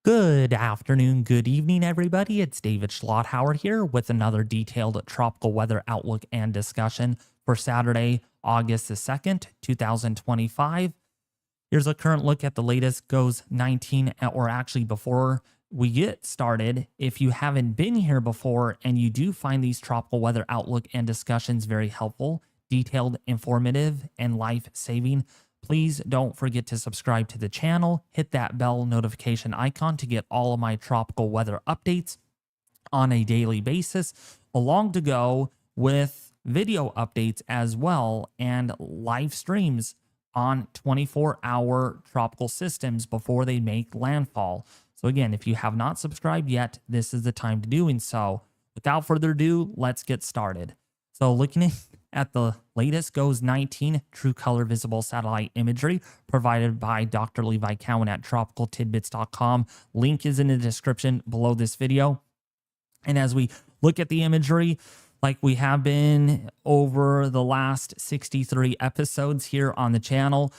Good afternoon, good evening, everybody. It's David Schlotthauer here with another detailed tropical weather outlook and discussion for Saturday, August the 2nd, 2025. Here's a current look at the latest GOES 19, or actually before we get started, if you haven't been here before and you do find these tropical weather outlook and discussions very helpful, detailed, informative, and life-saving, please don't forget to subscribe to the channel, hit that bell notification icon to get all of my tropical weather updates on a daily basis, along to go with video updates as well and live streams on 24-hour tropical systems before they make landfall. So again, if you have not subscribed yet, this is the time to doing so. Without further ado, let's get started. So looking at the latest GOES 19 true color visible satellite imagery provided by Dr. Levi Cowan at tropicaltidbits.com. Link is in the description below this video. And as we look at the imagery, like we have been over the last 63 episodes here on the channel,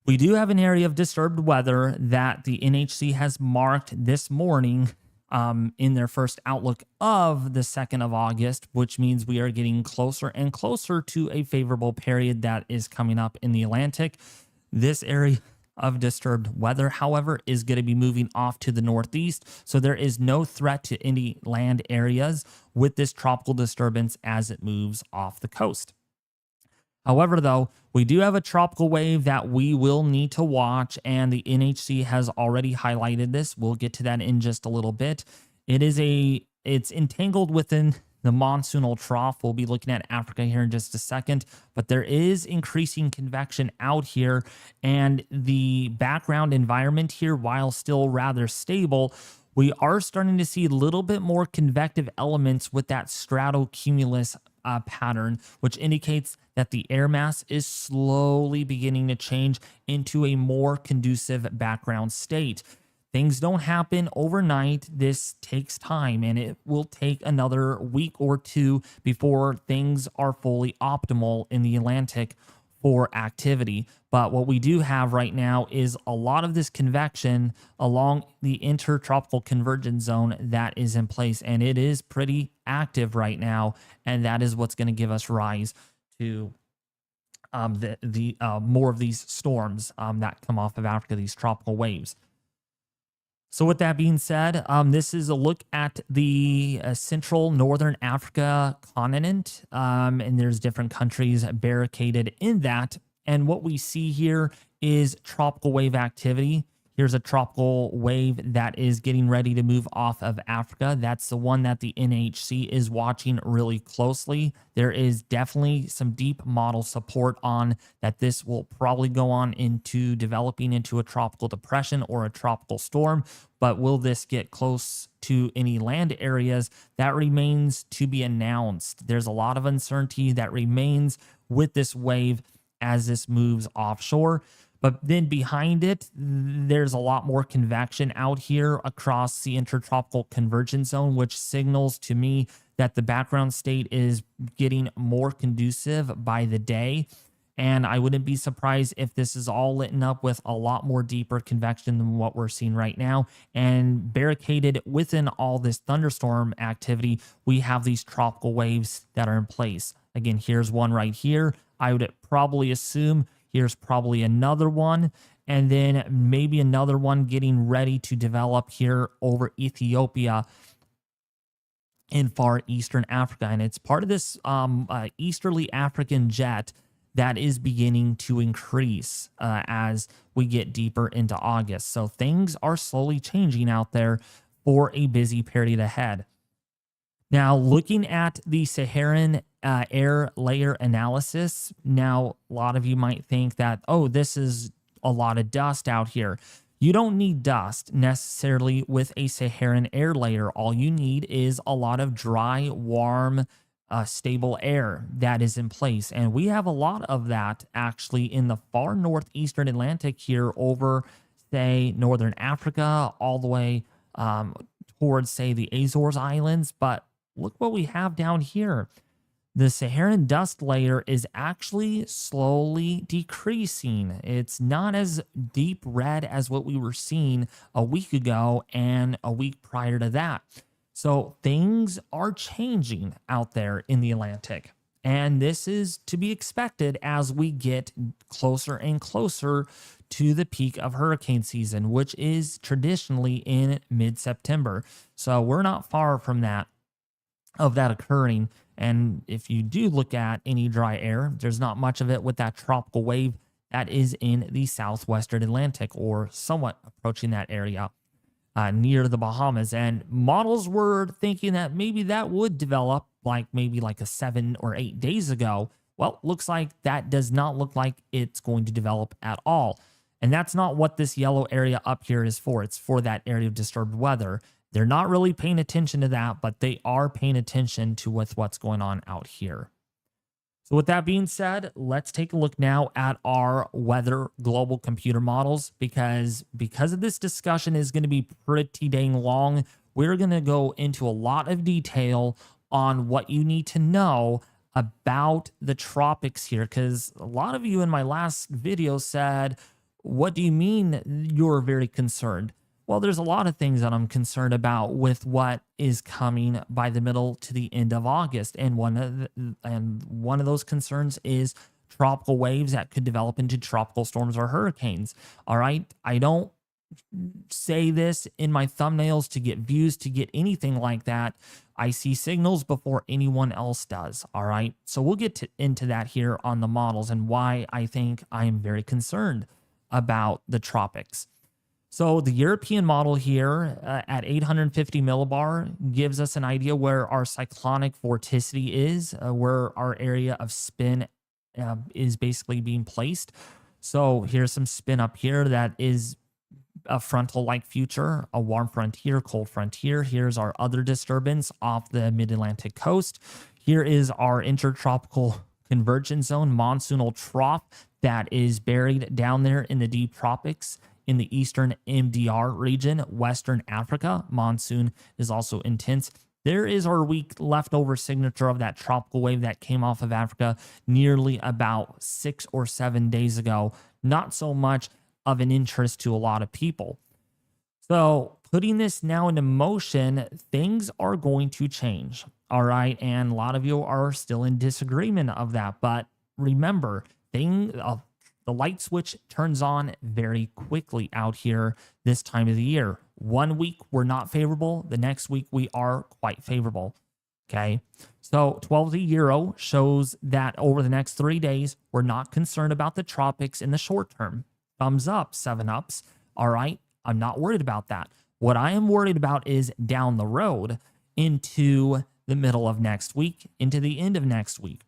we do have an area of disturbed weather that the NHC has marked this morning in their first outlook of the 2nd of August, which means we are getting closer and closer to a favorable period that is coming up in the Atlantic. This area of disturbed weather, however, is going to be moving off to the northeast, so there is no threat to any land areas with this tropical disturbance as it moves off the coast. However, though, we do have a tropical wave that we will need to watch, and the NHC has already highlighted this. We'll get to that in just a little bit. It's entangled within the monsoonal trough. We'll be looking at Africa here in just a second, but there is increasing convection out here, and the background environment here, while still rather stable, we are starting to see a little bit more convective elements with that stratocumulus pattern, which indicates that the air mass is slowly beginning to change into a more conducive background state. Things don't happen overnight. This takes time, and it will take another week or two before things are fully optimal in the Atlantic for activity. But what we do have right now is a lot of this convection along the intertropical convergence zone that is in place, and it is pretty active right now, and that is what's going to give us rise to more of these storms that come off of Africa, these tropical waves. So with that being said, this is a look at the central northern Africa continent, and there's different countries barricaded in that. And what we see here is tropical wave activity. Here's a tropical wave that is getting ready to move off of Africa. That's the one that the NHC is watching really closely. There is definitely some deep model support on that this will probably go on into developing into a tropical depression or a tropical storm. But will this get close to any land areas? That remains to be announced. There's a lot of uncertainty that remains with this wave as this moves offshore. But then behind it, there's a lot more convection out here across the intertropical convergence zone, which signals to me that the background state is getting more conducive by the day. And I wouldn't be surprised if this is all lit up with a lot more deeper convection than what we're seeing right now. And barricaded within all this thunderstorm activity, we have these tropical waves that are in place. Again, here's one right here. I would probably assume here's probably another one, and then maybe another one getting ready to develop here over Ethiopia in far eastern Africa. And it's part of this easterly African jet that is beginning to increase as we get deeper into August. So things are slowly changing out there for a busy period ahead. Now, looking at the Saharan air layer analysis, now a lot of you might think that, oh, this is a lot of dust out here. You don't need dust necessarily with a Saharan air layer. All you need is a lot of dry, warm, stable air that is in place. And we have a lot of that actually in the far northeastern Atlantic here over, say, northern Africa, all the way towards, say, the Azores Islands. But look what we have down here. the Saharan dust layer is actually slowly decreasing. It's not as deep red as what we were seeing a week ago and a week prior to that. So things are changing out there in the Atlantic. And this is to be expected as we get closer and closer to the peak of hurricane season, which is traditionally in mid-September. So we're not far from that, of that occurring. And if you do look at any dry air, there's not much of it with that tropical wave that is in the southwestern Atlantic or somewhat approaching that area near the Bahamas. And models were thinking that maybe that would develop like maybe like a 7 or 8 days ago. Well, looks like that does not look like it's going to develop at all. And that's not what this yellow area up here is for. It's for that area of disturbed weather. They're not really paying attention to that, but they are paying attention to what's going on out here. So with that being said, let's take a look now at our weather global computer models, because of this discussion is going to be pretty dang long. We're going to go into a lot of detail on what you need to know about the tropics here, because a lot of you in my last video said, what do you mean you're very concerned? Well, there's a lot of things that I'm concerned about with what is coming by the middle to the end of August. And one of those concerns is tropical waves that could develop into tropical storms or hurricanes. All right. I don't say this in my thumbnails to get views, to get anything like that. I see signals before anyone else does. All right. So we'll get into that here on the models and why I think I am very concerned about the tropics. So the European model here at 850 millibar gives us an idea where our cyclonic vorticity is, where our area of spin is basically being placed. So here's some spin up here that is a frontal-like future, a warm frontier, cold frontier. Here's our other disturbance off the mid-Atlantic coast. Here is our intertropical convergence zone, monsoonal trough that is buried down there in the deep tropics in the eastern MDR region, Western Africa. Monsoon is also intense. There is our weak leftover signature of that tropical wave that came off of Africa nearly about 6 or 7 days ago. Not so much of an interest to a lot of people. So putting this now into motion, things are going to change. All right. And a lot of you are still in disagreement of that. But remember, the light switch turns on very quickly out here this time of the year. 1 week we're not favorable. The next week we are quite favorable. Okay. So 12 euro shows that over the next 3 days, we're not concerned about the tropics in the short term. Thumbs up, 7 ups. All right. I'm not worried about that. What I am worried about is down the road into the middle of next week, into the end of next week,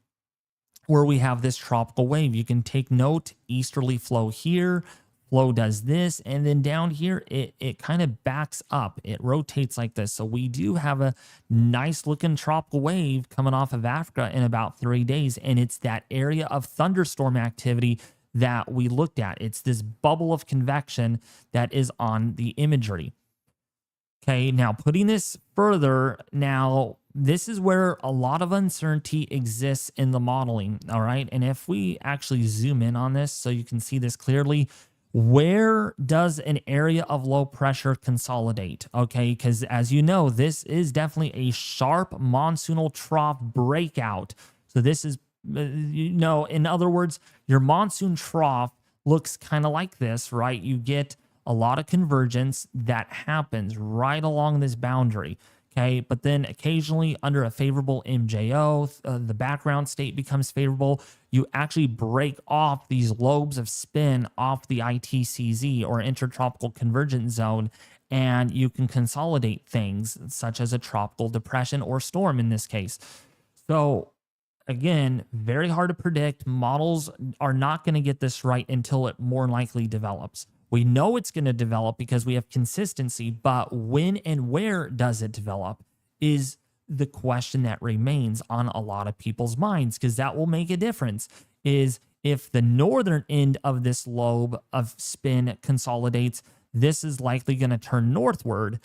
where we have this tropical wave. You can take note, easterly flow here, flow does this, and then down here, it kind of backs up. It rotates like this. So we do have a nice looking tropical wave coming off of Africa in about 3 days. And it's that area of thunderstorm activity that we looked at. It's this bubble of convection that is on the imagery. Okay, now putting this further, now this is where a lot of uncertainty exists in the modeling, all right? And if we actually zoom in on this so you can see this clearly, where does an area of low pressure consolidate? Okay, because as you know, this is definitely a sharp monsoonal trough breakout. So this is, in other words, your monsoon trough looks kind of like this, right? You get a lot of convergence that happens right along this boundary. Okay, but then occasionally under a favorable MJO, the background state becomes favorable. You actually break off these lobes of spin off the ITCZ or intertropical convergence zone, and you can consolidate things such as a tropical depression or storm in this case. So again, very hard to predict. Models are not going to get this right until it more likely develops. We know it's going to develop because we have consistency, but when and where does it develop is the question that remains on a lot of people's minds, because that will make a difference. Is if the northern end of this lobe of spin consolidates, this is likely going to turn northward.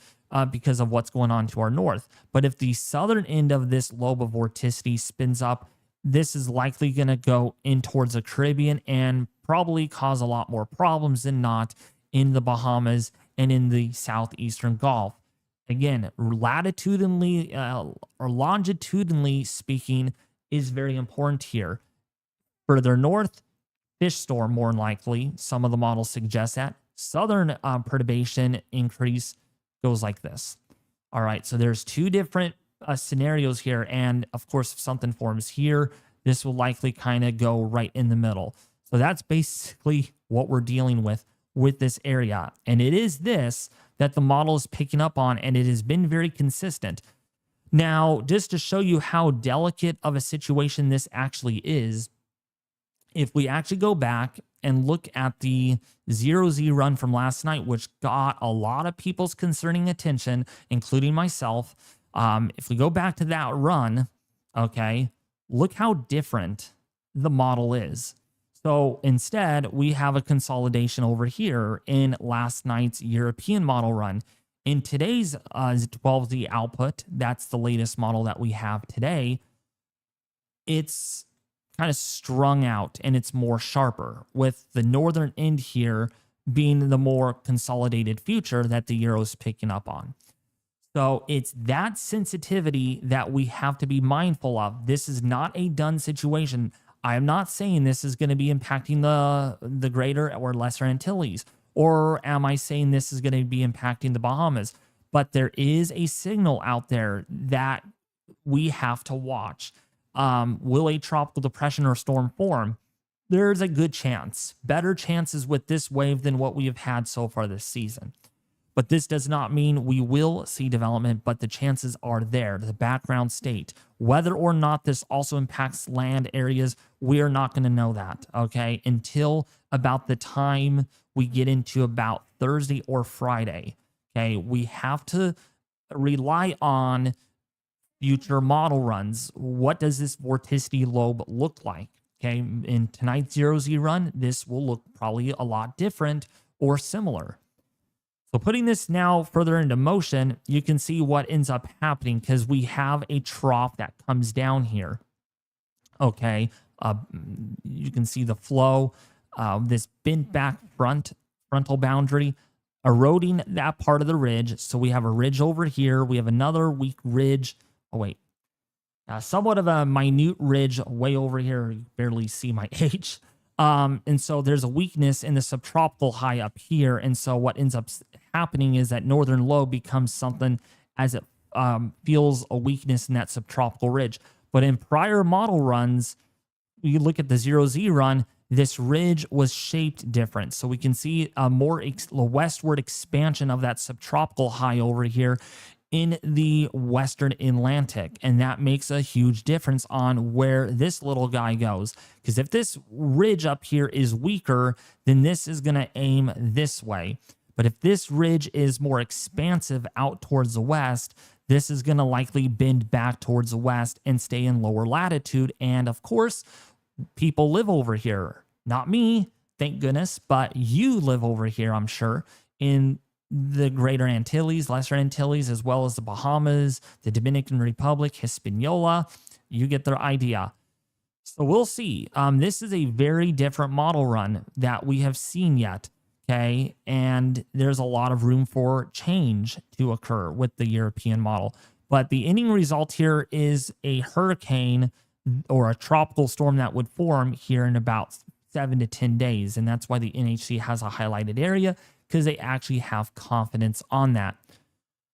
because of what's going on to our north. But if the southern end of this lobe of vorticity spins up, this is likely going to go in towards the Caribbean and probably cause a lot more problems than not in the Bahamas and in the southeastern Gulf. Again, latitudinally or longitudinally speaking is very important here. Further north, fish storm more than likely. Some of the models suggest that. Southern perturbation increase goes like this. All right, so there's two different scenarios here. And of course, if something forms here, this will likely kind of go right in the middle. So that's basically what we're dealing with this area. And it is this that the model is picking up on, and it has been very consistent. Now, just to show you how delicate of a situation this actually is, if we actually go back and look at the 0Z run from last night, which got a lot of people's concerning attention, including myself. If we go back to that run, okay, look how different the model is. So instead, we have a consolidation over here in last night's European model run. In today's 12Z output, that's the latest model that we have today, it's kind of strung out and it's more sharper, with the northern end here being the more consolidated future that the Euro's picking up on. So it's that sensitivity that we have to be mindful of. This is not a done situation. I am not saying this is going to be impacting the greater or lesser Antilles, or am I saying this is going to be impacting the Bahamas? But there is a signal out there that we have to watch. Will a tropical depression or storm form? There's a good chance, better chances with this wave than what we have had so far this season. But this does not mean we will see development, but the chances are there, the background state. Whether or not this also impacts land areas, we are not going to know that, okay, until about the time we get into about Thursday or Friday, okay? We have to rely on future model runs. What does this vorticity lobe look like? Okay, in tonight's 0Z run, this will look probably a lot different or similar. So putting this now further into motion, you can see what ends up happening because we have a trough that comes down here. Okay, you can see the flow, this bent back frontal boundary, eroding that part of the ridge. So we have a ridge over here. We have another weak ridge. Oh, wait. Somewhat of a minute ridge way over here. You barely see my H. And so there's a weakness in the subtropical high up here. And so what ends up happening is that northern low becomes something as it feels a weakness in that subtropical ridge. But in prior model runs, you look at the 0Z run, this ridge was shaped different. So we can see a more westward expansion of that subtropical high over here in the Western Atlantic. And that makes a huge difference on where this little guy goes. Because if this ridge up here is weaker, then this is going to aim this way. But if this ridge is more expansive out towards the west, this is going to likely bend back towards the west and stay in lower latitude. And of course, people live over here. Not me, thank goodness, but you live over here, I'm sure, in the Greater Antilles, Lesser Antilles, as well as the Bahamas, the Dominican Republic, Hispaniola. You get the idea. So we'll see. This is a very different model run that we have seen yet, okay? And there's a lot of room for change to occur with the European model. But the ending result here is a hurricane or a tropical storm that would form here in about 7 to 10 days. And that's why the NHC has a highlighted area, because they actually have confidence on that.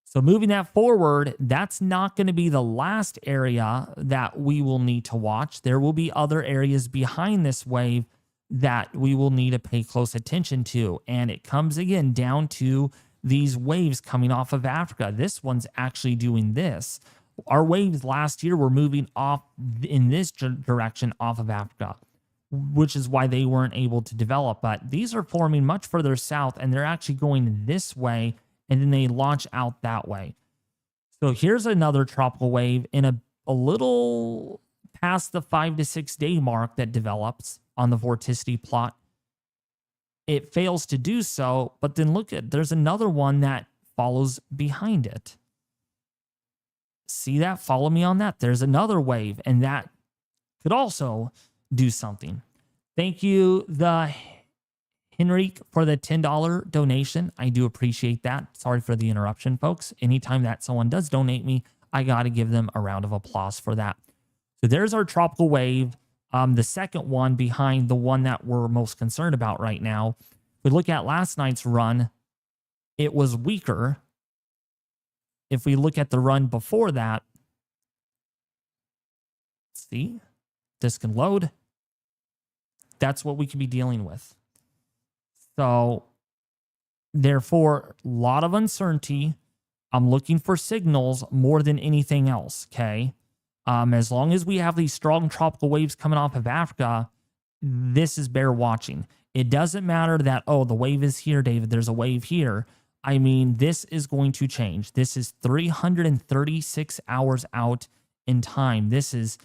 So moving that forward, that's not going to be the last area that we will need to watch. There will be other areas behind this wave that we will need to pay close attention to. And it comes again down to these waves coming off of Africa. This one's actually doing this. Our waves last year were moving off in this direction off of Africa, which is why they weren't able to develop. But these are forming much further south, and they're actually going this way, and then they launch out that way. So here's another tropical wave in a little past the 5 to 6 day mark that develops on the vorticity plot. It fails to do so, but then look at, there's another one that follows behind it. See that? Follow me on that. There's another wave, and that could also do something. Thank you, the Henrique, for the $10 donation. I do appreciate that. Sorry for the interruption, folks. Anytime that someone does donate me, I got to give them a round of applause for that. So there's our tropical wave, the second one behind the one that we're most concerned about right now. If we look at last night's run, it was weaker. If we look at the run before that, see, this can load. That's what we could be dealing with. So, therefore, a lot of uncertainty. I'm looking for signals more than anything else, okay? As long as we have these strong tropical waves coming off of Africa, this is bear watching. It doesn't matter that, oh, the wave is here, David, there's a wave here. I mean, this is going to change. This is 336 hours out in time. This is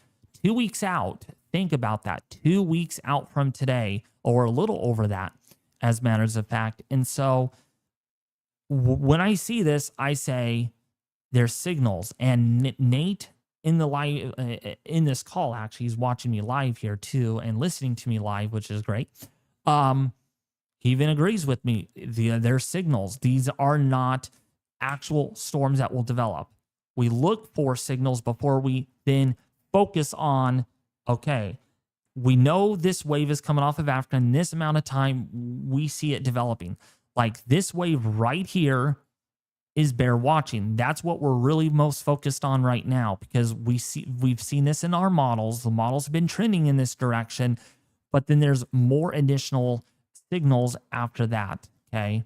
2 weeks out. Think about that. 2 weeks out from today, or a little over that, as matters of fact. And so when I see this, I say there's signals. And Nate in the live in this call, actually, he's watching me live here too and listening to me live, which is great. He even agrees with me. They're signals. These are not actual storms that will develop. We look for signals before we then focus on, okay, we know this wave is coming off of Africa in this amount of time. We see it developing. Like this wave right here is bear watching. That's what we're really most focused on right now, because we've seen this in our models. The models have been trending in this direction, but then there's more additional signals after that, okay?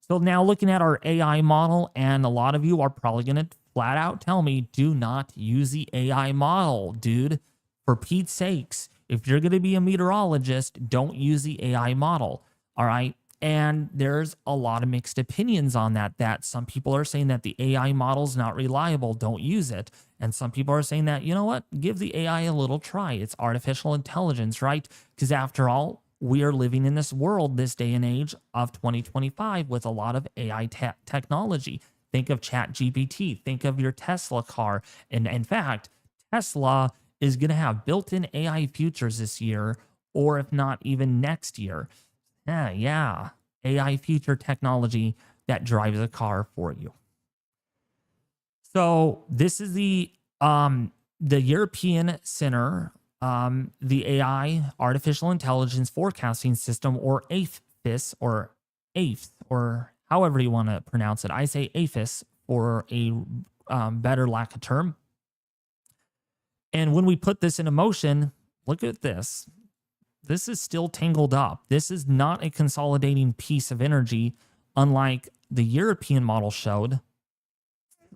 So now looking at our AI model, and a lot of you are probably going to flat out tell me, do not use the AI model, dude. For Pete's sakes, if you're going to be a meteorologist, don't use the AI model, all right? And there's a lot of mixed opinions on that some people are saying that the AI model is not reliable, don't use it. And some people are saying that, you know what, give the AI a little try. It's artificial intelligence, right? Because after all, we are living in this world, this day and age of 2025 with a lot of AI technology. Think of ChatGPT, think of your Tesla car. And in fact, Tesla is going to have built-in AI features this year, or if not even next year. Yeah, AI feature technology that drives a car for you. So this is the European Center, the AI Artificial Intelligence Forecasting System, or AFIS, or AFIS, or however you want to pronounce it. I say AFIS for a better lack of term. And when we put this into motion, look at this. This is still tangled up. This is not a consolidating piece of energy, unlike the European model showed.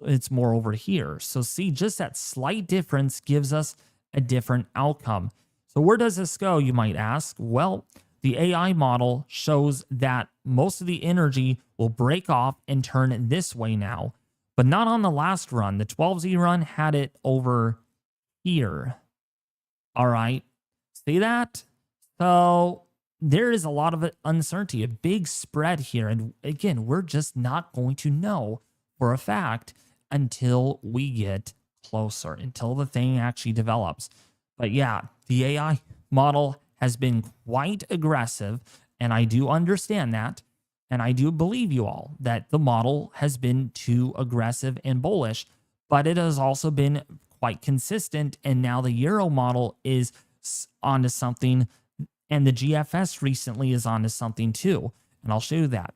It's more over here. So see, just that slight difference gives us a different outcome. So where does this go, you might ask? Well, the AI model shows that most of the energy will break off and turn this way now, but not on the last run. The 12Z run had it over here. All right. See that? So there is a lot of uncertainty, a big spread here. And again, we're just not going to know for a fact until we get closer, until the thing actually develops. But yeah, the AI model has been quite aggressive, and I do understand that. And I do believe you all that the model has been too aggressive and bullish, but it has also been quite consistent. And now the Euro model is onto something, and the GFS recently is onto something too. And I'll show you that.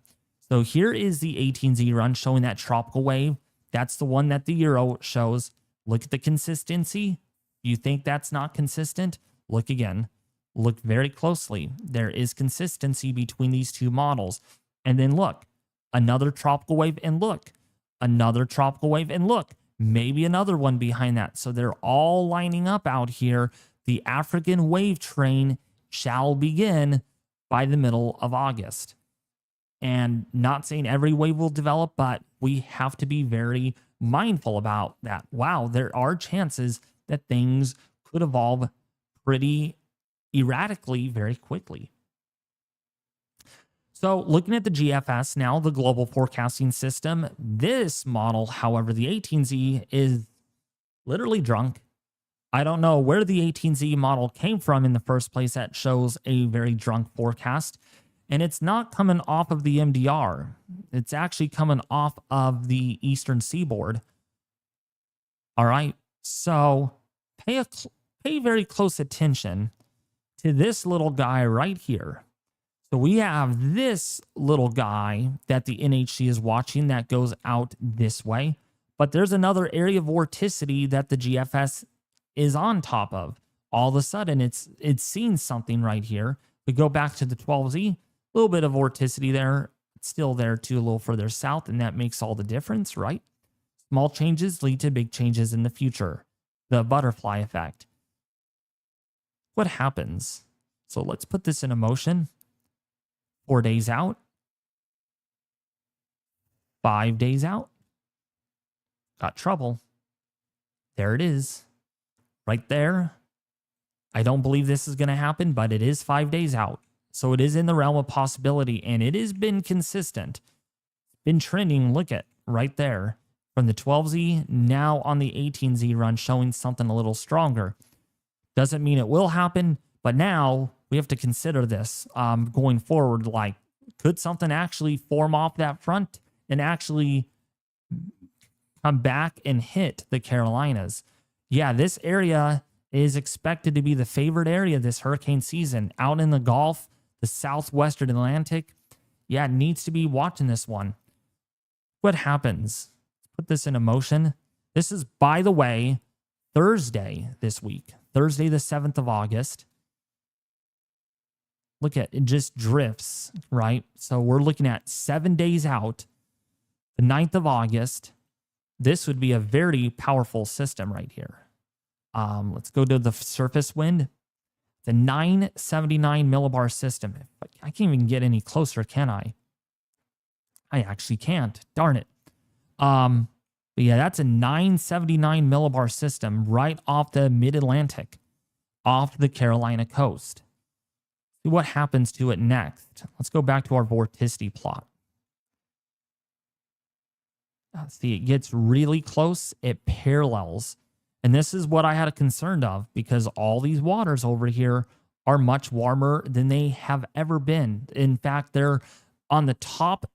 So here is the 18Z run showing that tropical wave. That's the one that the Euro shows. Look at the consistency. You think that's not consistent? Look again. Look very closely. There is consistency between these two models. And then look, another tropical wave, and look, another tropical wave, and look, maybe another one behind that. So they're all lining up out here. The African wave train shall begin by the middle of August. And not saying every wave will develop, but we have to be very mindful about that. Wow, there are chances that things could evolve pretty erratically very quickly. So looking at the GFS now, the global forecasting system, this model, however, the 18Z is literally drunk. I don't know where the 18Z model came from in the first place that shows a very drunk forecast. And it's not coming off of the MDR. It's actually coming off of the Eastern Seaboard. All right. So pay very close attention to this little guy right here. So we have this little guy that the NHC is watching that goes out this way. But there's another area of vorticity that the GFS is on top of. All of a sudden, it's seeing something right here. We go back to the 12Z, a little bit of vorticity there. It's still there too, a little further south, and that makes all the difference, right? Small changes lead to big changes in the future. The butterfly effect. What happens? So let's put this into motion. 4 days out. 5 days out. Got trouble. There it is. Right there. I don't believe this is going to happen, but it is 5 days out. So it is in the realm of possibility, and it has been consistent. Been trending, look at right there. From the 12Z, now on the 18Z run, showing something a little stronger. Doesn't mean it will happen, but now we have to consider this going forward. Like, could something actually form off that front and actually come back and hit the Carolinas? Yeah, this area is expected to be the favorite area this hurricane season. Out in the Gulf, the southwestern Atlantic. Yeah, it needs to be watching this one. What happens? Put this into motion. This is, by the way, Thursday this week. Thursday, the 7th of August. Look at it, just drifts, right? So we're looking at 7 days out, the 9th of August. This would be a very powerful system right here. Let's go to the surface wind. The 979 millibar system. I can't even get any closer, can I? I actually can't. Darn it. But yeah, that's a 979 millibar system right off the mid-Atlantic, off the Carolina coast. See what happens to it next. Let's go back to our vorticity plot. See, it gets really close. It parallels. And this is what I had a concern of, because all these waters over here are much warmer than they have ever been. In fact, they're on the top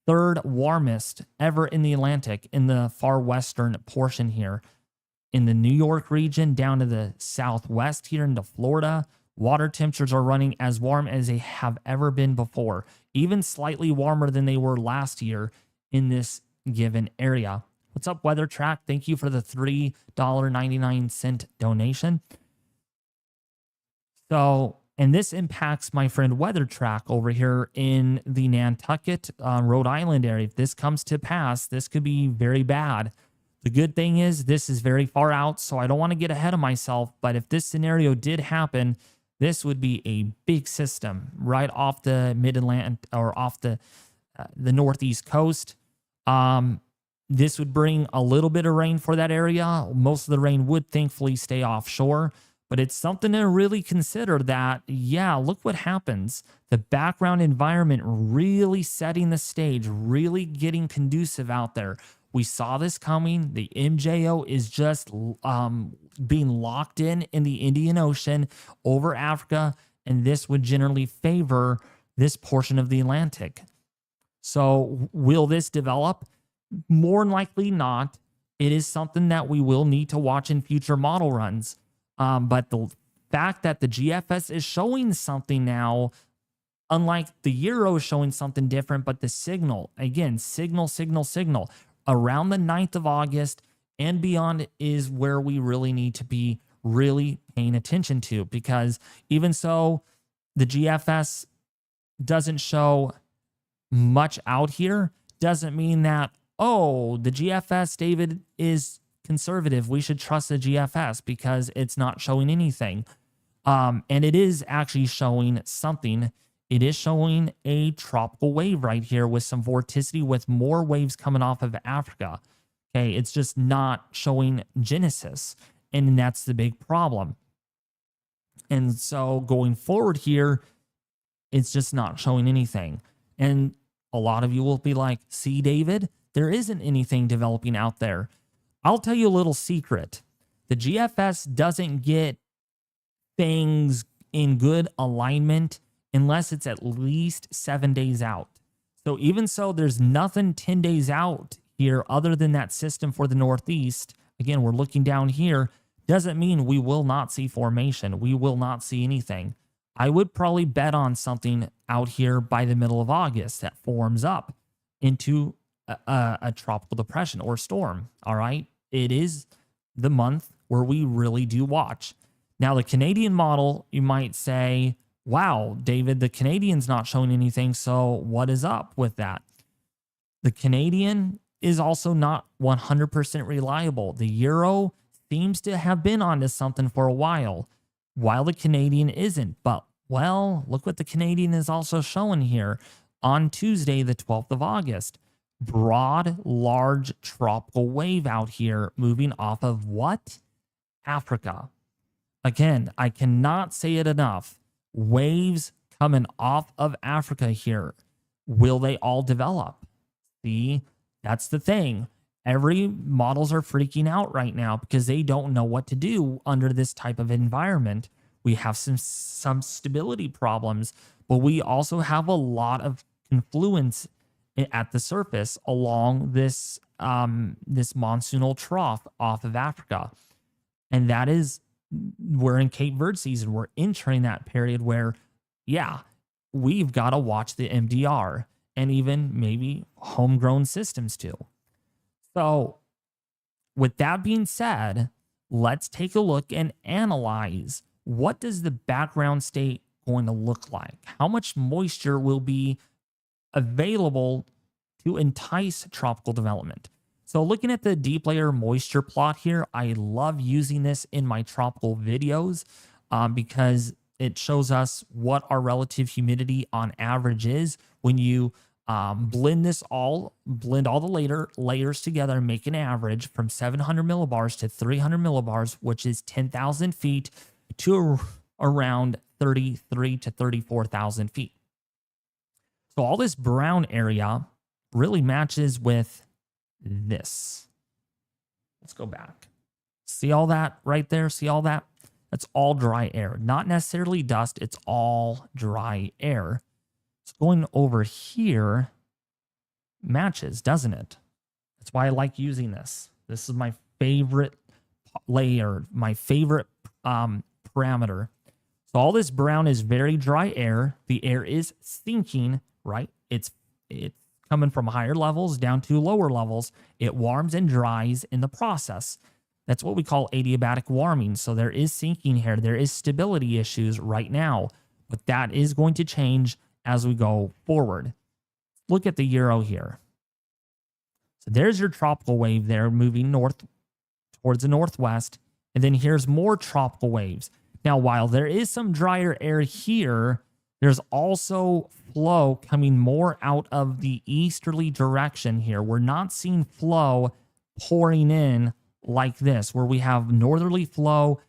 third warmest ever in the Atlantic, in the far western portion here. In the New York region, down to the southwest here into Florida, water temperatures are running as warm as they have ever been before, even slightly warmer than they were last year in this given area. What's up, Weather Track? Thank you for the $3.99 donation. So, and this impacts my friend Weather Track over here in the Nantucket, Rhode Island area. If this comes to pass, this could be very bad. The good thing is this is very far out, so I don't want to get ahead of myself. But if this scenario did happen, this would be a big system right off the mid-Atlantic or off the northeast coast. This would bring a little bit of rain for that area. Most of the rain would thankfully stay offshore, but it's something to really consider that, yeah, look what happens. The background environment really setting the stage, really getting conducive out there. We saw this coming. The MJO is just being locked in the Indian Ocean over Africa, and this would generally favor this portion of the Atlantic. So will this develop? More than likely not. It is something that we will need to watch in future model runs. But the fact that the GFS is showing something now, unlike the Euro showing something different, but the signal, again, signal, around the 9th of August and beyond is where we really need to be really paying attention to, because even so, the GFS doesn't show much out here, doesn't mean that, oh, the GFS, David, is conservative. We should trust the GFS because it's not showing anything. And it is actually showing something. It is showing a tropical wave right here with some vorticity, with more waves coming off of Africa. Okay, it's just not showing Genesis, and that's the big problem. And so going forward here, it's just not showing anything. And a lot of you will be like, see, David, there isn't anything developing out there. I'll tell you a little secret. The GFS doesn't get things in good alignment unless it's at least 7 days out. So even so, there's nothing 10 days out here other than that system for the Northeast. Again, we're looking down here. Doesn't mean we will not see formation. We will not see anything. I would probably bet on something out here by the middle of August that forms up into a tropical depression or storm. All right. It is the month where we really do watch. Now, the Canadian model, you might say, wow, David, the Canadian's not showing anything. So what is up with that? The Canadian is also not 100% reliable. The Euro seems to have been onto something for a while the Canadian isn't. But, well, look what the Canadian is also showing here on Tuesday, the 12th of August. Broad, large tropical wave out here moving off of what? Africa. Again, I cannot say it enough. Waves coming off of Africa here. Will they all develop? See, that's the thing. Every models are freaking out right now because they don't know what to do under this type of environment. We have some stability problems, but we also have a lot of confluence at the surface along this this monsoonal trough off of Africa. And that is, we're in Cape Verde season. We're entering that period where, yeah, we've got to watch the MDR and even maybe homegrown systems too. So with that being said, let's take a look and analyze, what does the background state going to look like? How much moisture will be available to entice tropical development? So looking at the deep layer moisture plot here, I love using this in my tropical videos because it shows us what our relative humidity on average is when you blend all the layers together and make an average from 700 millibars to 300 millibars, which is 10,000 feet to around 33 to 34,000 feet. So all this brown area really matches with this. Let's go back. See all that right there? See all that? That's all dry air, not necessarily dust. It's all dry air. So going over here matches, doesn't it? That's why I like using this. This is my favorite layer, my favorite parameter. So all this brown is very dry air. The air is sinking, right? It's coming from higher levels down to lower levels. It warms and dries in the process. That's what we call adiabatic warming. So there is sinking here. There is stability issues right now, but that is going to change as we go forward. Look at the Euro here. So there's your tropical wave there moving north towards the northwest. And then here's more tropical waves. Now, while there is some drier air here, there's also flow coming more out of the easterly direction here. We're not seeing flow pouring in like this, where we have northerly flow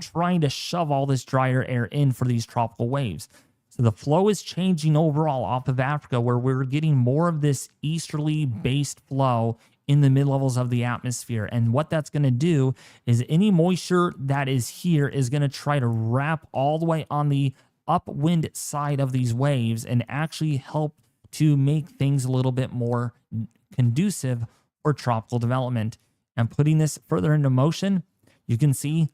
trying to shove all this drier air in for these tropical waves. So the flow is changing overall off of Africa, where we're getting more of this easterly based flow in the mid-levels of the atmosphere. And what that's going to do is any moisture that is here is going to try to wrap all the way on the upwind side of these waves and actually help to make things a little bit more conducive for tropical development. And putting this further into motion, you can see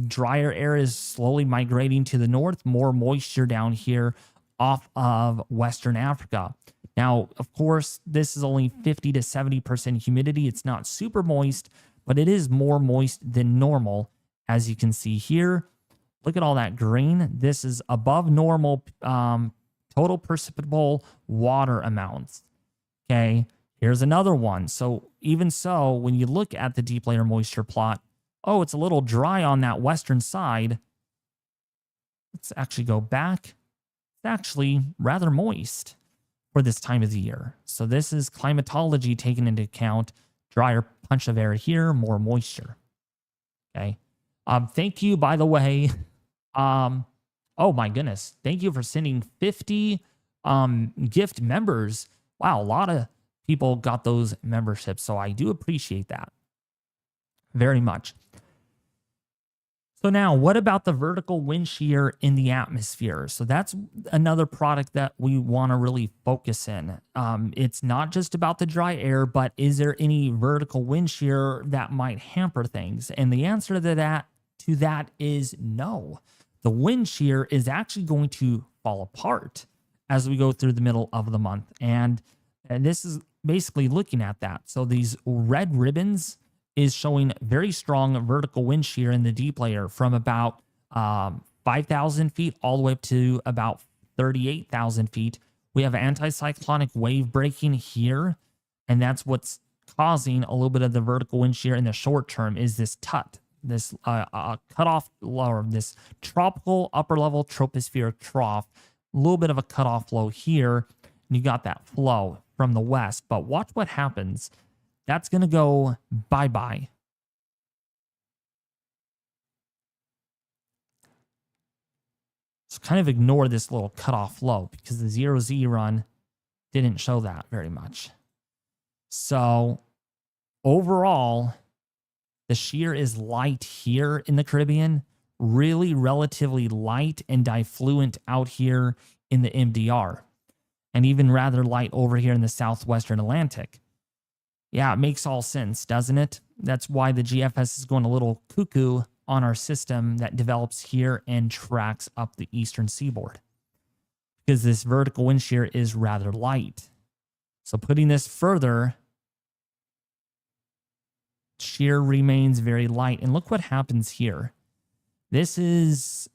drier air is slowly migrating to the north, more moisture down here off of Western Africa. Now, of course, this is only 50 to 70% humidity. It's not super moist, but it is more moist than normal. As you can see here, look at all that green. This is above normal total precipitable water amounts. Okay, here's another one. So even so, when you look at the deep layer moisture plot, oh, it's a little dry on that western side. Let's actually go back. It's actually rather moist for this time of the year. So this is climatology taken into account. Drier punch of air here, more moisture. Okay. Thank you, by the way. Oh my goodness. Thank you for sending 50 gift members. Wow, a lot of people got those memberships. So I do appreciate that very much. So now, what about the vertical wind shear in the atmosphere? So that's another product that we want to really focus in. It's not just about the dry air, but is there any vertical wind shear that might hamper things? And the answer to that is no. The wind shear is actually going to fall apart as we go through the middle of the month. And this is basically looking at that. So these red ribbons is showing very strong vertical wind shear in the deep layer from about 5,000 feet all the way up to about 38,000 feet. We have anticyclonic wave breaking here, and that's what's causing a little bit of the vertical wind shear in the short term is this TUT, this cutoff, or this tropical upper level tropospheric trough, a little bit of a cutoff low here, and you got that flow from the west. But watch what happens. That's going to go bye-bye. So kind of ignore this little cutoff low because the 0Z run didn't show that very much. So overall, the shear is light here in the Caribbean, really relatively light and diffluent out here in the MDR, and even rather light over here in the southwestern Atlantic. Yeah, it makes all sense, doesn't it? That's why the GFS is going a little cuckoo on our system that develops here and tracks up the eastern seaboard, because this vertical wind shear is rather light. So putting this further, shear remains very light. And look what happens here. This is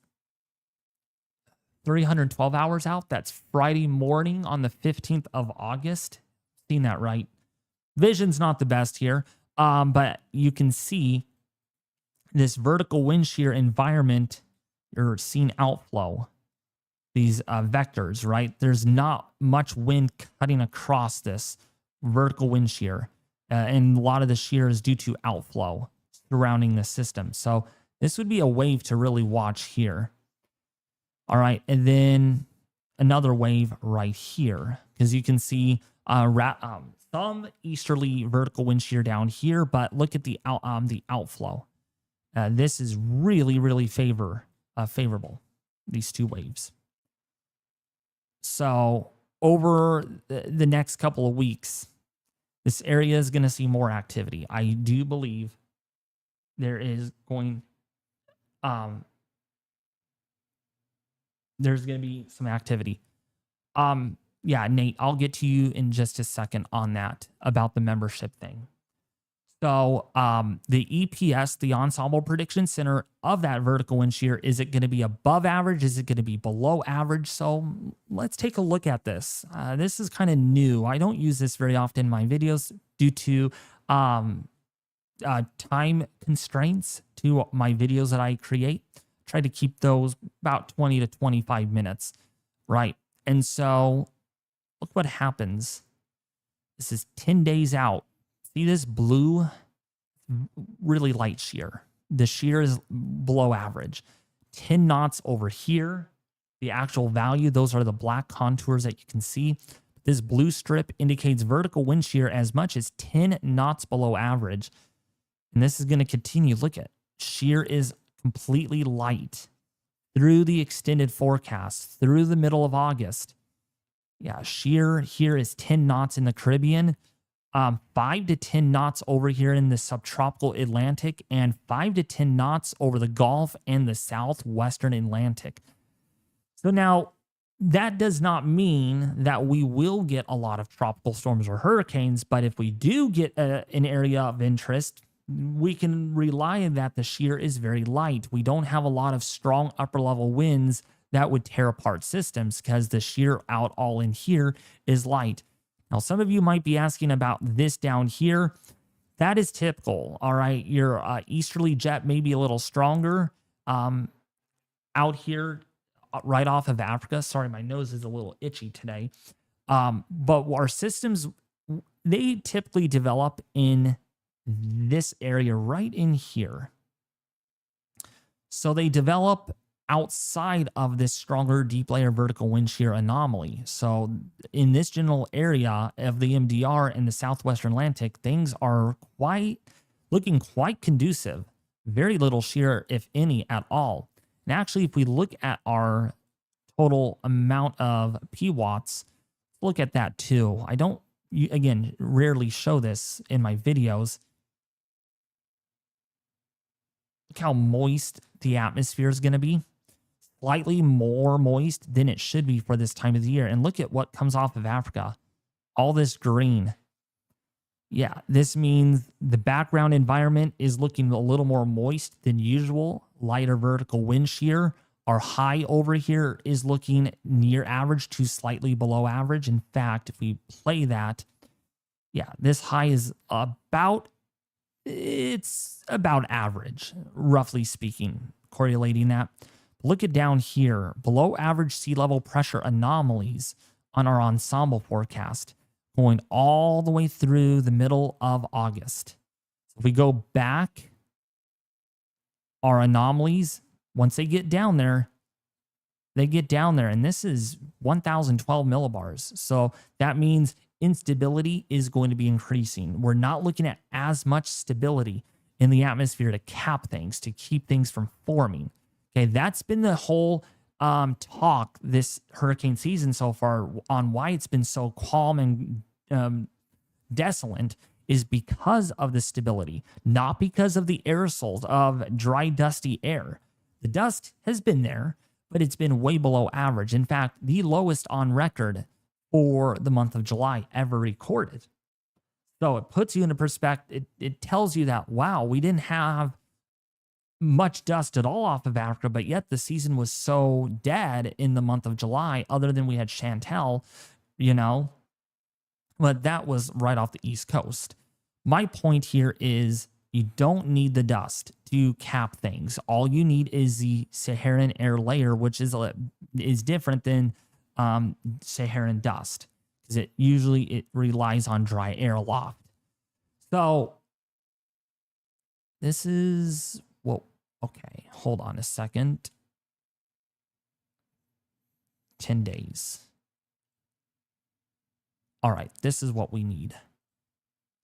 312 hours out. That's Friday morning on the 15th of August. Seen that right? Vision's not the best here, but you can see this vertical wind shear environment. You're seeing outflow, these vectors, right? There's not much wind cutting across this vertical wind shear, and a lot of the shear is due to outflow surrounding the system. So this would be a wave to really watch here. All right, and then another wave right here, because you can see some easterly vertical wind shear down here, but look at the outflow. This is really, really favorable, these two waves. So over the next couple of weeks, this area is going to see more activity. I do believe there is going, there's going to be some activity. Yeah, Nate, I'll get to you in just a second on that about the membership thing. So the EPS, the Ensemble Prediction Center of that vertical wind shear, is it going to be above average? Is it going to be below average? So let's take a look at this. This is kind of new. I don't use this very often in my videos due to time constraints to my videos that I create. Try to keep those about 20 to 25 minutes, right? And so look what happens. This is 10 days out. See this blue, really light shear. The shear is below average. 10 knots over here. The actual value, those are the black contours that you can see. This blue strip indicates vertical wind shear as much as 10 knots below average. And this is going to continue. Look at shear is completely light through the extended forecast, through the middle of August. Yeah, shear here is 10 knots in the Caribbean, 5 to 10 knots over here in the subtropical Atlantic, and 5 to 10 knots over the Gulf and the southwestern Atlantic. So now, that does not mean that we will get a lot of tropical storms or hurricanes, but if we do get an area of interest, we can rely on that the shear is very light. We don't have a lot of strong upper level winds that would tear apart systems because the shear out all in here is light. Now, some of you might be asking about this down here. That is typical, all right? Your easterly jet may be a little stronger out here right off of Africa. Sorry, my nose is a little itchy today. But our systems, they typically develop in this area right in here. So they develop outside of this stronger deep layer vertical wind shear anomaly. So in this general area of the MDR in the southwestern Atlantic, things are looking quite conducive. Very little shear, if any, at all. And actually, if we look at our total amount of PWatts, look at that too. I don't, again, rarely show this in my videos. Look how moist the atmosphere is going to be. Slightly more moist than it should be for this time of the year. And look at what comes off of Africa. All this green. Yeah, this means the background environment is looking a little more moist than usual. Lighter vertical wind shear. Our high over here is looking near average to slightly below average. In fact, if we play that, yeah, this high is it's about average, roughly speaking, correlating that. Look at down here, below average sea level pressure anomalies on our ensemble forecast, going all the way through the middle of August. So if we go back, our anomalies, once they get down there, and this is 1012 millibars. So that means instability is going to be increasing. We're not looking at as much stability in the atmosphere to cap things, to keep things from forming. Okay, that's been the whole talk this hurricane season so far on why it's been so calm and desolate is because of the stability, not because of the aerosols of dry, dusty air. The dust has been there, but it's been way below average. In fact, the lowest on record for the month of July ever recorded. So it puts you into perspective. It tells you that, wow, we didn't have much dust at all off of Africa, but yet the season was so dead in the month of July, other than we had Chantel, but that was right off the East Coast. My point here is you don't need the dust to cap things. All you need is the Saharan air layer, which is different than Saharan dust, because it relies on dry air aloft. So this is okay, hold on a second. 10 days. All right, this is what we need.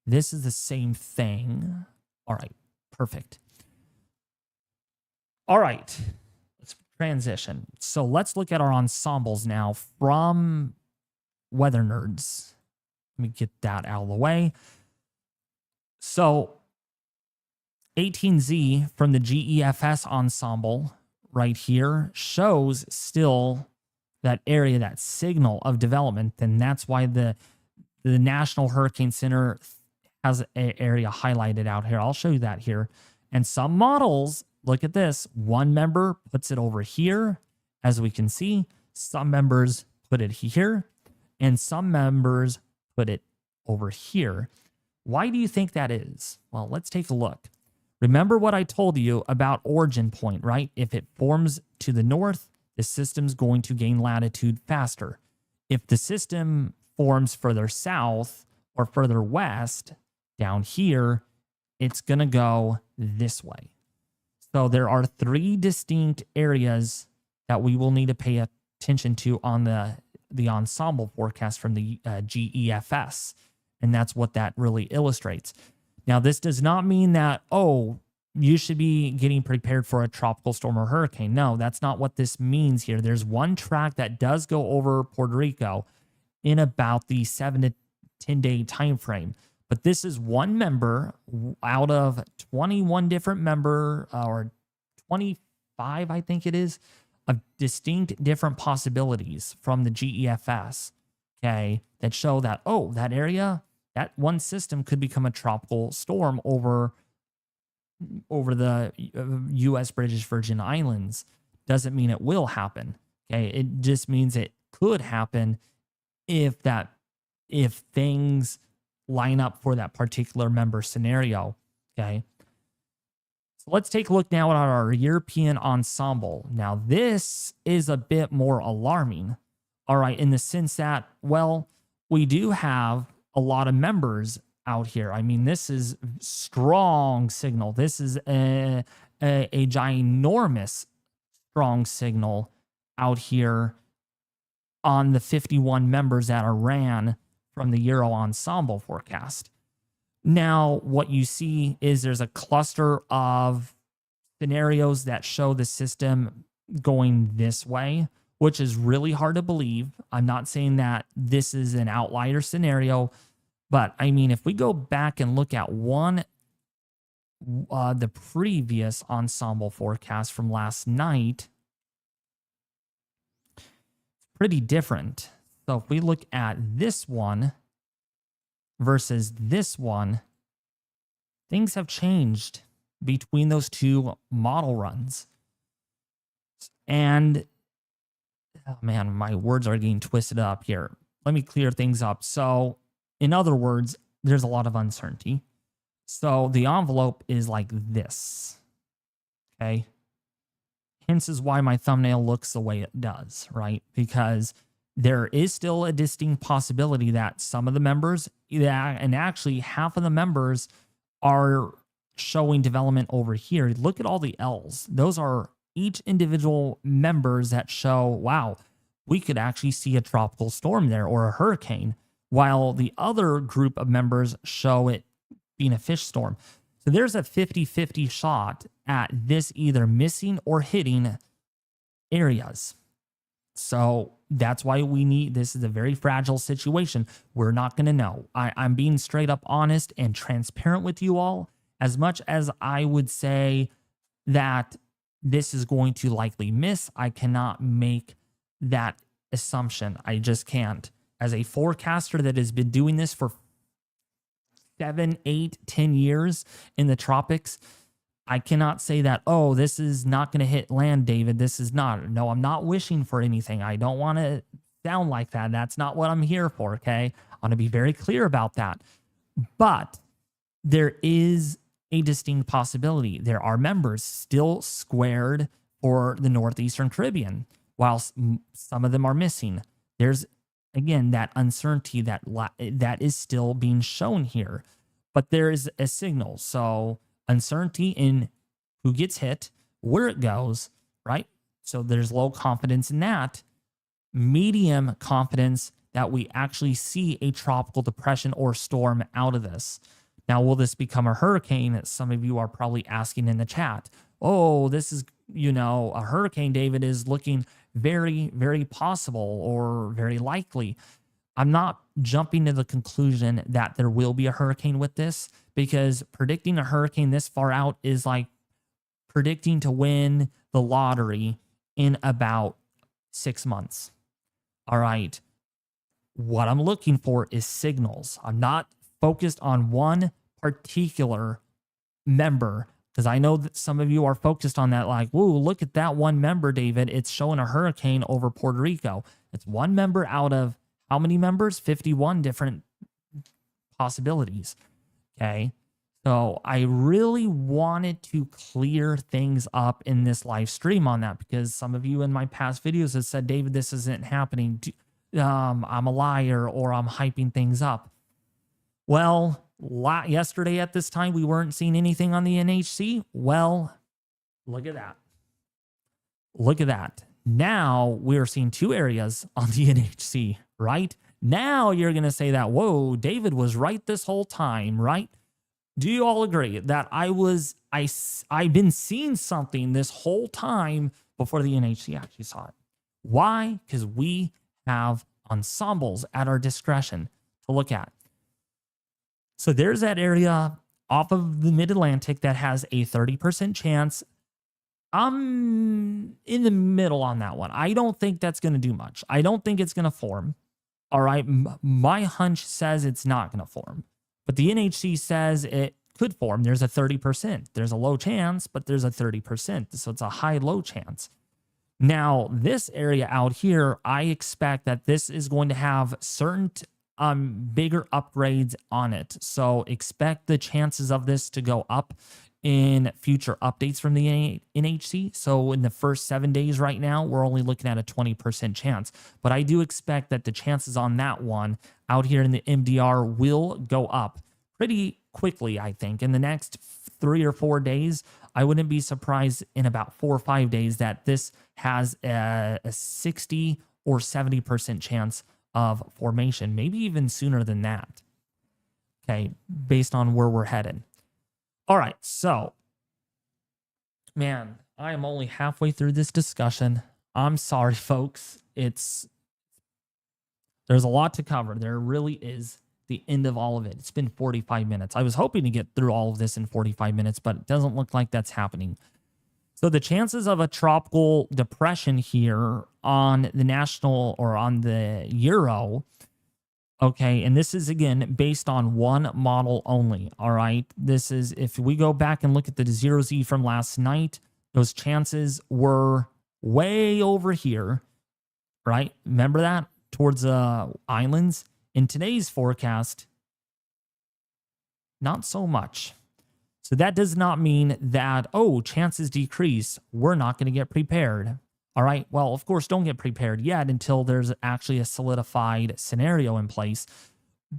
This is the same thing. All right, perfect. All right, let's transition. So let's look at our ensembles now from Weather Nerds. Let me get that out of the way. So 18Z from the GEFS ensemble right here shows still that area, that signal of development. And that's why the National Hurricane Center has an area highlighted out here. I'll show you that here. And some models, look at this, one member puts it over here, as we can see. Some members put it here, and some members put it over here. Why do you think that is? Well, let's take a look. Remember what I told you about origin point, right? If it forms to the north, the system's going to gain latitude faster. If the system forms further south or further west, down here, it's going to go this way. So there are three distinct areas that we will need to pay attention to on the ensemble forecast from the GEFS. And that's what that really illustrates. Now, this does not mean that, you should be getting prepared for a tropical storm or hurricane. No, that's not what this means here. There's one track that does go over Puerto Rico in about the 7 to 10 day time frame. But this is one member out of 21 different or 25, I think it is, of distinct different possibilities from the GEFS, okay, that show that, that area, that one system could become a tropical storm over the U.S. British Virgin Islands. Doesn't mean it will happen. Okay, it just means it could happen if things line up for that particular member scenario. Okay, so let's take a look now at our European ensemble. Now this is a bit more alarming. All right, in the sense that, well, we do have a lot of members out here. I mean, this is strong signal. This is a ginormous strong signal out here on the 51 members that are ran from the Euro Ensemble forecast. Now, what you see is there's a cluster of scenarios that show the system going this way, which is really hard to believe. I'm not saying that this is an outlier scenario, but I mean, if we go back and look at the previous ensemble forecast from last night, it's pretty different. So if we look at this one versus this one, things have changed between those two model runs. And oh man, my words are getting twisted up here. Let me clear things up. So in other words, there's a lot of uncertainty. So the envelope is like this, okay? Hence is why my thumbnail looks the way it does, right? Because there is still a distinct possibility that some of the members, and actually half of the members, are showing development over here. Look at all the L's. Those are each individual members that show, wow, we could actually see a tropical storm there or a hurricane, while the other group of members show it being a fish storm. So there's a 50-50 shot at this either missing or hitting areas. So that's why this is a very fragile situation. We're not going to know. I'm being straight up honest and transparent with you all. As much as I would say that this is going to likely miss, I cannot make that assumption. I just can't. As a forecaster that has been doing this for 7, 8, 10 years in the tropics, I cannot say that, oh, this is not going to hit land, David. This is not. No, I'm not wishing for anything. I don't want to sound like that. That's not what I'm here for, okay? I want to be very clear about that. But there is a distinct possibility. There are members still squared for the Northeastern Caribbean, while some of them are missing. There's, again, that uncertainty that is still being shown here. But there is a signal. So uncertainty in who gets hit, where it goes, right? So there's low confidence in that. Medium confidence that we actually see a tropical depression or storm out of this. Now, will this become a hurricane? Some of you are probably asking in the chat. Oh, this is, a hurricane, David, is looking very, very possible or very likely. I'm not jumping to the conclusion that there will be a hurricane with this, because predicting a hurricane this far out is like predicting to win the lottery in about 6 months. All right. What I'm looking for is signals. I'm not focused on one particular member, because I know that some of you are focused on that, like, whoa, look at that one member, David. It's showing a hurricane over Puerto Rico. It's one member out of how many members? 51 different possibilities. Okay. So I really wanted to clear things up in this live stream on that, because some of you in my past videos have said, David, this isn't happening. I'm a liar, or I'm hyping things up. Well, yesterday at this time, we weren't seeing anything on the NHC. Well, look at that. Look at that. Now we're seeing 2 areas on the NHC, right? Now you're going to say that, whoa, David was right this whole time, right? Do you all agree that I've been seeing something this whole time before the NHC actually saw it? Why? Because we have ensembles at our discretion to look at. So there's that area off of the mid-Atlantic that has a 30% chance. I'm in the middle on that one. I don't think that's going to do much. I don't think it's going to form. All right. My hunch says it's not going to form, but the NHC says it could form. There's a 30%. There's a low chance, but there's a 30%. So it's a high-low chance. Now, this area out here, I expect that this is going to have certain bigger upgrades on it. So expect the chances of this to go up in future updates from the NHC. So in the first 7 days right now, we're only looking at a 20% chance. But I do expect that the chances on that one out here in the MDR will go up pretty quickly, I think. In the next 3 or 4 days, I wouldn't be surprised in about 4 or 5 days that this has a 60 or 70% chance of formation, maybe even sooner than that. Okay, based on where we're headed. All right, so, man, I am only halfway through this discussion. I'm sorry, folks. There's a lot to cover. There really is. The end of all of it. It's been 45 minutes. I was hoping to get through all of this in 45 minutes, but it doesn't look like that's happening. So the chances of a tropical depression here on the national or on the Euro, okay, and this is again based on one model only, all right? This is, if we go back and look at the 0Z from last night, those chances were way over here, right? Remember that? Towards islands. In today's forecast, not so much. So that does not mean that, oh, chances decrease. We're not going to get prepared. All right. Well, of course, don't get prepared yet until there's actually a solidified scenario in place.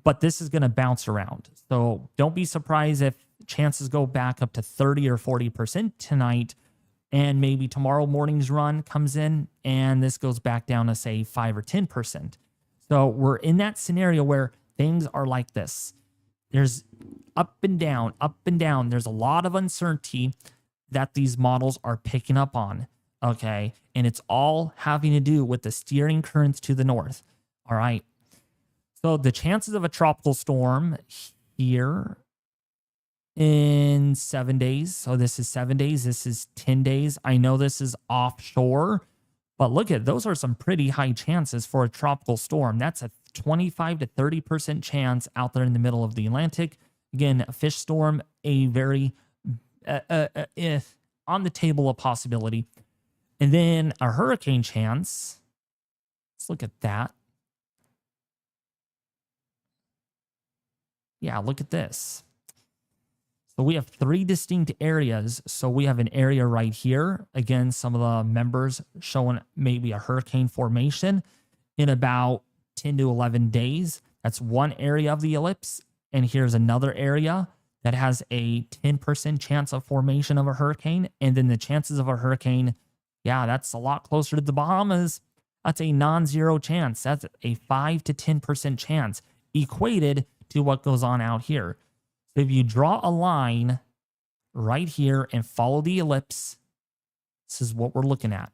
But this is going to bounce around. So don't be surprised if chances go back up to 30 or 40% tonight. And maybe tomorrow morning's run comes in and this goes back down to, say, 5 or 10%. So we're in that scenario where things are like this. There's up and down, up and down. There's a lot of uncertainty that these models are picking up on, okay? And it's all having to do with the steering currents to the north, all right? So the chances of a tropical storm here in 7 days. So this is 7 days. This is 10 days. I know this is offshore. But look at, those are some pretty high chances for a tropical storm. That's a 25 to 30% chance out there in the middle of the Atlantic. Again, a fish storm, a very on the table of possibility. And then a hurricane chance. Let's look at that. Yeah, look at this. So we have 3 distinct areas. So we have an area right here. Again, some of the members showing maybe a hurricane formation in about 10 to 11 days. That's one area of the ellipse. And here's another area that has a 10% chance of formation of a hurricane. And then the chances of a hurricane, yeah, that's a lot closer to the Bahamas. That's a non-zero chance. That's a 5 to 10% chance equated to what goes on out here. So if you draw a line right here and follow the ellipse, this is what we're looking at.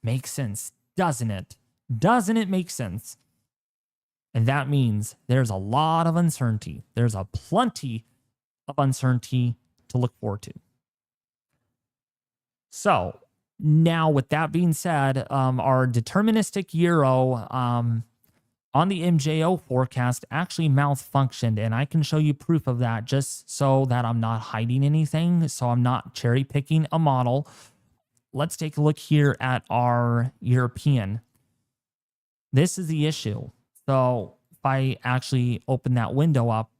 Makes sense, doesn't it? Doesn't it make sense? And that means there's a lot of uncertainty. There's a plenty of uncertainty to look forward to. So now with that being said, our deterministic Euro on the MJO forecast actually malfunctioned, and I can show you proof of that just so that I'm not hiding anything, so I'm not cherry picking a model. Let's take a look here at our European. This is the issue. So if I actually open that window up,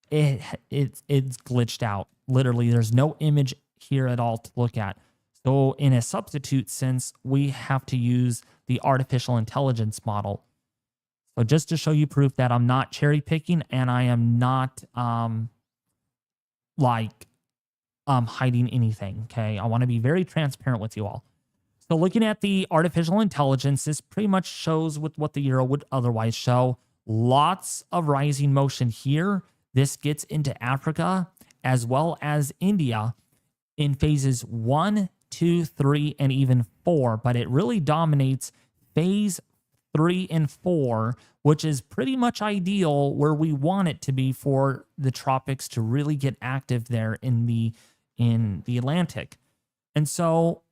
it's glitched out. Literally, there's no image here at all to look at. So in a substitute sense, we have to use the artificial intelligence model. So just to show you proof that I'm not cherry picking and I am not hiding anything, okay? I want to be very transparent with you all. So looking at the artificial intelligence, this pretty much shows with what the Euro would otherwise show. Lots of rising motion here. This gets into Africa as well as India in phases 1, 2, 3, and even 4. But it really dominates phase 3 and 4, which is pretty much ideal where we want it to be for the tropics to really get active there in the Atlantic. And so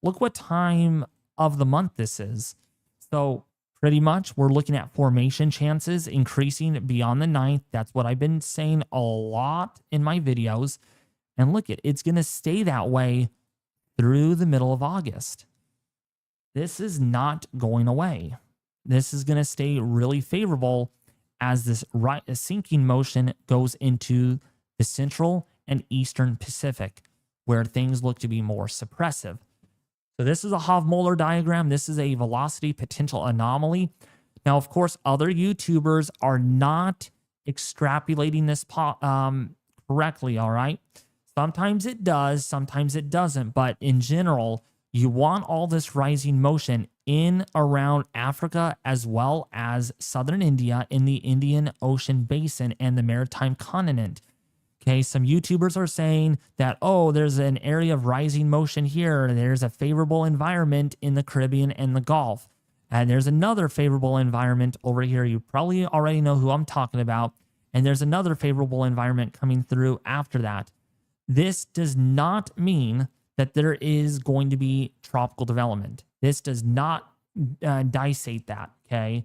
look what time of the month this is. So pretty much we're looking at formation chances increasing beyond the 9th. That's what I've been saying a lot in my videos. And look, it's going to stay that way through the middle of August. This is not going away. This is going to stay really favorable as this sinking motion goes into the central and eastern Pacific, where things look to be more suppressive. So this is a Hofmöller diagram. This is a velocity potential anomaly. Now, of course, other YouTubers are not extrapolating this correctly, all right? Sometimes it does, sometimes it doesn't, but in general, you want all this rising motion in around Africa as well as southern India in the Indian Ocean Basin and the maritime continent. Okay, some YouTubers are saying that, oh, there's an area of rising motion here. There's a favorable environment in the Caribbean and the Gulf. And there's another favorable environment over here. You probably already know who I'm talking about. And there's another favorable environment coming through after that. This does not mean that there is going to be tropical development. This does not dissect that, okay?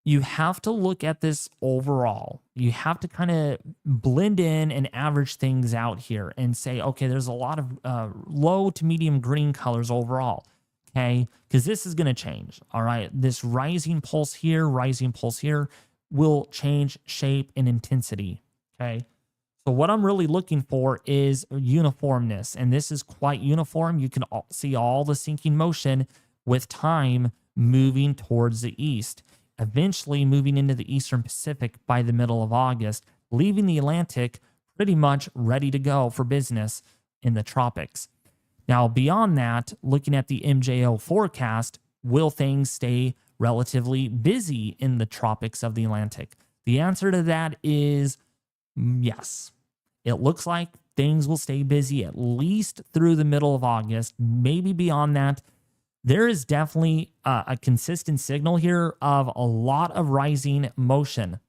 You have to look at this overall. You have to kind of blend in and average things out here and say, okay, there's a lot of low to medium green colors overall, okay? Because this is going to change, all right? This rising pulse here will change shape and intensity, okay? So what I'm really looking for is uniformness, and this is quite uniform. You can see all the sinking motion with time moving towards the east, eventually moving into the Eastern Pacific by the middle of August, leaving the Atlantic pretty much ready to go for business in the tropics. Now, beyond that, looking at the MJO forecast, will things stay relatively busy in the tropics of the Atlantic? The answer to that is yes. It looks like things will stay busy at least through the middle of August, maybe beyond that. There is definitely a consistent signal here of a lot of rising motion.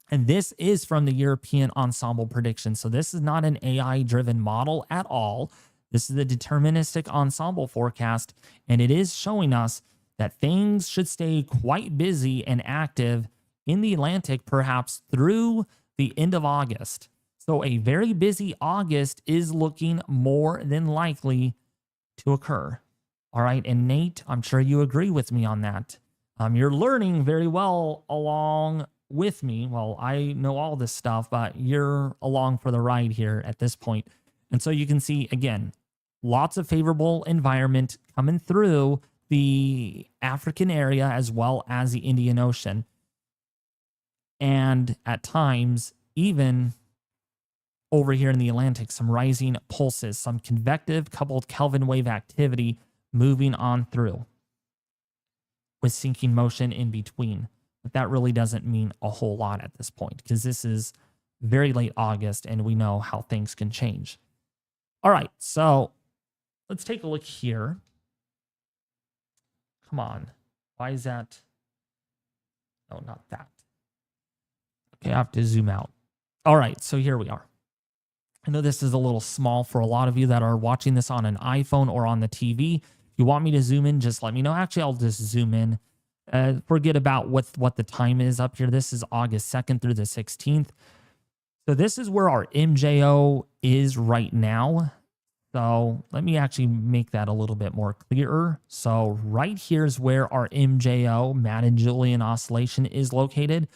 And this is from the European Ensemble prediction. So this is not an AI-driven model at all. This is the deterministic Ensemble forecast, and it is showing us that things should stay quite busy and active in the Atlantic, perhaps through the end of August. So a very busy August is looking more than likely to occur. All right, and Nate, I'm sure you agree with me on that. You're learning very well along with me. Well, I know all this stuff, but you're along for the ride here at this point. And so you can see, again, lots of favorable environment coming through the African area as well as the Indian Ocean. And at times, even over here in the Atlantic, some rising pulses, some convective coupled Kelvin wave activity moving on through with sinking motion in between. But that really doesn't mean a whole lot at this point because this is very late August and we know how things can change. All right, so let's take a look here. Come on. Why is that? No, not that. Okay, I have to zoom out. All right, so here we are. I know this is a little small for a lot of you that are watching this on an iPhone or on the TV. If you want me to zoom in, just let me know. Actually, I'll just zoom in. Forget about what the time is up here. This is August 2nd through the 16th. So this is where our MJO is right now. So let me actually make that a little bit more clearer. So right here is where our MJO, Madden-Julian oscillation, is located.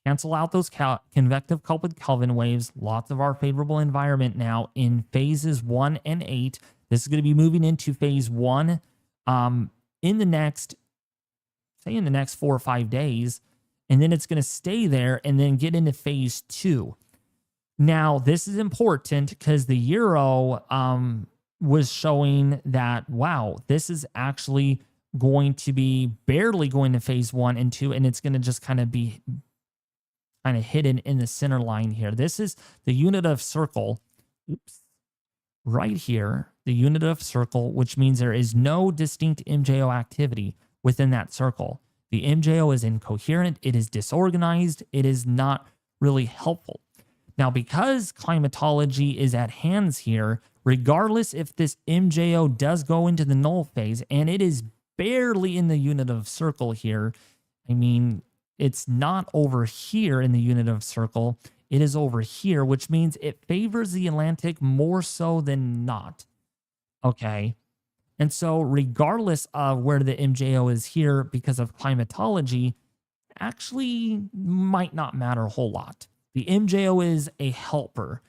Cancel out those convective coupled Kelvin waves. Lots of our favorable environment now in phases 1 and 8. This is going to be moving into phase 1 in the next 4 or 5 days. And then it's going to stay there and then get into phase 2. Now, this is important because the Euro was showing that, wow, this is actually going to be barely going to phase 1 and 2, and it's going to just kind of be hidden in the center line here. This is the unit of circle. Oops. Right here, the unit of circle, which means there is no distinct MJO activity within that circle. The MJO is incoherent. It is disorganized. It is not really helpful. Now, because climatology is at hands here, regardless if this MJO does go into the null phase, and it is barely in the unit of circle here, I mean, it's not over here in the unit of circle. It is over here, which means it favors the Atlantic more so than not. Okay. And so regardless of where the MJO is here because of climatology, actually might not matter a whole lot. The MJO is a helper,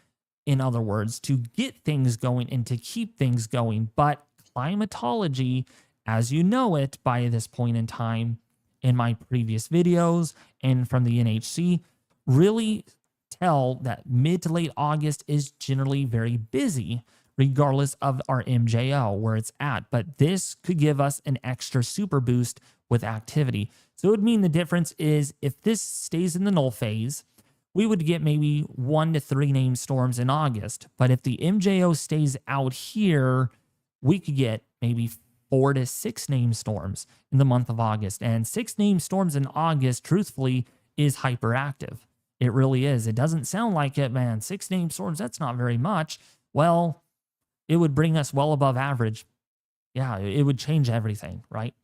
in other words, to get things going and to keep things going. But climatology, as you know it by this point in time, in my previous videos and from the NHC, really tell that mid to late August is generally very busy, regardless of our MJO where it's at. But this could give us an extra super boost with activity. So it would mean the difference is if this stays in the null phase, we would get maybe 1 to 3 named storms in August. But if the MJO stays out here, we could get maybe 4 to 6 named storms in the month of August. And 6 named storms in August, truthfully, is hyperactive. It really is. It doesn't sound like it, man. 6 named storms, that's not very much. Well, it would bring us well above average. Yeah, it would change everything, right?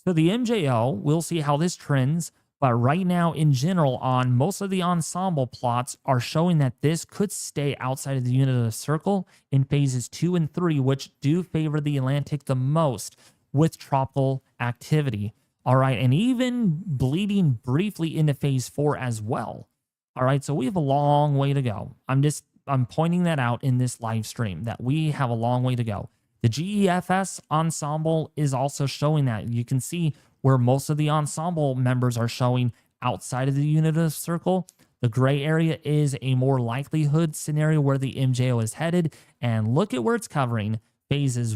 So the MJO, we'll see how this trends. But right now, in general, on most of the ensemble plots are showing that this could stay outside of the unit of the circle in phases 2 and 3, which do favor the Atlantic the most with tropical activity. All right, and even bleeding briefly into phase 4 as well. All right, so we have a long way to go. I'm pointing that out in this live stream that we have a long way to go. The GFS ensemble is also showing that. You can see where most of the ensemble members are showing outside of the unit of the circle. The gray area is a more likelihood scenario where the MJO is headed. And look at where it's covering phases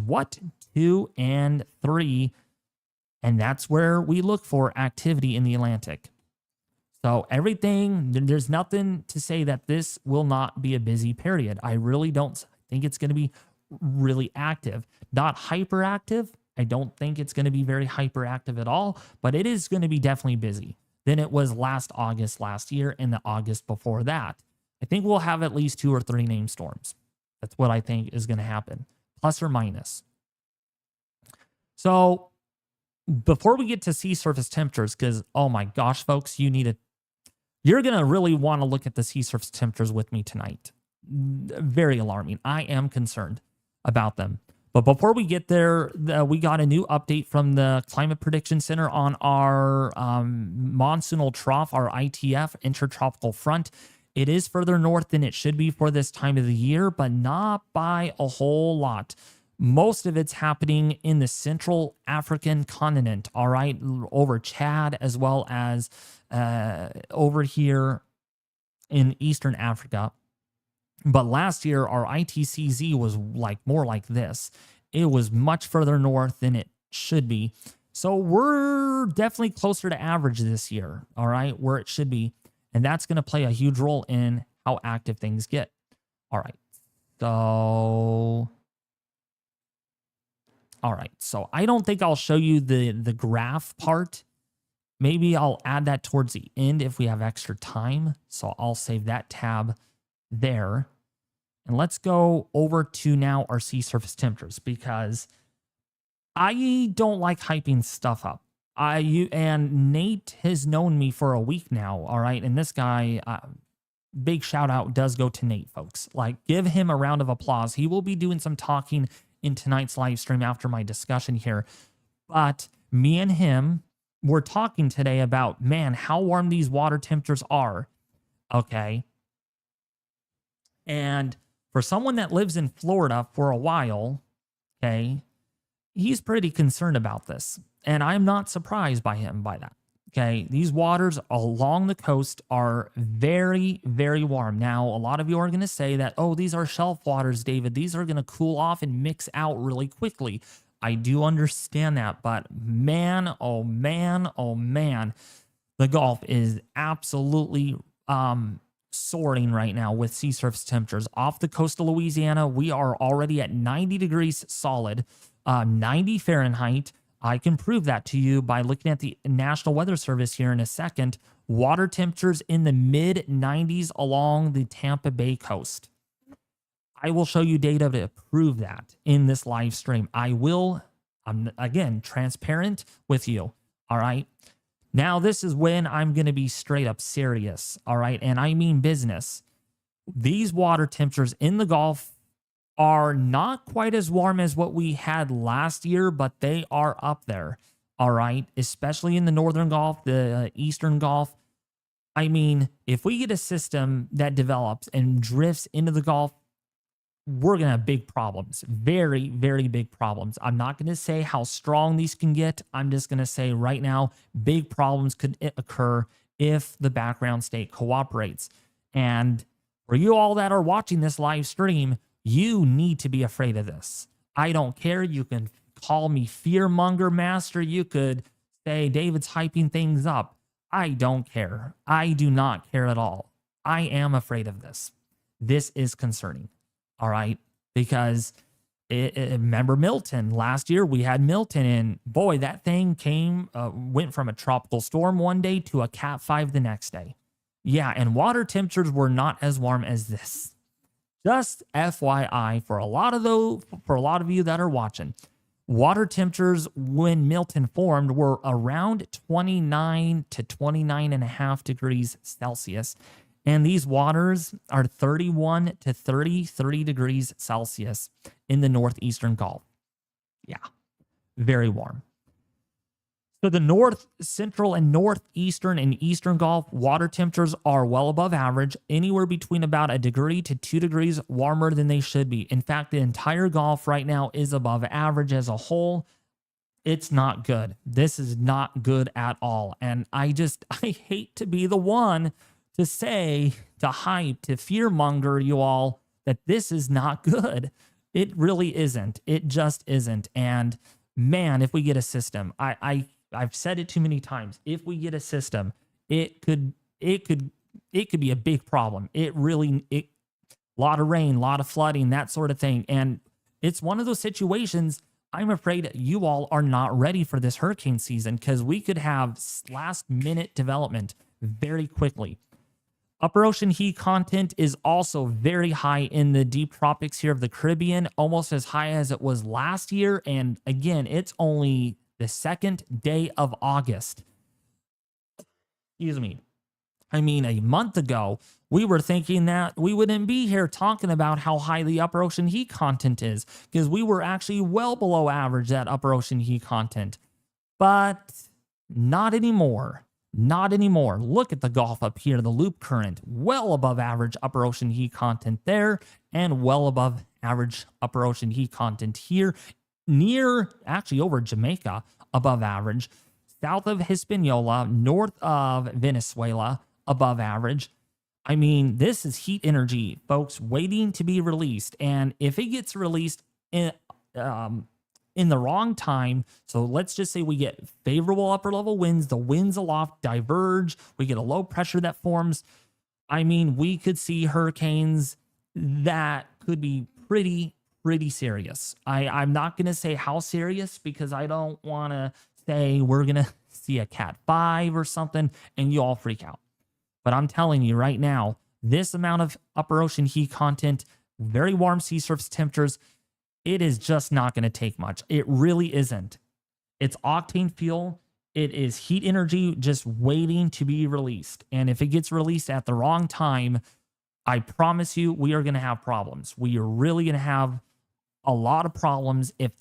2 and 3. And that's where we look for activity in the Atlantic. So everything, there's nothing to say that this will not be a busy period. I really don't think it's going to be really active. Not hyperactive. I don't think it's going to be very hyperactive at all, but it is going to be definitely busy than it was last August last year and the August before that. I think we'll have at least 2 or 3 named storms. That's what I think is going to happen, plus or minus. So before we get to sea surface temperatures, because, oh my gosh, folks, you're going to really want to look at the sea surface temperatures with me tonight. Very alarming. I am concerned about them. But before we get there, we got a new update from the Climate Prediction Center on our monsoonal trough, our ITF, intertropical front. It is further north than it should be for this time of the year, but not by a whole lot. Most of it's happening in the Central African continent, all right, over Chad, as well as over here in Eastern Africa. But last year, our ITCZ was more like this. It was much further north than it should be. So we're definitely closer to average this year, all right, where it should be. And that's going to play a huge role in how active things get. All right. So I don't think I'll show you the graph part. Maybe I'll add that towards the end if we have extra time. So I'll save that tab there. And let's go over to now our sea surface temperatures, because I don't like hyping stuff up. And Nate has known me for a week now, all right? And this guy, big shout out does go to Nate, folks. Give him a round of applause. He will be doing some talking in tonight's live stream after my discussion here. But me and him were talking today about, man, how warm these water temperatures are, okay? And for someone that lives in Florida for a while, okay, he's pretty concerned about this. And I'm not surprised by that. Okay, these waters along the coast are very, very warm. Now, a lot of you are going to say that, oh, these are shelf waters, David. These are going to cool off and mix out really quickly. I do understand that, but man, oh man, oh man, the Gulf is absolutely soaring right now with sea surface temperatures. Off the coast of Louisiana, we are already at 90 degrees solid, 90 Fahrenheit. I can prove that to you by looking at the National Weather Service here in a second. Water temperatures in the mid 90s along the Tampa Bay coast. I will show you data to prove that in this live stream. I'm again transparent with you. All right. Now, this is when I'm going to be straight up serious. All right. And I mean business. These water temperatures in the Gulf are not quite as warm as what we had last year, but they are up there. All right. Especially in the Northern Gulf, the Eastern Gulf. I mean, if we get a system that develops and drifts into the Gulf, we're going to have big problems. Very, very big problems. I'm not going to say how strong these can get. I'm just going to say right now, big problems could occur if the background state cooperates. And for you all that are watching this live stream, you need to be afraid of this. I don't care. You can call me fearmonger master. You could say David's hyping things up. I don't care. I do not care at all. I am afraid of this. This is concerning. All right. Because remember Milton last year, we had Milton, and boy, that thing went from a tropical storm one day to a Cat 5 the next day. Yeah. And water temperatures were not as warm as this. Just FYI for a lot of you that are watching, water temperatures when Milton formed were around 29 to 29.5 degrees Celsius. And these waters are 31 to 33 degrees Celsius in the northeastern Gulf. Yeah, very warm. So the north, central, and northeastern and eastern Gulf water temperatures are well above average, anywhere between about 1 degree to 2 degrees warmer than they should be. In fact, the entire Gulf right now is above average as a whole. It's not good. This is not good at all. And I hate to be the one to say, to hype, to fearmonger you all that this is not good. It really isn't. It just isn't. And man, if we get a system, I've said it too many times. If we get a system, it could be a big problem. A lot of rain, a lot of flooding, that sort of thing. And it's one of those situations I'm afraid you all are not ready for this hurricane season, because we could have last minute development very quickly. Upper ocean heat content is also very high in the deep tropics here of the Caribbean, almost as high as it was last year. And again, it's only the second day of August. Excuse me. I mean, a month ago, we were thinking that we wouldn't be here talking about how high the upper ocean heat content is, because we were actually well below average at upper ocean heat content. But not anymore. Not anymore. Look at the Gulf up here, the loop current, well above average upper ocean heat content there, and well above average upper ocean heat content here, actually over Jamaica, above average, south of Hispaniola, north of Venezuela, above average. I mean, this is heat energy, folks, waiting to be released. And if it gets released in the wrong time, so let's just say we get favorable upper level winds, the winds aloft diverge, we get a low pressure that forms. I mean, we could see hurricanes that could be pretty serious. I'm not going to say how serious, because I don't want to say we're going to see a Cat 5 or something and you all freak out. But I'm telling you right now, this amount of upper ocean heat content, very warm sea surface temperatures, it is just not going to take much. It really isn't. It's octane fuel. It is heat energy just waiting to be released. And if it gets released at the wrong time, I promise you, we are going to have problems. We are really going to have a lot of problems if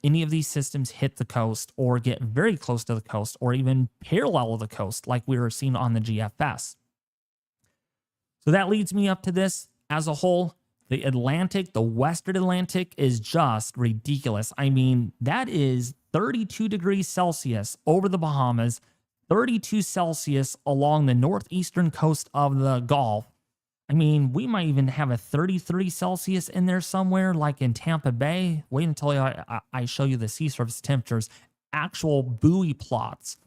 any of these systems hit the coast or get very close to the coast or even parallel to the coast, like we were seeing on the GFS. So that leads me up to this as a whole. The Atlantic, the Western Atlantic, is just ridiculous. I mean, that is 32 degrees Celsius over the Bahamas, 32 Celsius along the northeastern coast of the Gulf. I mean, we might even have a 33 Celsius in there somewhere, like in Tampa Bay. Wait until I show you the sea surface temperatures, actual buoy plots,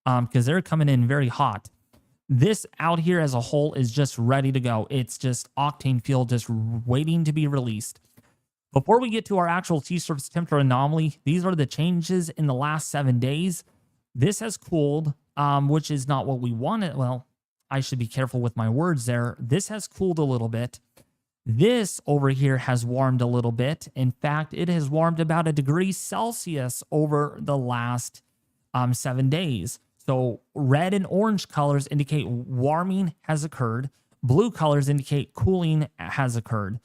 because they're coming in very hot. This out here as a whole is just ready to go. It's just octane fuel just waiting to be released. Before we get to our actual sea surface temperature anomaly, these are the changes in the last 7 days. This has cooled, which is not what we wanted. Well, I should be careful with my words there. This has cooled a little bit. This over here has warmed a little bit. In fact, it has warmed about 1 degree Celsius over the last 7 days. So red and orange colors indicate warming has occurred. Blue colors indicate cooling has occurred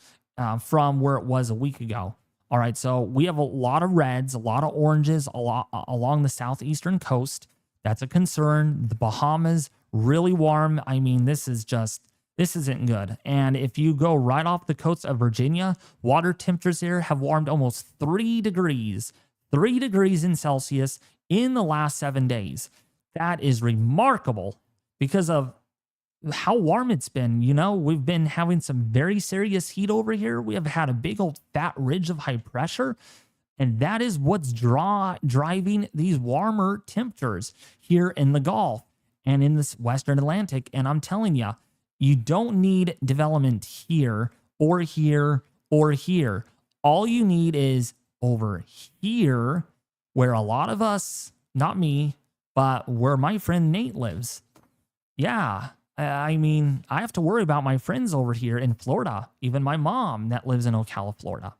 from where it was a week ago. All right, so we have a lot of reds, a lot of oranges along the southeastern coast. That's a concern. The Bahamas, really warm. I mean, this isn't good. And if you go right off the coast of Virginia, water temperatures here have warmed almost 3 degrees in Celsius in the last 7 days. That is remarkable. because of how warm it's been. You know, we've been having some very serious heat over here. We have had a big old fat ridge of high pressure, and that is what's driving these warmer temperatures here in the Gulf and in this Western Atlantic. And I'm telling you, you don't need development here or here or here. All you need is over here, where a lot of us, not me, but where my friend Nate lives. Yeah, I mean, I have to worry about my friends over here in Florida, even my mom that lives in Ocala, Florida.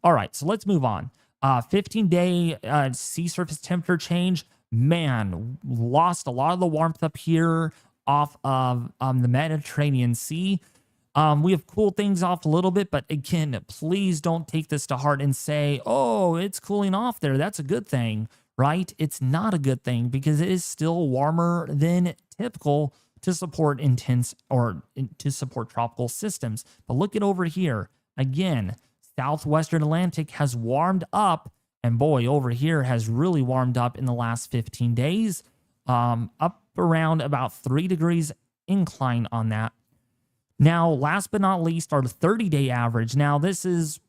All right, so let's move on. 15-day sea surface temperature change. Man, lost a lot of the warmth up here off of the Mediterranean Sea. We have cooled things off a little bit, but again, please don't take this to heart and say, oh, it's cooling off there. That's a good thing, right? It's not a good thing because it is still warmer than typical to support intense or to support tropical systems. But look at over here. Again, Southwestern Atlantic has warmed up, and boy, over here has really warmed up in the last 15 days, up around about 3 degrees incline on that. Now, last but not least, our 30-day average. Now, this is,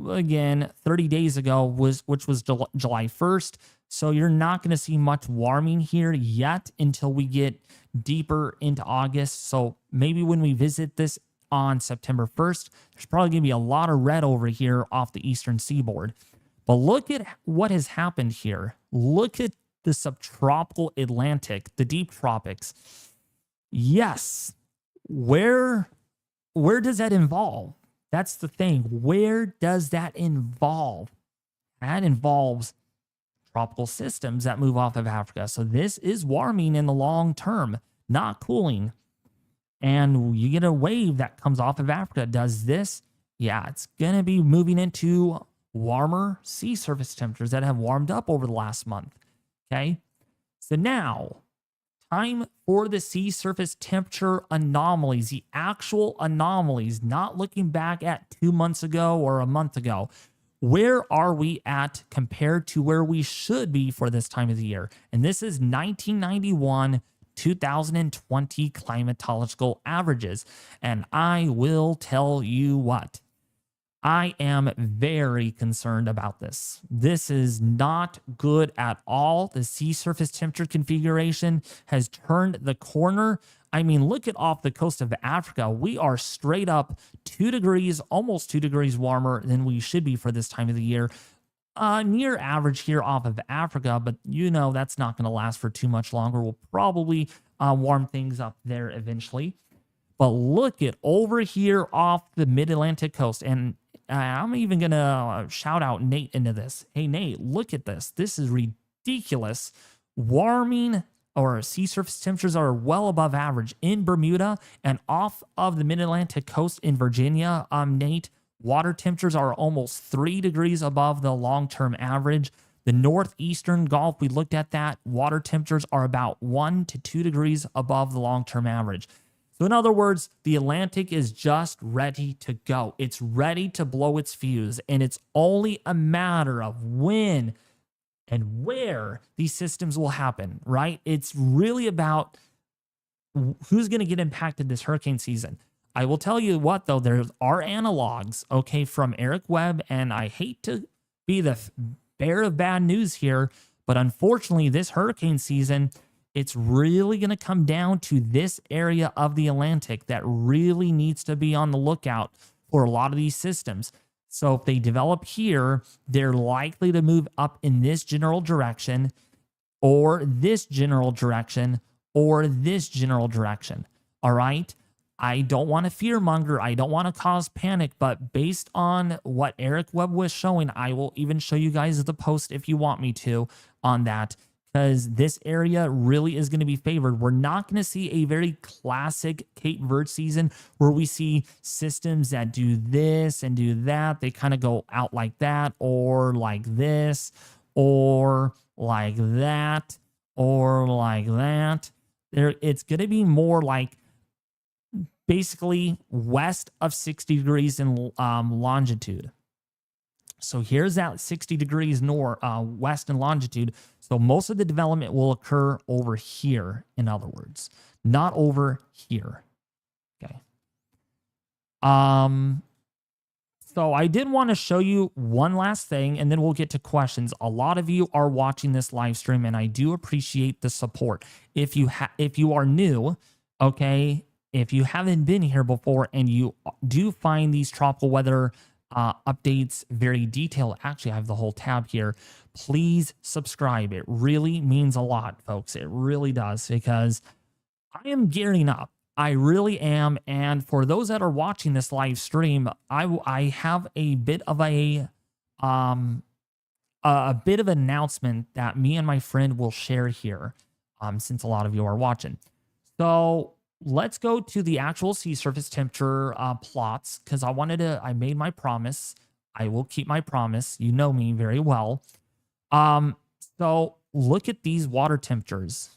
again, 30 days ago, which was July 1st. So you're not going to see much warming here yet until we get deeper into August. So maybe when we visit this on September 1st, there's probably going to be a lot of red over here off the eastern seaboard. But look at what has happened here. Look at the subtropical Atlantic, the deep tropics. Yes. Where does that involve? That's the thing. Where does that involve? That involves tropical systems that move off of Africa. So this is warming in the long term, not cooling. And you get a wave that comes off of Africa. Does this? Yeah, it's going to be moving into warmer sea surface temperatures that have warmed up over the last month. Okay. So now, time for the sea surface temperature anomalies, the actual anomalies, not looking back at 2 months ago or a month ago. Where are we at compared to where we should be for this time of the year? And this is 1991, 2020 climatological averages. And I will tell you what, I am very concerned about this. This is not good at all. The sea surface temperature configuration has turned the corner. I mean, look at off the coast of Africa. We are straight up 2 degrees, almost 2 degrees warmer than we should be for this time of the year. Near average here off of Africa, but you know that's not going to last for too much longer. We'll probably warm things up there eventually. But look at over here off the mid-Atlantic coast. And I'm even going to shout out Nate into this. Hey, Nate, look at this. This is ridiculous. Warming or sea surface temperatures are well above average in Bermuda and off of the mid-Atlantic coast in Virginia. Nate, water temperatures are almost 3 degrees above the long-term average. The northeastern Gulf, we looked at that. Water temperatures are about 1 to 2 degrees above the long-term average. So in other words, the Atlantic is just ready to go. It's ready to blow its fuse, and it's only a matter of when and where these systems will happen, right? It's really about who's going to get impacted this hurricane season. I will tell you what, though, there are analogs, okay, from Eric Webb, and I hate to be the bearer of bad news here, but unfortunately, this hurricane season, it's really going to come down to this area of the Atlantic that really needs to be on the lookout for a lot of these systems. So if they develop here, they're likely to move up in this general direction, or this general direction, or this general direction. All right? I don't want to fearmonger. I don't want to cause panic, but based on what Eric Webb was showing, I will even show you guys the post if you want me to on that, because this area really is going to be favored. We're not going to see a very classic Cape Verde season where we see systems that do this and do that. They kind of go out like that, or like this, or like that, or like that. It's going to be more like basically west of 60 degrees in longitude. So here's that 60 degrees north, west in longitude. So most of the development will occur over here, in other words. not over here. Okay. So I did want to show you one last thing, and then we'll get to questions. A lot of you are watching this live stream, and I do appreciate the support. If you are new, okay, if you haven't been here before and you do find these tropical weather updates very detailed, actually I have the whole tab here, please subscribe. It really means a lot, folks. It really does, because I am gearing up. I really am. And for those that are watching this live stream, I have a bit of an announcement that me and my friend will share here, since a lot of you are watching. So let's go to the actual sea surface temperature plots, because I made my promise. I will keep my promise. You know me very well. So look at these water temperatures.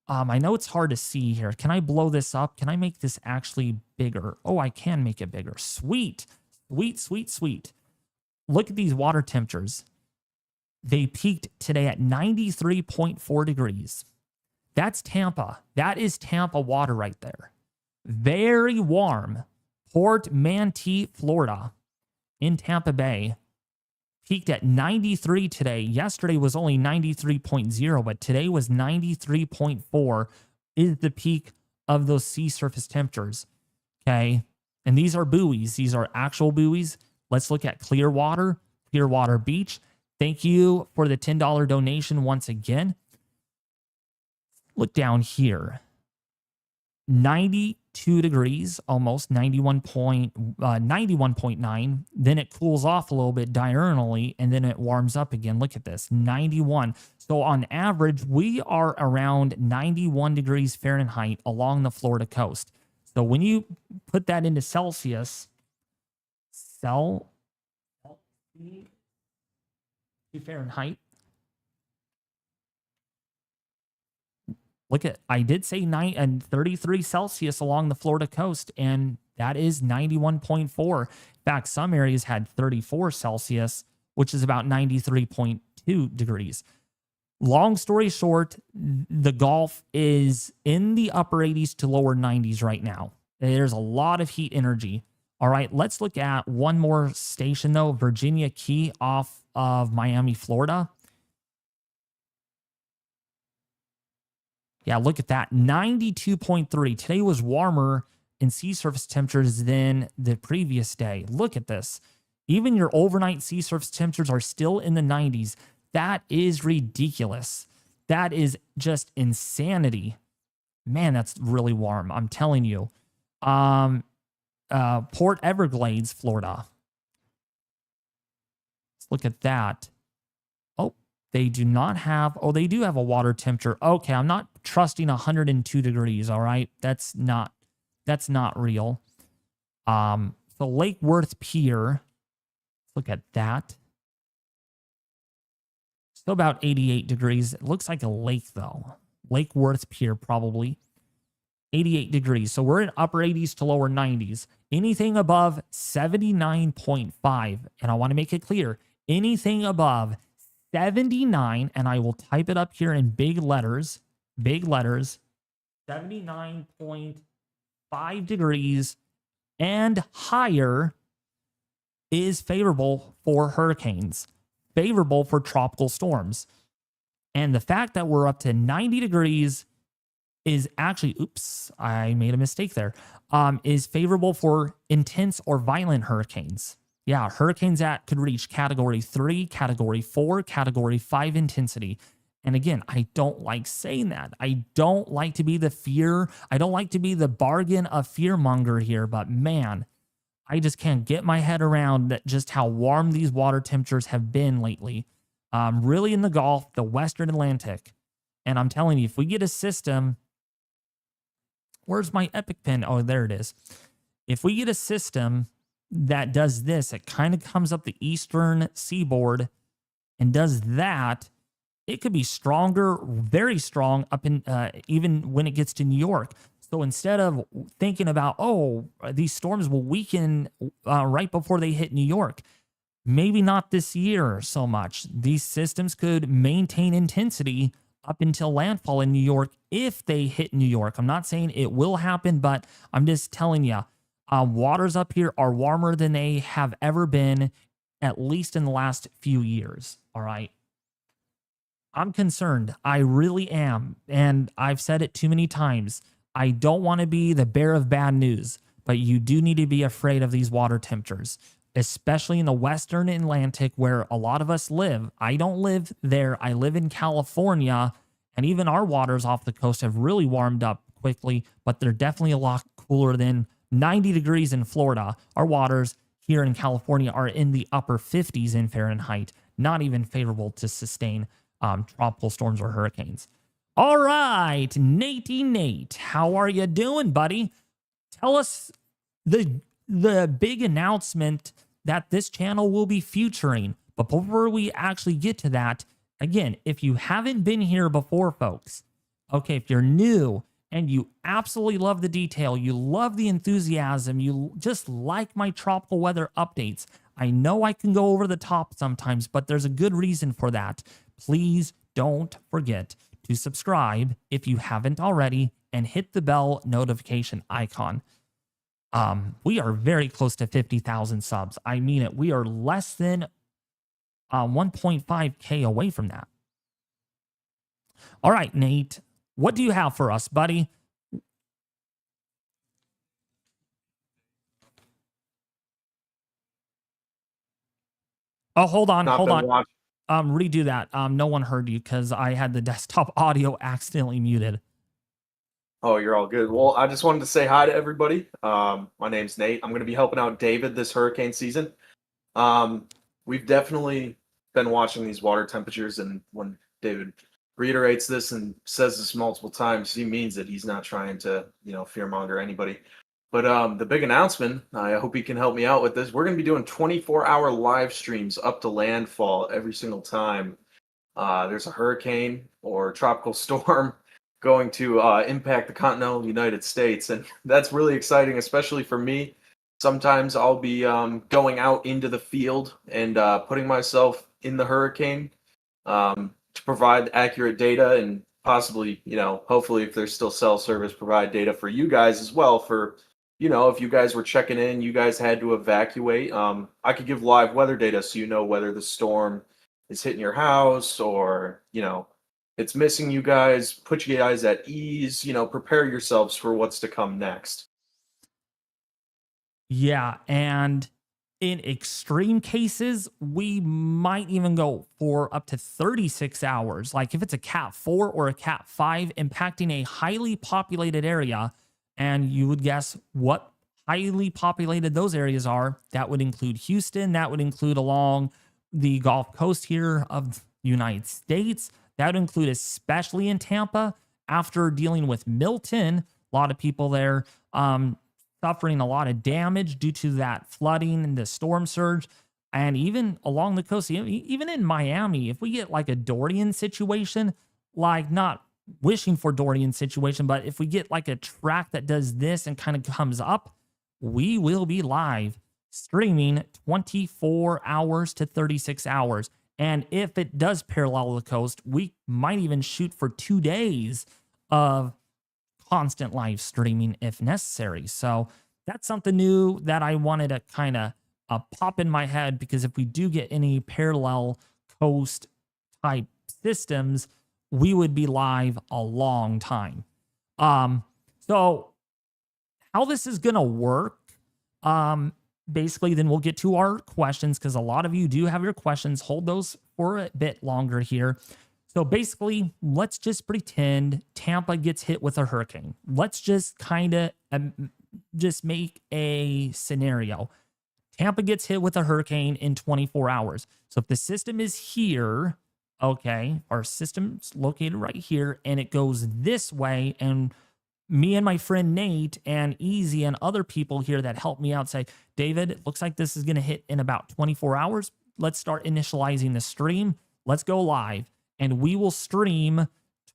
I know it's hard to see here. Can I blow this up? Can I make this actually bigger? Oh, I can make it bigger. Sweet, sweet, sweet, sweet. Look at these water temperatures. They peaked today at 93.4 degrees. That's Tampa. That is Tampa water right there. Very warm. Port Manatee, Florida, in Tampa Bay, peaked at 93 today. Yesterday was only 93.0, but today was 93.4 is the peak of those sea surface temperatures. Okay. And these are buoys. These are actual buoys. Let's look at Clearwater Beach. Thank you for the $10 donation once again. Look down here. 92 degrees, almost 91.9. Then it cools off a little bit diurnally, and then it warms up again. Look at this, 91. So on average, we are around 91 degrees Fahrenheit along the Florida coast. So when you put that into Celsius, Fahrenheit. Look at, I did say 33 Celsius along the Florida coast, and that is 91.4. In fact, some areas had 34 Celsius, which is about 93.2 degrees. Long story short, the Gulf is in the upper 80s to lower 90s right now. There's a lot of heat energy. All right, let's look at one more station, though, Virginia Key off of Miami, Florida. Yeah, look at that, 92.3. Today was warmer in sea surface temperatures than the previous day. Look at this. Even your overnight sea surface temperatures are still in the 90s. That is ridiculous. That is just insanity. Man, that's really warm. I'm telling you. Port Everglades, Florida. Let's look at that. Oh, they do not have, oh, they do have a water temperature. Okay, I'm not trusting 102 degrees, all right? That's not real. So Lake Worth Pier, let's look at that. Still about 88 degrees. It looks like a lake, though. Lake Worth Pier, probably. 88 degrees. So we're in upper 80s to lower 90s. Anything above 79.5, and I want to make it clear, anything above 79, and I will type it up here in big letters, 79.5 degrees and higher is favorable for hurricanes, favorable for tropical storms. And the fact that we're up to 90 degrees is actually, oops, I made a mistake there, is favorable for intense or violent hurricanes. Yeah, hurricanes that could reach category 3, category 4, category 5 intensity. And again, I don't like saying that. I don't like to be the fear. I don't like to be the bargain of fearmonger here, but man, I just can't get my head around that just how warm these water temperatures have been lately. Really in the Gulf, the Western Atlantic. And I'm telling you, if we get a system, where's my epic pen? Oh, there it is. If we get a system that does this, it kind of comes up the eastern seaboard and does that, it could be stronger, very strong up in even when it gets to New York. So instead of thinking about, oh, these storms will weaken right before they hit New York, maybe not this year so much. These systems could maintain intensity up until landfall in New York if they hit New York. I'm not saying it will happen, but I'm just telling you, waters up here are warmer than they have ever been, at least in the last few years. All right. I'm concerned. I really am. And I've said it too many times. I don't want to be the bearer of bad news, but you do need to be afraid of these water temperatures, especially in the Western Atlantic where a lot of us live. I don't live there. I live in California, and even our waters off the coast have really warmed up quickly, but they're definitely a lot cooler than 90 degrees in Florida. Our waters here in California are in the upper 50s in Fahrenheit, not even favorable to sustain tropical storms or hurricanes. All right, Nate, how are you doing, buddy? Tell us the big announcement that this channel will be featuring. But before we actually get to that, again, if you haven't been here before, folks, okay, if you're new and you absolutely love the detail, you love the enthusiasm, you just like my tropical weather updates, I know I can go over the top sometimes, but there's a good reason for that. Please don't forget to subscribe if you haven't already and hit the bell notification icon. We are very close to 50,000 subs. I mean it. We are less than 1.5K away from that. All right, Nate, what do you have for us, buddy? Oh, hold on. Redo that. No one heard you because I had the desktop audio accidentally muted. Oh, you're all good. Well, I just wanted to say hi to everybody. My name's Nate. I'm going to be helping out David this hurricane season. We've definitely been watching these water temperatures, and when David reiterates this and says this multiple times, he means it. He's not trying to, fearmonger anybody. But the big announcement, I hope he can help me out with this. We're going to be doing 24-hour live streams up to landfall every single time there's a hurricane or tropical storm going to impact the continental United States. And that's really exciting, especially for me. Sometimes I'll be going out into the field and putting myself in the hurricane to provide accurate data and possibly, hopefully if there's still cell service, provide data for you guys as well for, if you guys were checking in, you guys had to evacuate. I could give live weather data so you know whether the storm is hitting your house or, it's missing you guys, put you guys at ease, prepare yourselves for what's to come next. Yeah, and in extreme cases, we might even go for up to 36 hours. Like if it's a Cat 4 or a Cat 5 impacting a highly populated area, and you would guess what highly populated those areas are. That would include Houston. That would include along the Gulf Coast here of the United States. That would include especially in Tampa after dealing with Milton. A lot of people there suffering a lot of damage due to that flooding and the storm surge. And even along the coast, even in Miami, if we get like a Dorian situation, like not wishing for Dorian situation, but if we get like a track that does this and kind of comes up, we will be live streaming 24 hours to 36 hours. And if it does parallel the coast, we might even shoot for 2 days of constant live streaming if necessary. So that's something new that I wanted to kind of pop in my head, because if we do get any parallel coast type systems, we would be live a long time. So how this is going to work, basically, then we'll get to our questions, because a lot of you do have your questions. Hold those for a bit longer here. So basically, let's just pretend Tampa gets hit with a hurricane. Let's just kind of just make a scenario. Tampa gets hit with a hurricane in 24 hours. So if the system is here, okay, our system's located right here, and it goes this way, and me and my friend Nate and Easy and other people here that help me out say, David, it looks like this is going to hit in about 24 hours. Let's start initializing the stream. Let's go live. And we will stream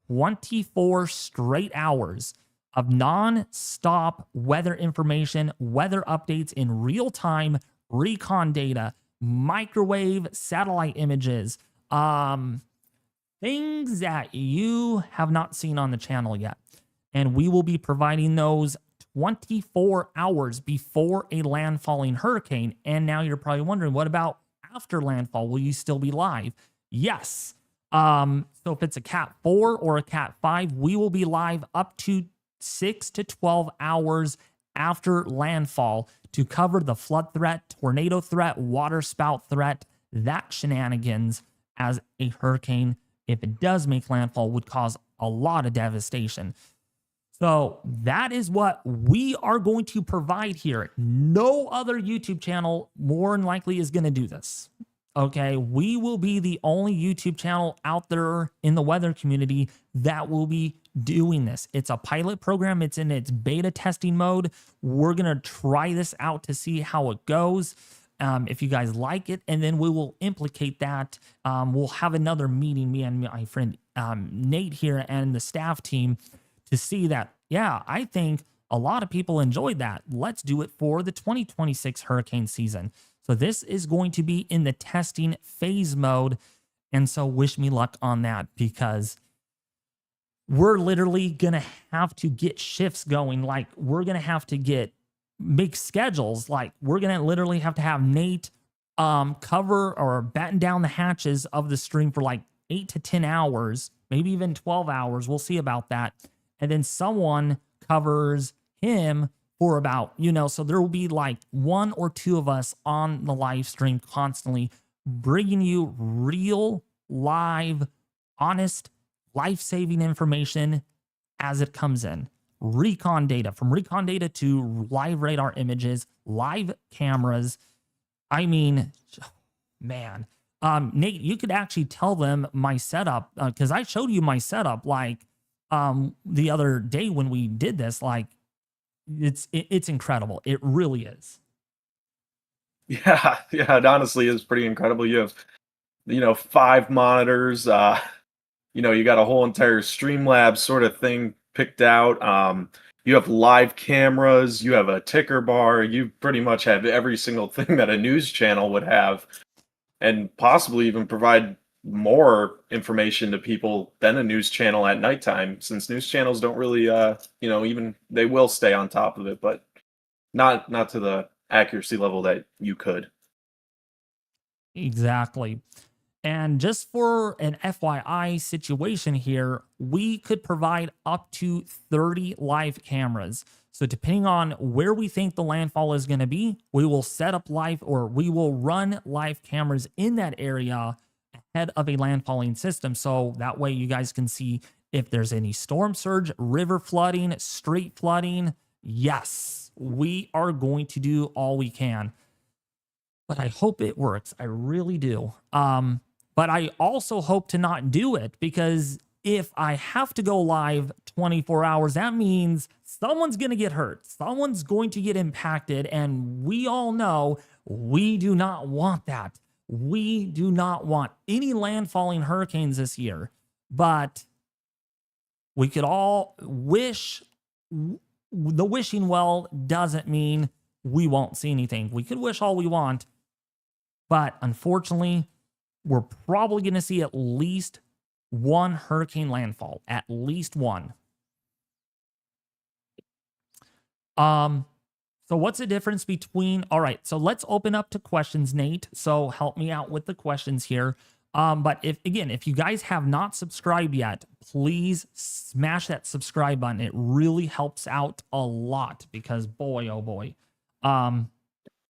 24 straight hours of non-stop weather information, weather updates in real time, recon data, microwave satellite images, things that you have not seen on the channel yet. And we will be providing those 24 hours before a landfalling hurricane. And now you're probably wondering, what about after landfall? Will you still be live? Yes. So if it's a Cat 4 or a Cat 5, we will be live up to 6 to 12 hours after landfall to cover the flood threat, tornado threat, water spout threat, that shenanigans, as a hurricane, if it does make landfall, would cause a lot of devastation. So that is what we are going to provide here. No other YouTube channel more than likely is going to do this. Okay, we will be the only YouTube channel out there in the weather community that will be doing this. It's a pilot program. It's in its beta testing mode. We're going to try this out to see how it goes. If you guys like it, and then we will implicate that. We'll have another meeting, me and my friend Nate here and the staff team, to see that, yeah, I think a lot of people enjoyed that. Let's do it for the 2026 hurricane season. So this is going to be in the testing phase mode. And so wish me luck on that, because we're literally going to have to get shifts going. Like, we're going to have to make schedules. Like, we're going to literally have to have Nate cover or batten down the hatches of the stream for like 8 to 10 hours, maybe even 12 hours. We'll see about that. And then someone covers him for about, so there will be like 1 or 2 of us on the live stream constantly bringing you real, live, honest, life-saving information as it comes in. Recon data, from recon data to live radar images, live cameras. I mean, man, Nate, you could actually tell them my setup, because I showed you my setup like the other day when we did this. Like, it's incredible. It really is. Yeah, it honestly is pretty incredible. You have 5 monitors. You got a whole entire Streamlabs sort of thing picked out. You have live cameras. You have a ticker bar. You pretty much have every single thing that a news channel would have, and possibly even provide more information to people than a news channel at nighttime, since news channels don't really even they will stay on top of it, but not to the accuracy level that you could. Exactly. And just for an FYI situation here, we could provide up to 30 live cameras. So depending on where we think the landfall is going to be, we will set up live, or we will run live cameras in that area ahead of a landfalling system. So that way you guys can see if there's any storm surge, river flooding, street flooding. Yes, we are going to do all we can. But I hope it works. I really do. But I also hope to not do it, because if I have to go live 24 hours, that means someone's going to get hurt. Someone's going to get impacted. And we all know we do not want that. We do not want any landfalling hurricanes this year. But we could all wish. The wishing well doesn't mean we won't see anything. We could wish all we want, but unfortunately, we're probably going to see at least 1 hurricane landfall, at least 1. So what's the difference between, all right, so let's open up to questions, Nate. So help me out with the questions here. But if you guys have not subscribed yet, please smash that subscribe button. It really helps out a lot, because boy, oh boy, I'm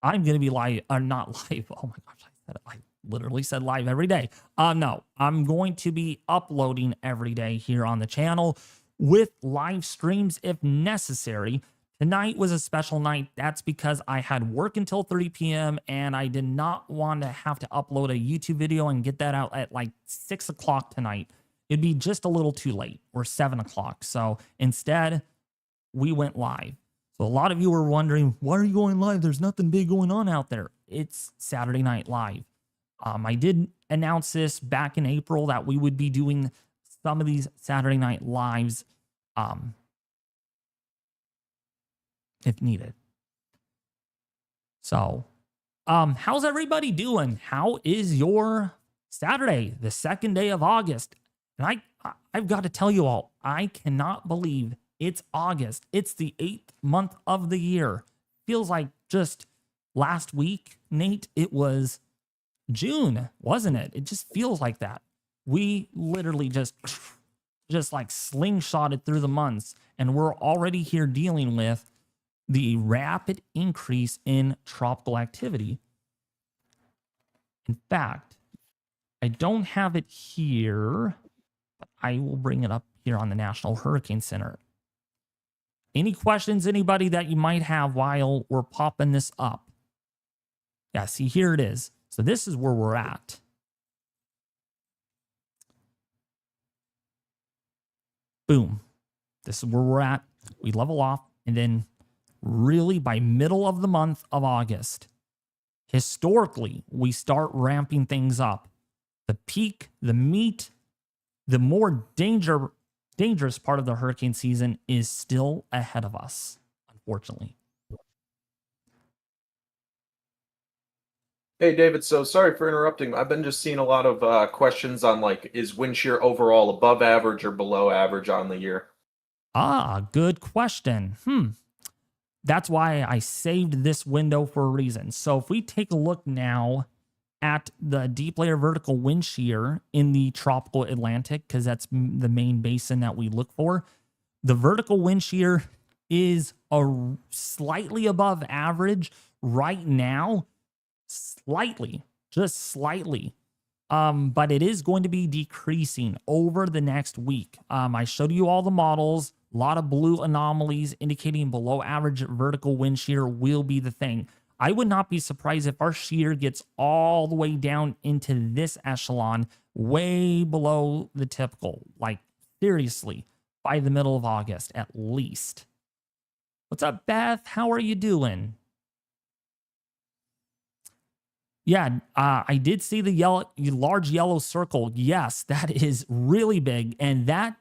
going to be live, not live. Oh my gosh, I literally said live every day. No, I'm going to be uploading every day here on the channel with live streams if necessary. Tonight was a special night. That's because I had work until 30 p.m. and I did not want to have to upload a YouTube video and get that out at like 6 o'clock tonight. It'd be just a little too late, or 7 o'clock. So instead, we went live. So a lot of you were wondering, why are you going live? There's nothing big going on out there. It's Saturday Night Live. I did announce this back in April that we would be doing some of these Saturday Night Lives if needed. So, how's everybody doing? How is your Saturday, the 2nd day of August? And I've got to tell you all, I cannot believe it's August. It's the 8th month of the year. Feels like just last week, Nate, it was June, wasn't it? It just feels like that. We literally just like slingshotted through the months, and we're already here dealing with the rapid increase in tropical activity. In fact, I don't have it here, but I will bring it up here on the National Hurricane Center. Any questions, anybody, that you might have while we're popping this up? Yeah, see, here it is. So this is where we're at. Boom. This is where we're at. We level off, and then really by middle of the month of August, historically, we start ramping things up. The peak, the meat, the more dangerous part of the hurricane season is still ahead of us, unfortunately. Hey, David, so sorry for interrupting. I've been just seeing a lot of questions on, like, is wind shear overall above average or below average on the year? Good question. That's why I saved this window for a reason. So if we take a look now at the deep layer vertical wind shear in the tropical Atlantic, because that's the main basin that we look for, the vertical wind shear is slightly above average right now. Slightly, just slightly. But it is going to be decreasing over the next week. I showed you all the models, a lot of blue anomalies indicating below average vertical wind shear will be the thing. I would not be surprised if our shear gets all the way down into this echelon, way below the typical, like seriously, by the middle of August at least. What's up, Beth? How are you doing? Yeah, I did see the large yellow circle. Yes, that is really big, and that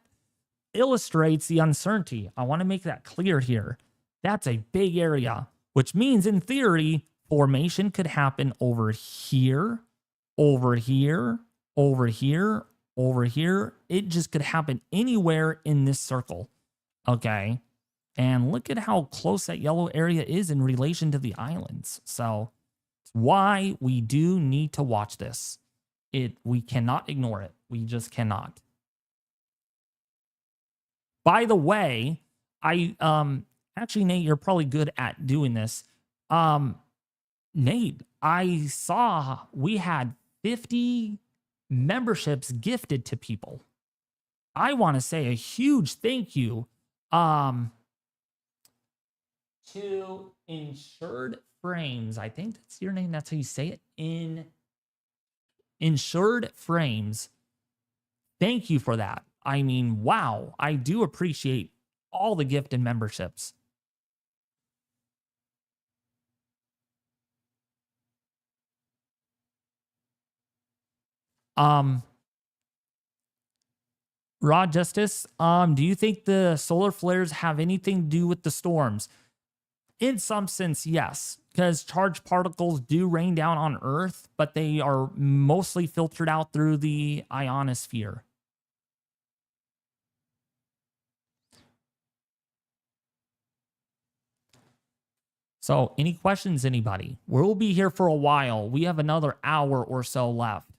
illustrates the uncertainty. I want to make that clear here. That's a big area, which means in theory, formation could happen over here, over here, over here, over here. It just could happen anywhere in this circle. Okay. And look at how close that yellow area is in relation to the islands. So it's why we do need to watch this. We cannot ignore it. We just cannot. By the way, actually, Nate, you're probably good at doing this. Nate, I saw we had 50 memberships gifted to people. I want to say a huge thank you to Insured Frames. I think that's your name. That's how you say it. Insured Frames. Thank you for that. I mean, wow. I do appreciate all the gifted memberships. Raw Justice, do you think the solar flares have anything to do with the storms? In some sense, yes, because charged particles do rain down on Earth, but they are mostly filtered out through the ionosphere. So, any questions, anybody? We'll be here for a while. We have another hour or so left.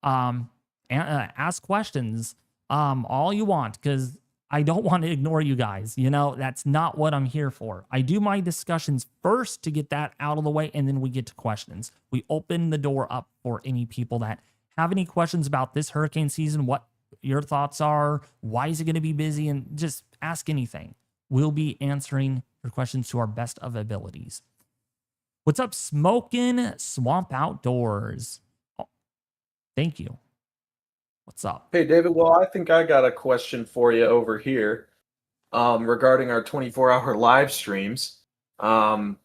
Ask questions all you want, because I don't want to ignore you guys. You know, that's not what I'm here for. I do my discussions first to get that out of the way, and then we get to questions. We open the door up for any people that have any questions about this hurricane season, what your thoughts are, why is it going to be busy, and just ask anything. We'll be answering your questions to our best of abilities. What's up, Smokin' Swamp Outdoors? Oh, thank you. What's up? Hey, David. Well, I think I got a question for you over here regarding our 24-hour live streams. I'm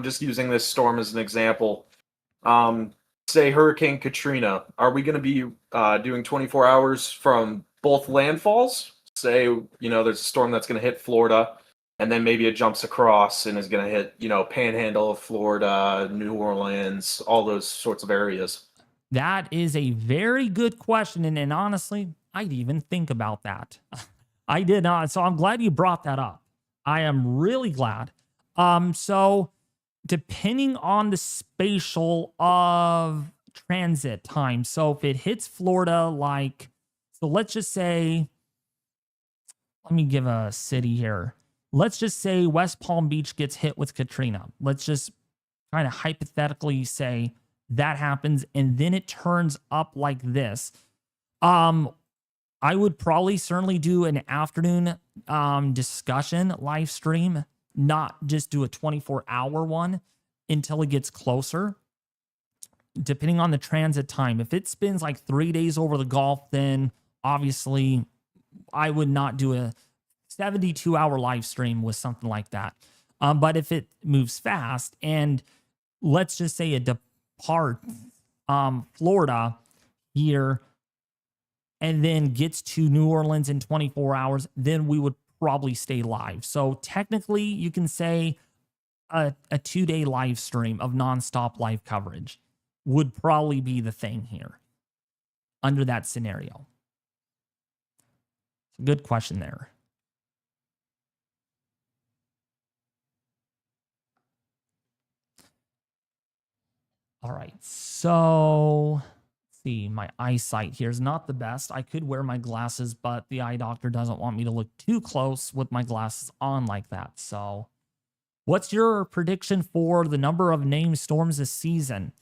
just using this storm as an example. Say Hurricane Katrina. Are we going to be doing 24 hours from both landfalls? Say, you know, there's a storm that's going to hit Florida, and then maybe it jumps across and is going to hit, you know, Panhandle of Florida, New Orleans, all those sorts of areas. That is a very good question. And honestly, I'd even think about that. I did not. So I'm glad you brought that up. I am really glad. So depending on the spatial of transit time. So if it hits Florida, like, so let's just say, let me give a city here. Let's just say West Palm Beach gets hit with Katrina. Let's just kind of hypothetically say that happens and then it turns up like this. I would probably certainly do an afternoon discussion live stream, not just do a 24-hour one until it gets closer. Depending on the transit time, if it spends like 3 days over the Gulf, then obviously I would not do a 72-hour live stream with something like that. But if it moves fast and let's just say it departs Florida here and then gets to New Orleans in 24 hours, then we would probably stay live. So technically you can say a 2-day live stream of nonstop live coverage would probably be the thing here under that scenario. Good question there. All right, so let's see, my eyesight here is not the best. I could wear my glasses, but the eye doctor doesn't want me to look too close with my glasses on like that. So what's your prediction for the number of named storms this season?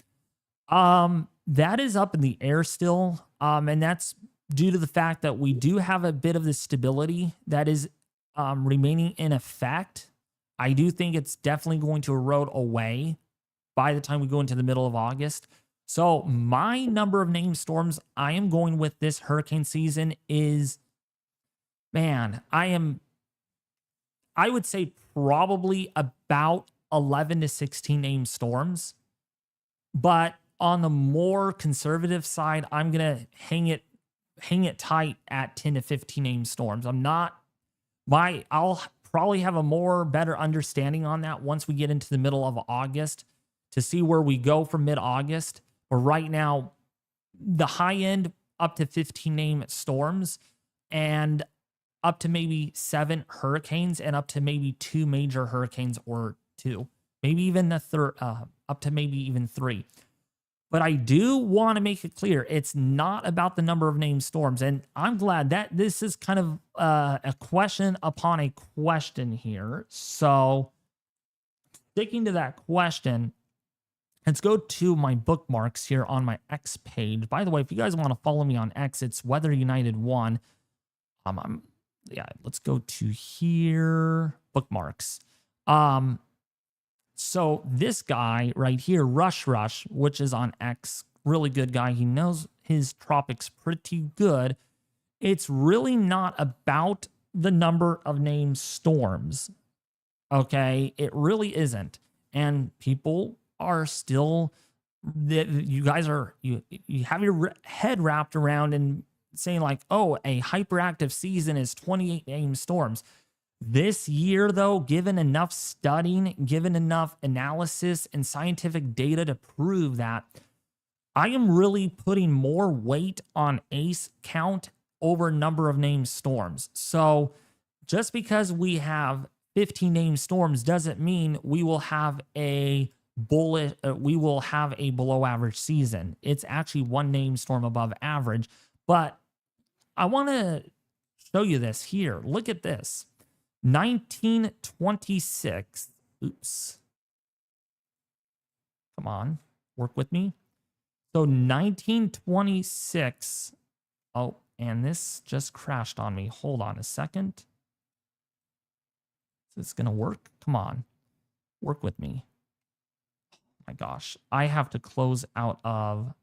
That is up in the air still. And that's due to the fact that we do have a bit of the stability that is remaining in effect. I do think it's definitely going to erode away by the time we go into the middle of August. So my number of named storms I am going with this hurricane season is, man, I would say probably about 11 to 16 named storms. But on the more conservative side, I'm going to hang it tight at 10 to 15 named storms. I'll probably have a more better understanding on that once we get into the middle of August to see where we go from mid-August. But right now, the high end up to 15 named storms and up to maybe 7 hurricanes and up to maybe 2 major hurricanes or 2, maybe even up to maybe even 3. But I do want to make it clear, it's not about the number of named storms. And I'm glad that this is kind of a question upon a question here. So sticking to that question, let's go to my bookmarks here on my X page. By the way, if you guys want to follow me on X, it's Weather United 1. Let's go to here, bookmarks. So this guy right here, Rush, which is on X, really good guy. He knows his tropics pretty good. It's really not about the number of named storms. Okay, it really isn't. And people are still, you have your head wrapped around and saying like, oh, a hyperactive season is 28 named storms. This year, though, given enough studying, given enough analysis and scientific data to prove that, I am really putting more weight on ACE count over number of named storms. So just because we have 15 named storms doesn't mean we will have a below average season. It's actually 1 named storm above average. But I want to show you this here. Look at this. 1926. Oops. Come on, work with me. So 1926. Oh, and this just crashed on me. Hold on a second. Is this going to work? Come on, work with me. Oh my gosh, I have to close out of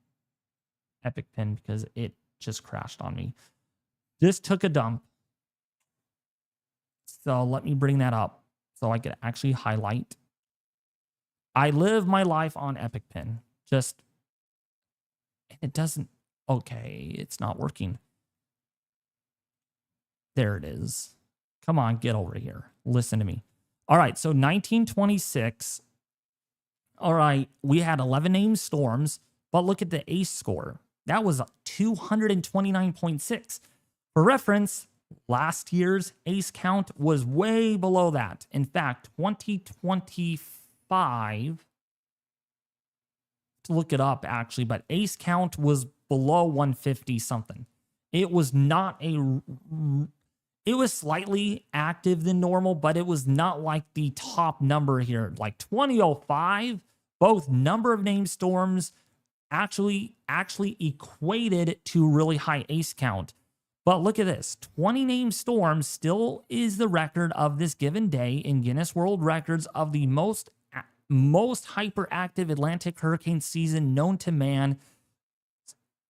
Epic Pen because it just crashed on me. This took a dump. So let me bring that up so I could actually highlight. I live my life on Epic Pen. It doesn't, okay, it's not working. There it is. Come on, get over here. Listen to me. All right, so 1926. All right, we had 11 named storms, but look at the ACE score. That was 229.6. For reference, last year's ACE count was way below that. In fact, 2025, to look it up actually, but ACE count was below 150 something. It was not a, it was slightly active than normal, but it was not like the top number here. Like 2005, both number of named storms actually equated to really high ACE count. But look at this, 20 named storms still is the record of this given day in Guinness World Records of the most hyperactive Atlantic hurricane season known to man,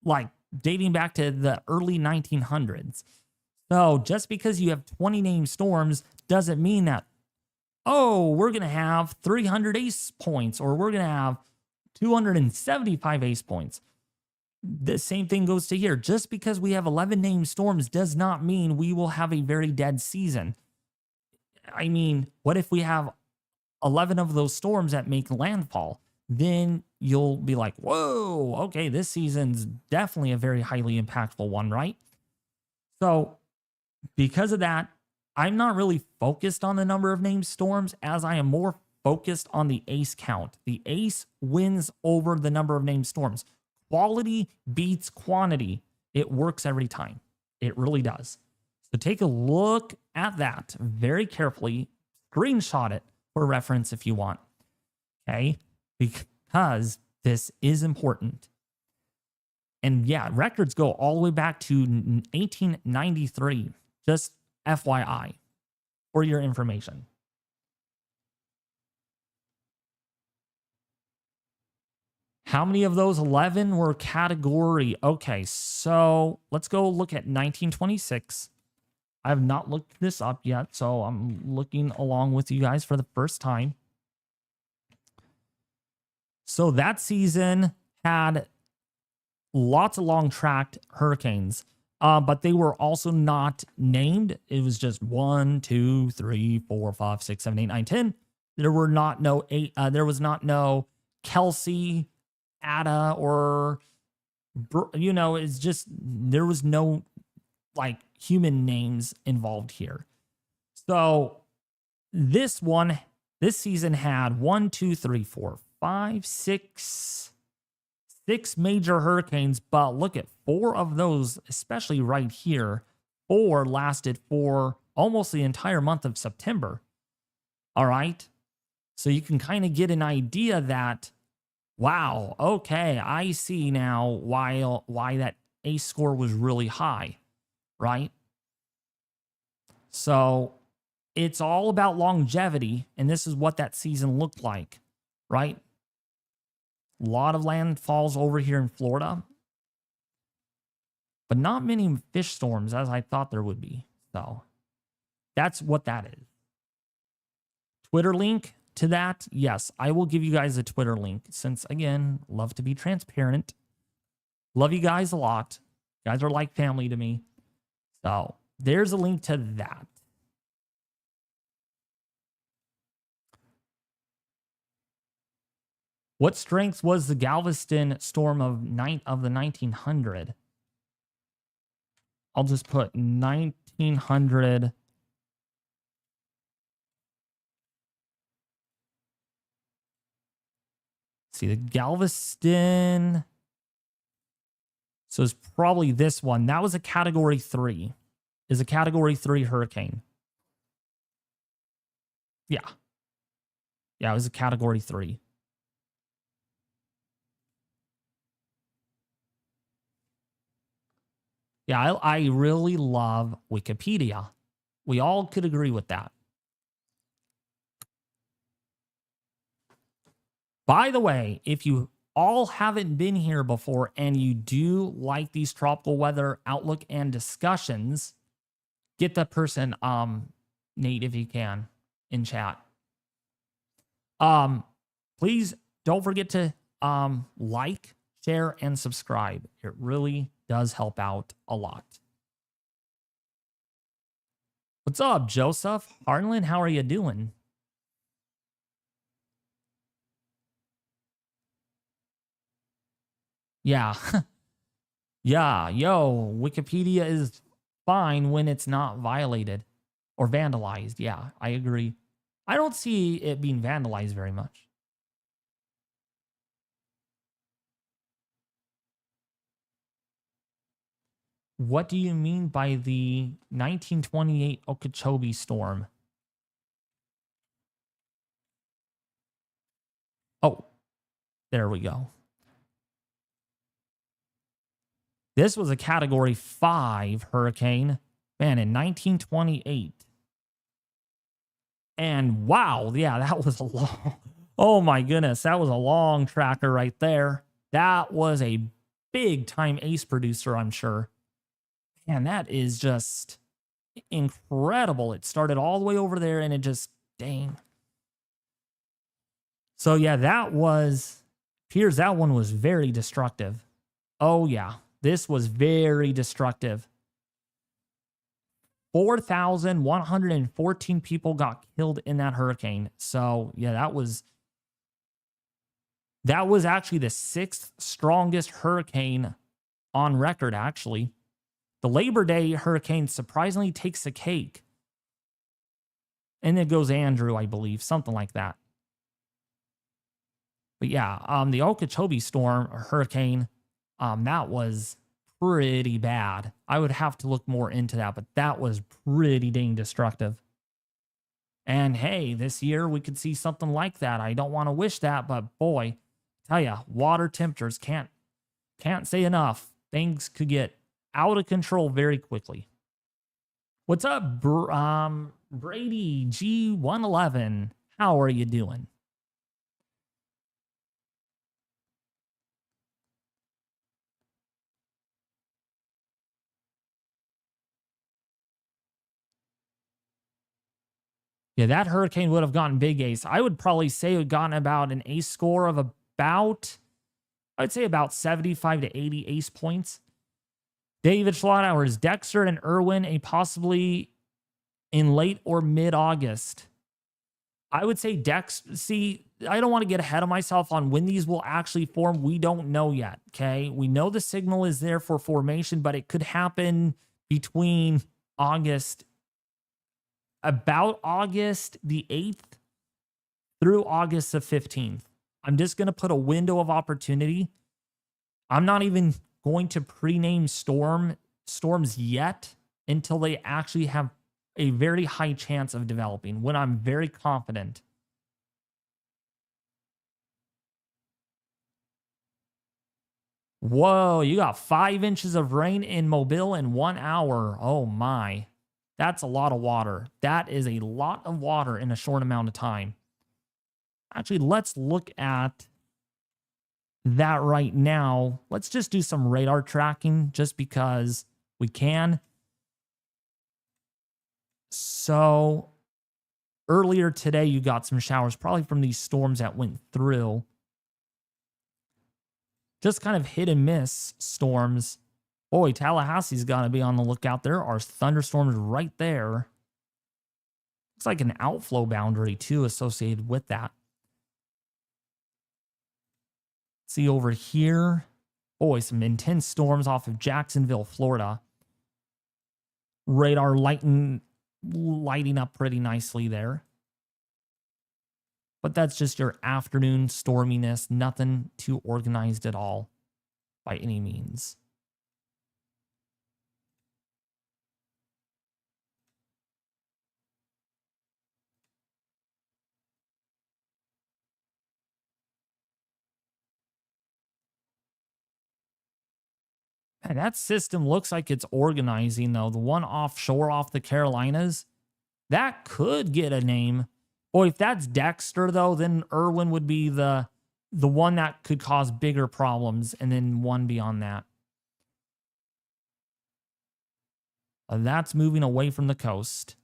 like dating back to the early 1900s. So just because you have 20 named storms doesn't mean that, oh, we're going to have 300 ACE points or we're going to have 275 ACE points. The same thing goes to here. Just because we have 11 named storms does not mean we will have a very dead season. I mean, what if we have 11 of those storms that make landfall? Then you'll be like, whoa, okay, this season's definitely a very highly impactful one, right? So because of that, I'm not really focused on the number of named storms as I am more focused on the ACE count. The ACE wins over the number of named storms. Quality beats quantity. It works every time. It really does. So take a look at that very carefully. Screenshot it for reference if you want. Okay? Because this is important. And yeah, records go all the way back to 1893. Just FYI for your information. How many of those 11 were category? Okay, so let's go look at 1926. I have not looked this up yet, so I'm looking along with you guys for the first time. So that season had lots of long-tracked hurricanes, but they were also not named. It was just 1, 2, 3, 4, 5, 6, 7, 8, 9, 10. There was not no Kelsey, Ada, or, you know, it's just, there was no like human names involved here. So this season had 1, 2, 3, 4, 5, 6 major hurricanes, but look at 4 of those, especially right here, 4 lasted for almost the entire month of September. All right. So you can kind of get an idea that, wow, okay, I see now why that ACE score was really high, right? So it's all about longevity, and this is what that season looked like, right? A lot of landfalls over here in Florida, but not many fish storms as I thought there would be. So that's what that is. Twitter link to that, yes, I will give you guys a Twitter link since, again, love to be transparent. Love you guys a lot. You guys are like family to me. So there's a link to that. What strength was the Galveston storm of the 1900? I'll just put 1900. See, the Galveston. So it's probably this one. That was a category 3. Is a category 3 hurricane. Yeah. Yeah, it was a category 3. Yeah, I really love Wikipedia. We all could agree with that. By the way, if you all haven't been here before and you do like these tropical weather outlook and discussions, get that person, Nate, if you can, in chat. Please don't forget to like, share, and subscribe. It really does help out a lot. What's up, Joseph? Harlan, how are you doing? Yeah. Yeah, yo, Wikipedia is fine when it's not violated or vandalized. Yeah, I agree. I don't see it being vandalized very much. What do you mean by the 1928 Okeechobee storm? Oh, there we go. This was a Category 5 hurricane, man, in 1928. And wow, yeah, that was a long, oh my goodness, that was a long tracker right there. That was a big time ace producer, I'm sure. Man, that is just incredible. It started all the way over there and it just, dang. So yeah, that one was very destructive. Oh yeah, this was very destructive. 4,114 people got killed in that hurricane. So yeah, that was actually the 6th strongest hurricane on record, actually. The Labor Day hurricane surprisingly takes the cake. And then goes Andrew, I believe, something like that. But yeah, the Okeechobee storm or hurricane, that was pretty bad. I would have to look more into that, but that was pretty dang destructive. And hey, this year we could see something like that. I don't want to wish that, but boy, tell ya, water temperatures can't say enough. Things could get out of control very quickly. What's up, Brady G111? How are you doing? Yeah, that hurricane would have gotten big ace. I would probably say it would gotten about an ace score of about, I'd say about 75 to 80 ace points. David Schlotthauer, is Dexter and Irwin a possibly in late or mid-August? I would say see, I don't want to get ahead of myself on when these will actually form. We don't know yet, okay? We know the signal is there for formation, but it could happen between about August the 8th through August the 15th. I'm just going to put a window of opportunity. I'm not even going to pre-name storms yet until they actually have a very high chance of developing, when I'm very confident. Whoa, you got 5 inches of rain in Mobile in 1 hour. Oh my. That's a lot of water. That is a lot of water in a short amount of time. Actually, let's look at that right now. Let's just do some radar tracking just because we can. So earlier today, you got some showers, probably from these storms that went through. Just kind of hit and miss storms. Boy, Tallahassee's got to be on the lookout. There are thunderstorms right there. Looks like an outflow boundary, too, associated with that. See over here. Boy, some intense storms off of Jacksonville, Florida. Radar lighting up pretty nicely there. But that's just your afternoon storminess. Nothing too organized at all by any means. Man, that system looks like it's organizing, though. The one offshore off the Carolinas, that could get a name. Boy, if that's Dexter, though, then Irwin would be the one that could cause bigger problems, and then one beyond that. That's moving away from the coast.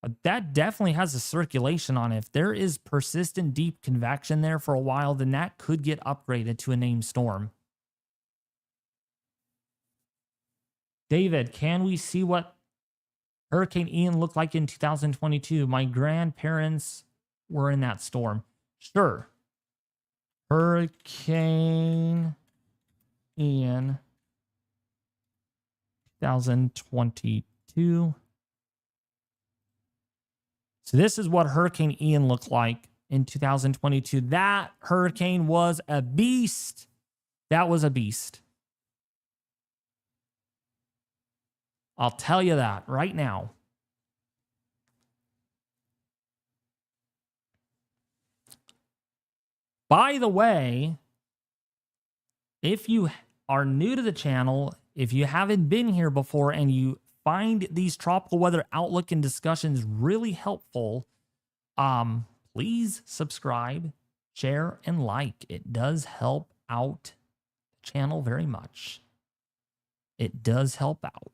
But that definitely has a circulation on it. If there is persistent deep convection there for a while, then that could get upgraded to a named storm. David, can we see what Hurricane Ian looked like in 2022? My grandparents were in that storm. Sure. Hurricane Ian 2022. So this is what Hurricane Ian looked like in 2022. That hurricane was a beast. That was a beast. I'll tell you that right now. By the way, if you are new to the channel, if you haven't been here before and you find these tropical weather outlook and discussions really helpful, please subscribe, share, and like. It does help out the channel very much. It does help out.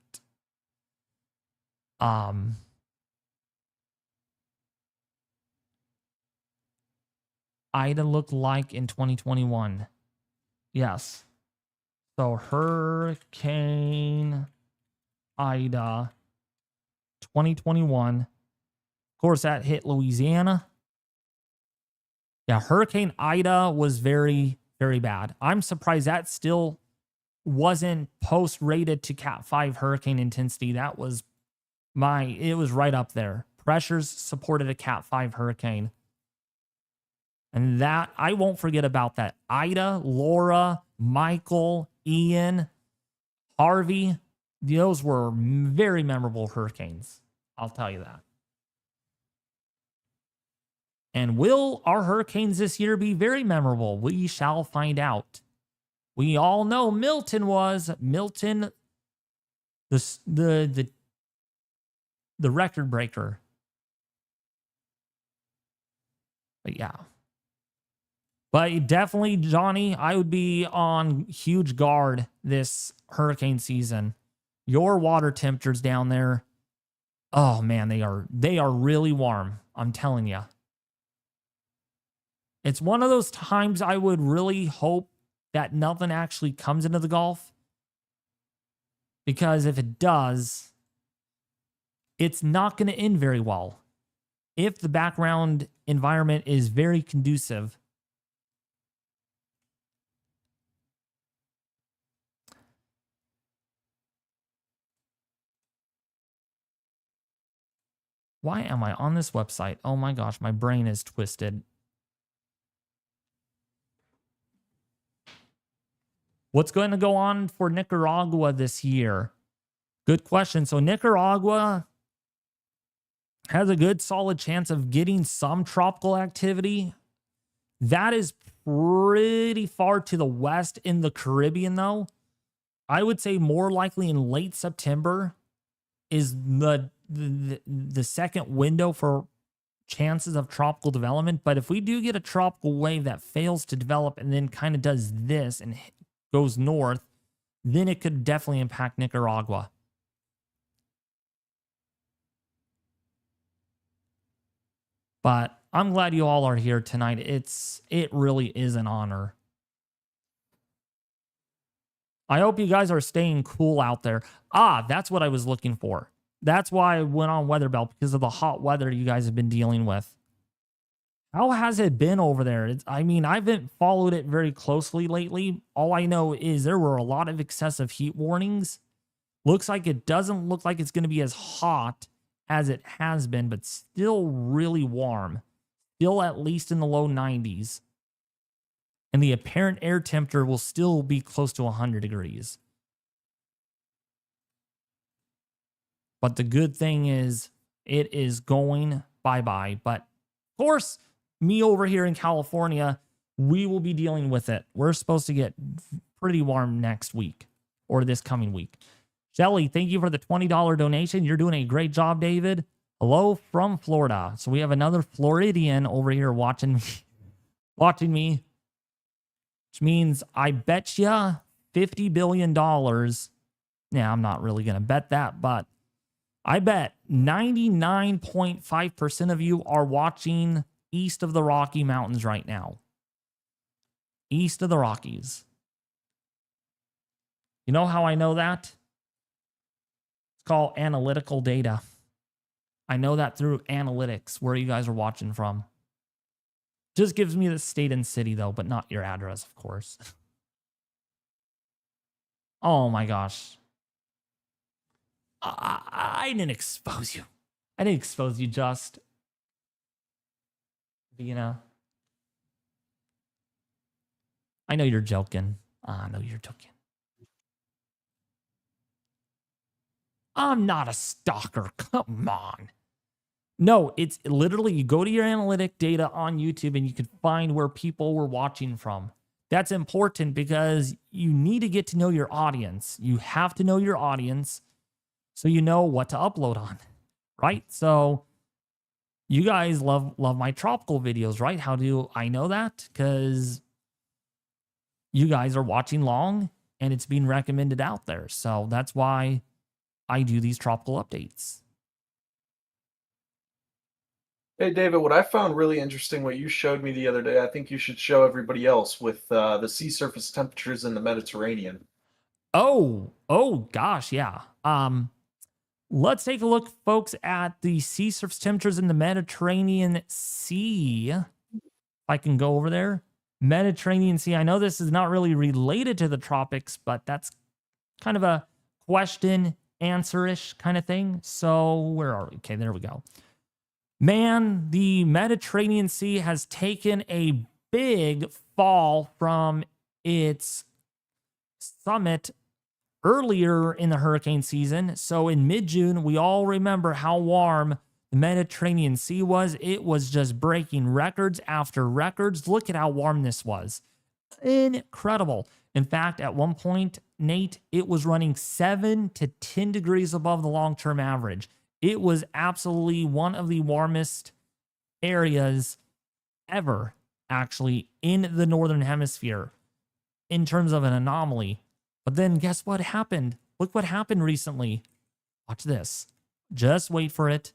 Ida looked like in 2021. Yes. So Hurricane Ida 2021. Of course, that hit Louisiana. Yeah, Hurricane Ida was very, very bad. I'm surprised that still wasn't post-rated to Cat 5 hurricane intensity. That was it was right up there. Pressures supported a Cat 5 hurricane. And that, I won't forget about that. Ida, Laura, Michael, Ian, Harvey, those were very memorable hurricanes. I'll tell you that. And will our hurricanes this year be very memorable? We shall find out. We all know Milton was. Milton, the record breaker. But yeah. But definitely, Johnny, I would be on huge guard this hurricane season. Your water temperatures down there, oh man, they are really warm. I'm telling you. It's one of those times I would really hope that nothing actually comes into the Gulf. Because if it does, it's not going to end very well. If the background environment is very conducive. Why am I on this website? Oh my gosh, my brain is twisted. What's going to go on for Nicaragua this year? Good question. So Nicaragua has a good solid chance of getting some tropical activity. That is pretty far to the west in the Caribbean, though. I would say more likely in late September is the second window for chances of tropical development. But if we do get a tropical wave that fails to develop and then kind of does this and goes north, then it could definitely impact Nicaragua. But I'm glad you all are here tonight. It really is an honor. I hope you guys are staying cool out there. That's what I was looking for. That's why I went on Weather Belt, because of the hot weather you guys have been dealing with. How has it been over there? I mean, I haven't followed it very closely lately. All I know is there were a lot of excessive heat warnings. Looks like it doesn't look like it's going to be as hot as it has been, but still really warm. Still at least in the low 90s. And the apparent air temperature will still be close to 100 degrees. But the good thing is it is going bye-bye. But of course, me over here in California, we will be dealing with it. We're supposed to get pretty warm next week or this coming week. Shelly, thank you for the $20 donation. You're doing a great job, David. Hello from Florida. So we have another Floridian over here watching me. Which means I bet you $50 billion. Yeah, I'm not really going to bet that, but I bet 99.5% of you are watching east of the Rocky Mountains right now. East of the Rockies. You know how I know that? It's called analytical data. I know that through analytics, where you guys are watching from. Just gives me the state and city, though, but not your address, of course. Oh, my gosh. I didn't expose you. I didn't expose you, just, you know. I know you're joking. I know you're joking. I'm not a stalker. Come on. No, it's literally, you go to your analytic data on YouTube and you can find where people were watching from. That's important because you need to get to know your audience. You have to know your audience so you know what to upload on, right? So you guys love my tropical videos, right? How do I know that? Because you guys are watching long and it's being recommended out there. So that's why I do these tropical updates. Hey, David, what I found really interesting, what you showed me the other day, I think you should show everybody else with the sea surface temperatures in the Mediterranean. Oh gosh, yeah. Let's take a look, folks, at the sea surface temperatures in the Mediterranean Sea. If I can go over there. Mediterranean Sea. I know this is not really related to the tropics, but that's kind of a question answer-ish kind of thing. So where are we? Okay, there we go. Man, the Mediterranean Sea has taken a big fall from its summit earlier in the hurricane season. So in mid-June, we all remember how warm the Mediterranean Sea was. It was just breaking records after records. Look at how warm this was. Incredible. In fact, at one point, Nate, it was running 7 to 10 degrees above the long-term average. It was absolutely one of the warmest areas ever, actually, in the Northern Hemisphere in terms of an anomaly. But then guess what happened? Look what happened recently. Watch this. Just wait for it.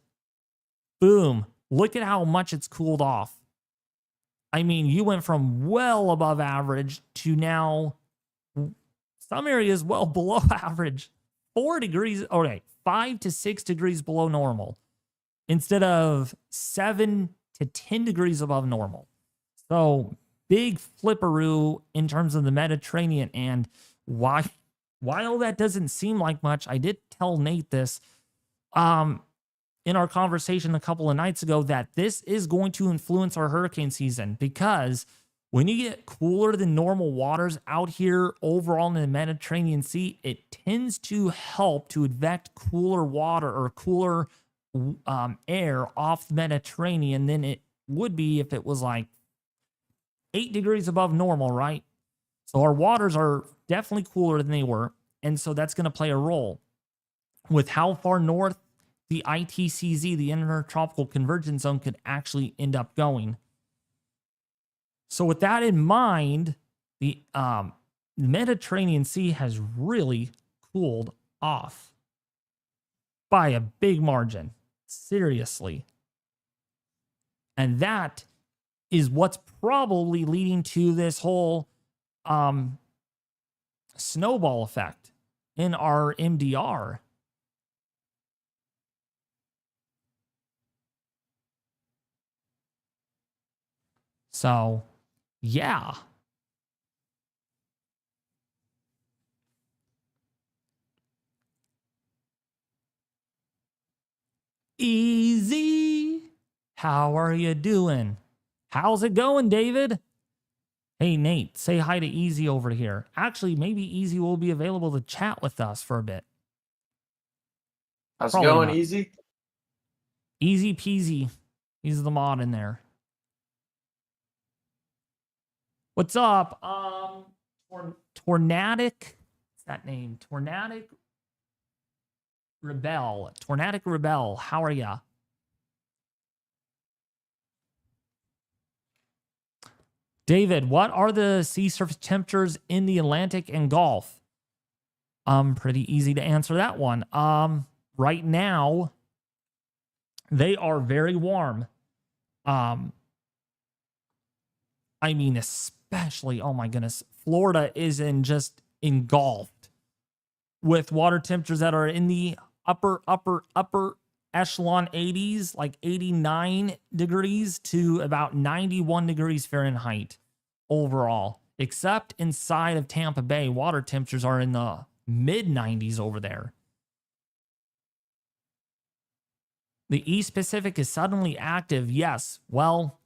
Boom. Look at how much it's cooled off. I mean, you went from well above average to now some areas well below average. 4 degrees, okay, 5 to 6 degrees below normal instead of 7 to 10 degrees above normal. So big flipperoo in terms of the Mediterranean. And while that doesn't seem like much, I did tell Nate this in our conversation a couple of nights ago that this is going to influence our hurricane season, because when you get cooler than normal waters out here overall in the Mediterranean Sea, it tends to help to advect cooler water or cooler air off the Mediterranean than it would be if it was like 8 degrees above normal, right? So our waters are definitely cooler than they were. And so that's going to play a role with how far north the ITCZ, the Intertropical Convergence Zone, could actually end up going. So with that in mind, the Mediterranean Sea has really cooled off by a big margin. Seriously. And that is what's probably leading to this whole snowball effect in our MDR. So, yeah. Easy. How are you doing? How's it going, David? Hey, Nate, say hi to Easy over here. Actually, maybe Easy will be available to chat with us for a bit. How's Probably it going, not. Easy? Easy peasy. He's the mod in there. What's up? Tornadic. What's that name? Tornadic Rebel. Tornadic Rebel. How are ya? David, what are the sea surface temperatures in the Atlantic and Gulf? Pretty easy to answer that one. Right now, they are very warm. I mean, especially, oh my goodness, Florida is just engulfed with water temperatures that are in the upper echelon 80s, like 89 degrees to about 91 degrees Fahrenheit overall, except inside of Tampa Bay, water temperatures are in the mid 90s over there. The East Pacific is suddenly active. Yes. Well,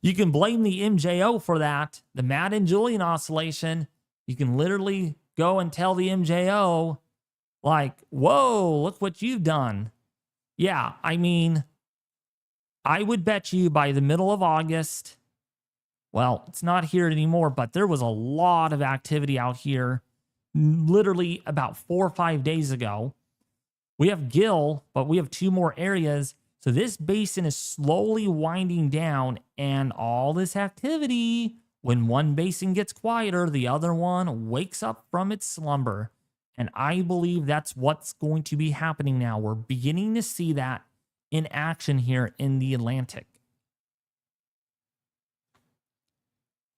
you can blame the MJO for that. The Matt and Julian oscillation. You can literally go and tell the MJO, like, whoa, look what you've done. Yeah, I mean, I would bet you by the middle of August, well, it's not here anymore, but there was a lot of activity out here literally about 4 or 5 days ago. We have Gill, but we have 2 more areas. So this basin is slowly winding down, and all this activity, when one basin gets quieter, the other one wakes up from its slumber. And I believe that's what's going to be happening now. We're beginning to see that in action here in the Atlantic.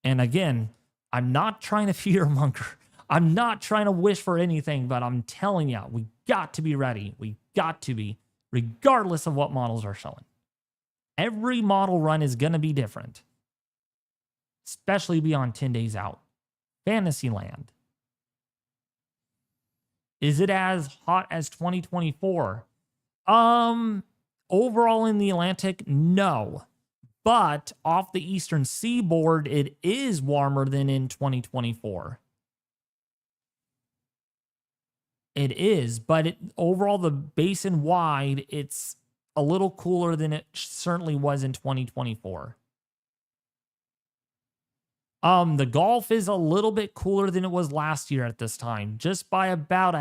And again, I'm not trying to fearmonger. I'm not trying to wish for anything, but I'm telling you, we got to be ready. We got to be, regardless of what models are showing. Every model run is going to be different, especially beyond 10 days out. Fantasyland. Is it as hot as 2024? Overall in the Atlantic, no. But off the eastern seaboard, it is warmer than in 2024. It is, but overall, the basin wide, it's a little cooler than it certainly was in 2024. The Gulf is a little bit cooler than it was last year at this time, just by about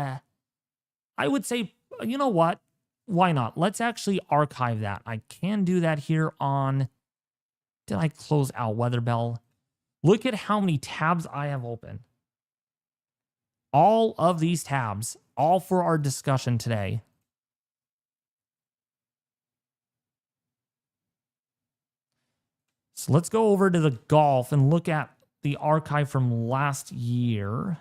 I would say, you know what? Why not? Let's actually archive that. I can do that here on, did I close out Weather Bell? Look at how many tabs I have open. All of these tabs, all for our discussion today. So let's go over to the Gulf and look at the archive from last year.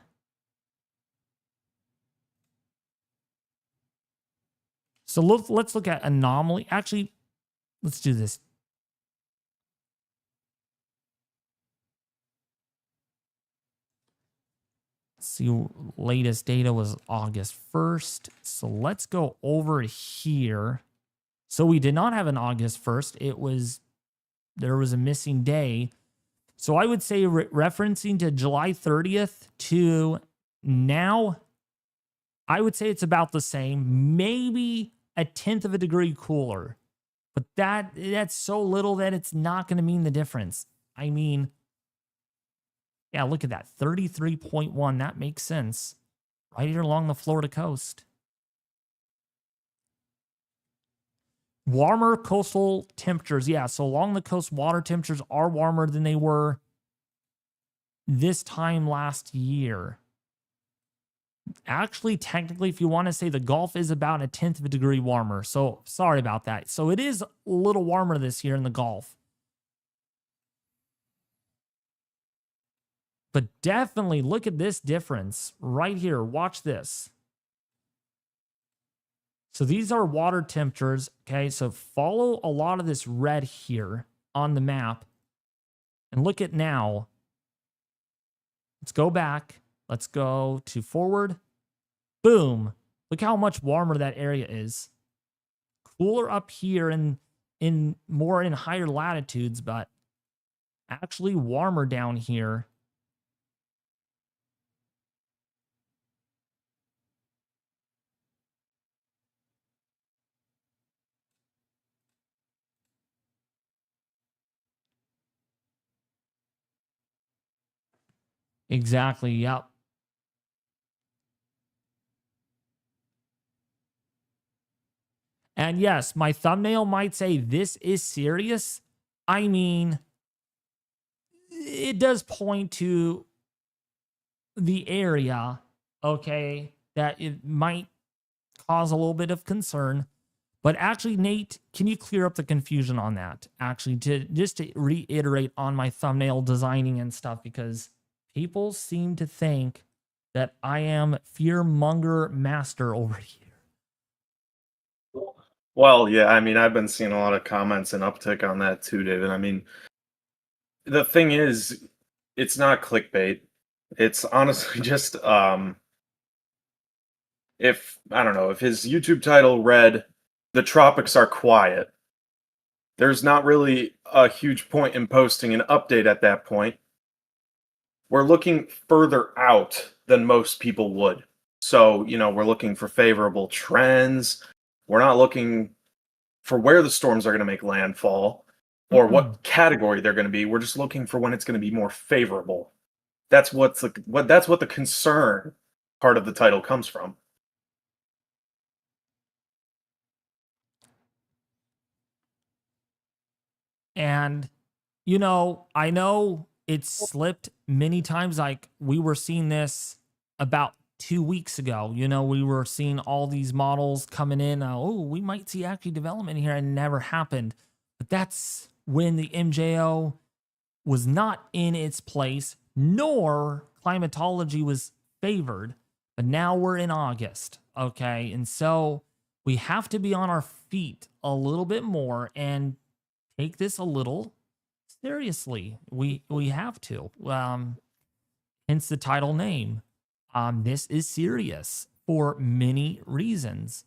So let's look at anomaly. Actually, let's do this. See, latest data was August 1st. So let's go over here. So we did not have an August 1st. There was a missing day. So I would say referencing to July 30th to now, I would say it's about the same, maybe a 1/10 of a degree cooler. But that's so little that it's not going to mean the difference. I mean, yeah, look at that. 33.1. That makes sense. Right here along the Florida coast. Warmer coastal temperatures. Yeah, so along the coast, water temperatures are warmer than they were this time last year. Actually, technically, if you want to say the Gulf is about a 1/10 of a degree warmer. So sorry about that. So it is a little warmer this year in the Gulf. But definitely look at this difference right here. Watch this. So these are water temperatures. Okay, so follow a lot of this red here on the map. And look at now. Let's go back. Let's go to forward. Boom. Look how much warmer that area is. Cooler up here and more in higher latitudes, but actually warmer down here. Exactly. Yep. And yes, my thumbnail might say this is serious. I mean, it does point to the area, okay, that it might cause a little bit of concern. But actually, Nate, can you clear up the confusion on that? Actually, just to reiterate on my thumbnail designing and stuff, because people seem to think that I am fearmonger master over here. Well, yeah, I mean, I've been seeing a lot of comments and uptick on that too, David. I mean, the thing is, it's not clickbait. It's honestly just if I don't know, if his YouTube title read the tropics are quiet. There's not really a huge point in posting an update at that point. We're looking further out than most people would. So, we're looking for favorable trends. We're not looking for where the storms are going to make landfall or Mm-mm. what category they're going to be. We're just looking for when it's going to be more favorable. That's what the concern part of the title comes from. And, I know it's slipped many times. Like we were seeing this about 2 weeks ago. We were seeing all these models coming in. Oh, we might see actually development here, and it never happened. But that's when the MJO was not in its place, nor climatology was favored. But now we're in August, okay? And so we have to be on our feet a little bit more and take this a little seriously. We have to. Hence the title name. This is serious for many reasons.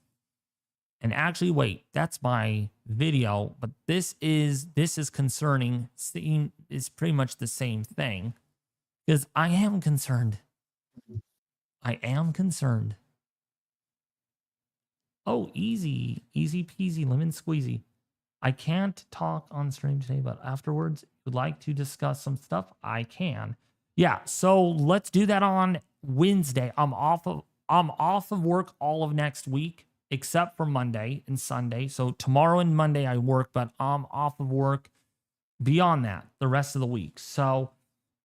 And actually, wait, that's my video, but this is concerning. Seeing is pretty much the same thing because I am concerned. I am concerned. Oh, easy, easy peasy, lemon squeezy. I can't talk on stream today, but afterwards, if you'd like to discuss some stuff, I can. Yeah, so let's do that on Wednesday. I'm off of work all of next week, except for Monday and Sunday. So tomorrow and Monday I work, but I'm off of work beyond that the rest of the week. So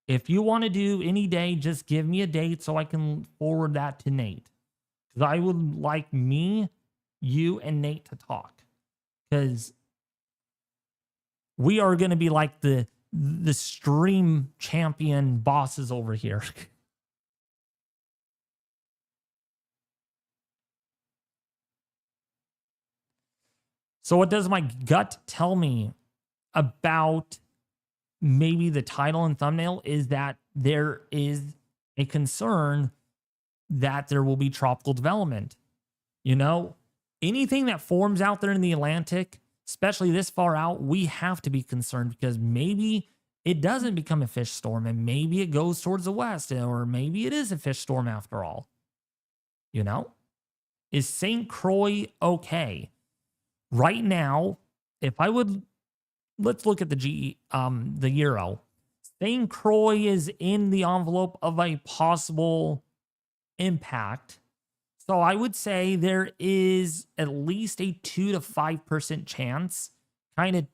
if you want to do any day, just give me a date so I can forward that to Nate. Because I would like me, you, and Nate to talk. Because we are going to be like the stream champion bosses over here. So what does my gut tell me about maybe the title and thumbnail is that there is a concern that there will be tropical development. Anything that forms out there in the Atlantic, especially this far out, we have to be concerned because maybe it doesn't become a fish storm and maybe it goes towards the west, or maybe it is a fish storm after all. Is St. Croix okay? Right now, let's look at the Euro. St. Croix is in the envelope of a possible impact. So I would say there is at least a 2 to 5% chance, kind of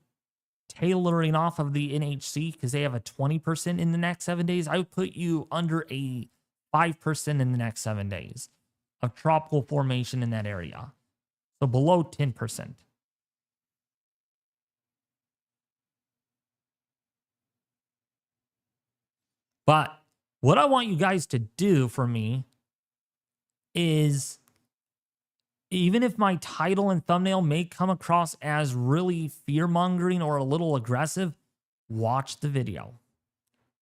tailoring off of the NHC because they have a 20% in the next 7 days. I would put you under a 5% in the next 7 days of tropical formation in that area. So below 10%. But what I want you guys to do for me is, even if my title and thumbnail may come across as really fear-mongering or a little aggressive, watch the video.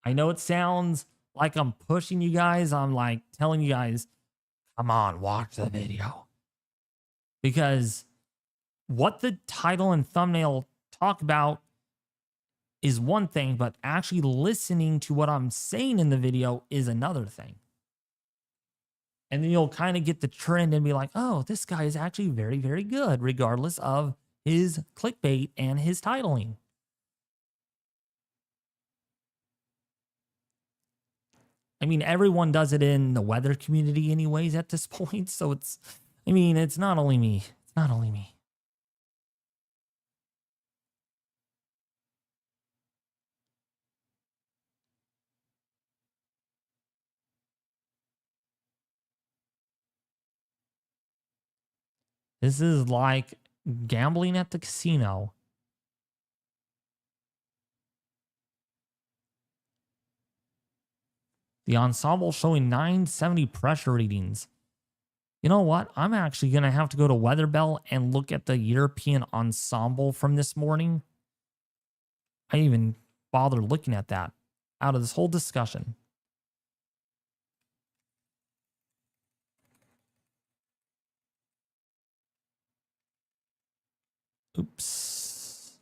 I know it sounds like I'm pushing you guys. I'm like telling you guys, come on, watch the video. Because what the title and thumbnail talk about is one thing, but actually listening to what I'm saying in the video is another thing. And then you'll kind of get the trend and be like, oh, this guy is actually very, very good, regardless of his clickbait and his titling. I mean, everyone does it in the weather community anyways at this point. So it's not only me. It's not only me. This is like gambling at the casino. The ensemble showing 970 pressure readings. You know what? I'm actually going to have to go to Weatherbell and look at the European ensemble from this morning. I didn't even bother looking at that out of this whole discussion. Oops.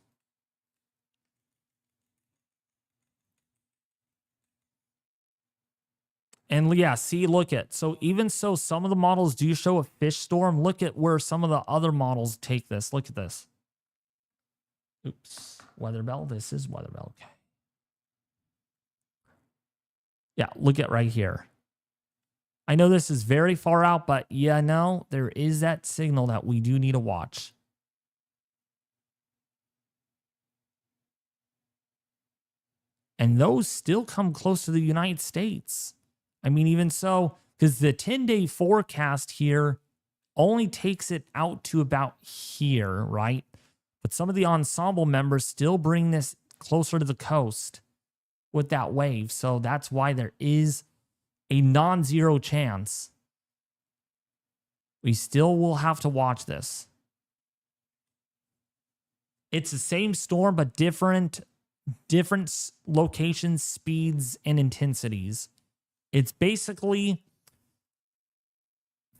And yeah, see, look at, so even so, some of the models do show a fish storm. Look at where some of the other models take this. Look at this. Oops. Weather bell. This is weather bell. Okay. Yeah, look at right here. I know this is very far out, but yeah, no, there is that signal that we do need to watch. And those still come close to the United States. I mean, even so, because the 10-day forecast here only takes it out to about here, right? But some of the ensemble members still bring this closer to the coast with that wave. So that's why there is a non-zero chance. We still will have to watch this. It's the same storm, but different locations, speeds, and intensities. It's basically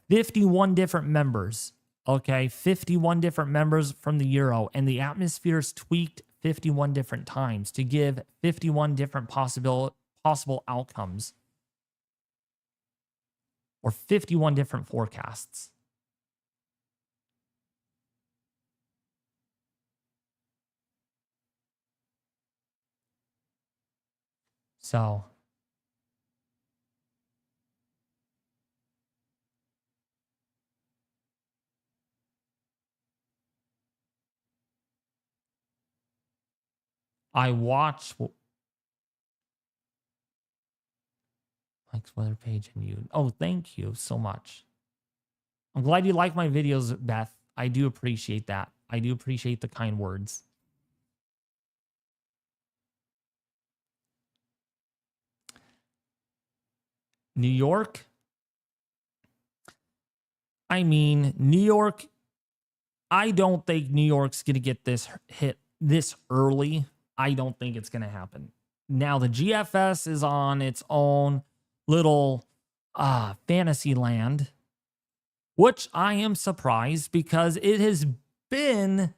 51 different members. Okay, 51 different members from the Euro, and the atmosphere is tweaked 51 different times to give 51 different possible outcomes, or 51 different forecasts. So I watch Mike's weather page and you. Oh, thank you so much. I'm glad you like my videos, Beth. I do appreciate that. I do appreciate the kind words. New York. I mean, New York, I don't think New York's going to get this hit this early. I don't think it's going to happen. Now, the GFS is on its own little fantasy land, which I am surprised because it has been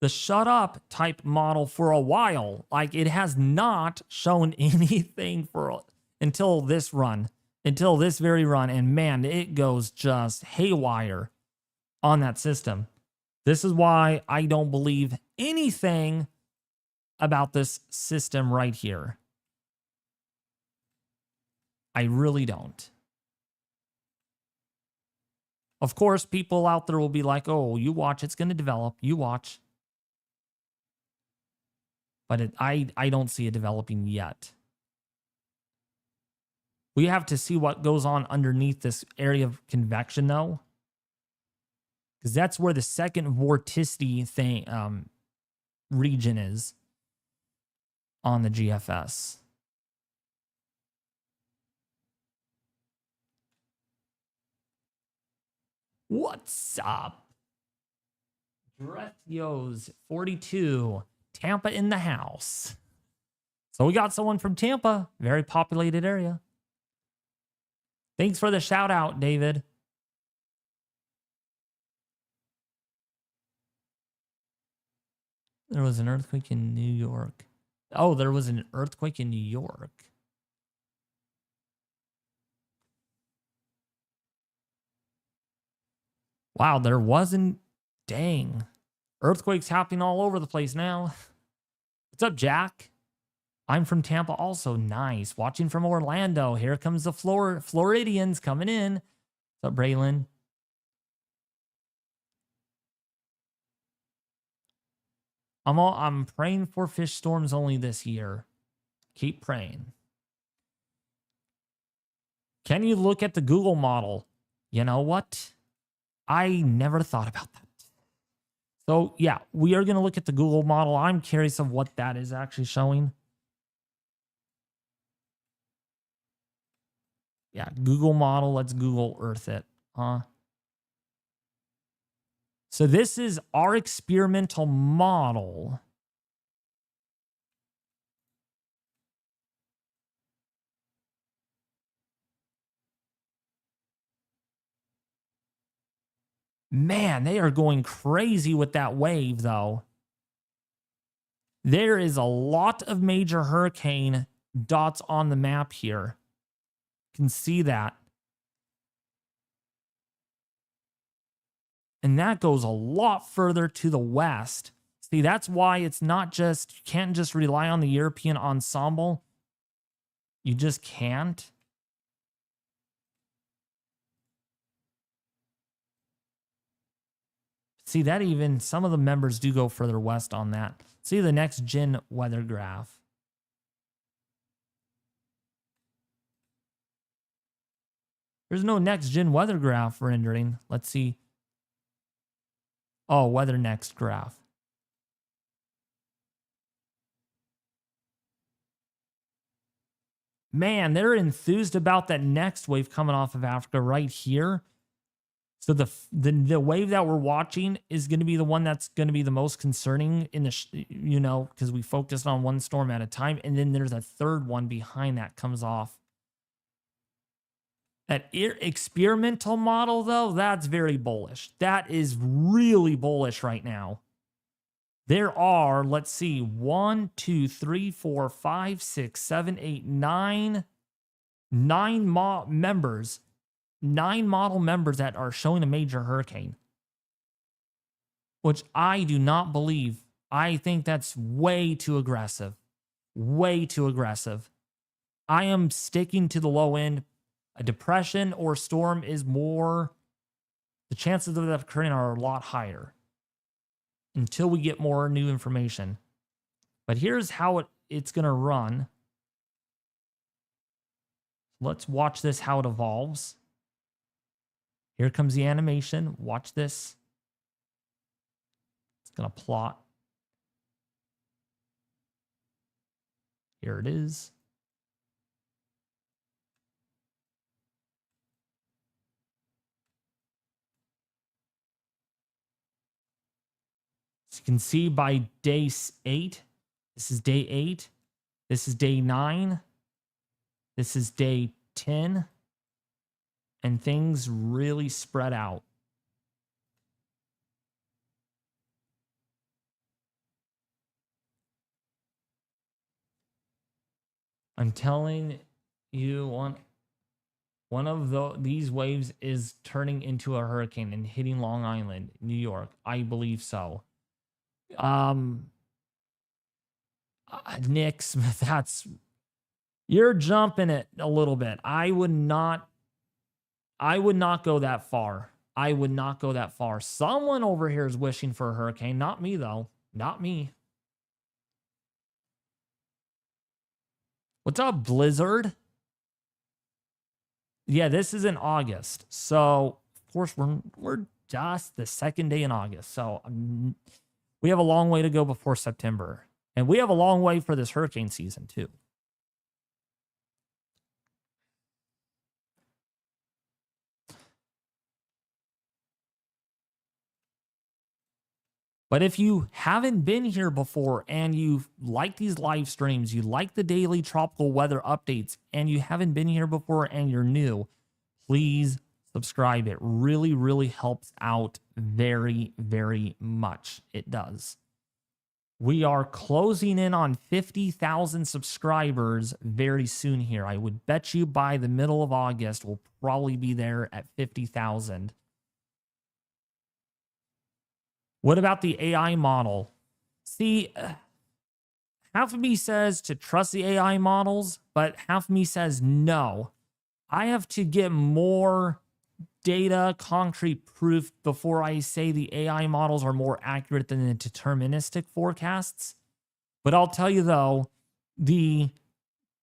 the shut up type model for a while. Like, it has not shown anything until this very run. And man, it goes just haywire on that system. This is why I don't believe anything about this system right here. I really don't. Of course, people out there will be like, oh, you watch, it's going to develop. You watch. But I don't see it developing yet. We have to see what goes on underneath this area of convection, though. Because that's where the second vorticity thing region is on the GFS. What's up? Drethio's 42. Tampa in the house. So we got someone from Tampa. Very populated area. Thanks for the shout out, David. There was an earthquake in New York. Oh, there was an earthquake in New York. Wow, there wasn't. Dang. Earthquakes happening all over the place now. What's up, Jack? I'm from Tampa also. Nice. Watching from Orlando. Here comes the Floridians coming in. What's up, Braylon? I'm praying for fish storms only this year. Keep praying. Can you look at the Google model? You know what? I never thought about that. So yeah, we are going to look at the Google model. I'm curious of what that is actually showing. Yeah, Google model. Let's Google Earth it. So this is our experimental model. Man, they are going crazy with that wave, though. There is a lot of major hurricane dots on the map here. You can see that. And that goes a lot further to the west. See, that's why it's not just, you can't just rely on the European ensemble. You just can't. See, that even, some of the members do go further west on that. See the next gen weather graph. There's no next gen weather graph rendering. Let's see. Oh, weather next graph. Man, they're enthused about that next wave coming off of Africa right here. So the wave that we're watching is going to be the one that's going to be the most concerning in the, you know, because we focused on one storm at a time. And then there's a third one behind that comes off. That experimental model, though, that's very bullish. That is really bullish right now. There are, let's see, 1, 2, 3, 4, 5, 6, 7, 8, 9 members. 9 model members that are showing a major hurricane, which I do not believe. I think that's way too aggressive. Way too aggressive. I am sticking to the low end. A depression or storm is more, the chances of that occurring are a lot higher until we get more new information. But here's how it's going to run. Let's watch this, how it evolves. Here comes the animation. Watch this. It's going to plot. Here it is. So you can see by day 8, this is day 8. This is day 9. This is day 10. And things really spread out. I'm telling you, one of these waves is turning into a hurricane and hitting Long Island, New York. I believe so. Nick Smith, you're jumping it a little bit. I would not go that far. I would not go that far. Someone over here is wishing for a hurricane. Not me, though. Not me. What's up, Blizzard? Yeah, this is in August. So, of course, we're just the second day in August. So, we have a long way to go before September. And we have a long way for this hurricane season, too. But if you haven't been here before and you like these live streams, you like the daily tropical weather updates, and you haven't been here before and you're new, please subscribe. It really, really helps out very, very much. It does. We are closing in on 50,000 subscribers very soon here. I would bet you by the middle of August, we'll probably be there at 50,000. What about the AI model? See, half of me says to trust the AI models, but half of me says no. I have to get more data, concrete proof before I say the AI models are more accurate than the deterministic forecasts. But I'll tell you though, the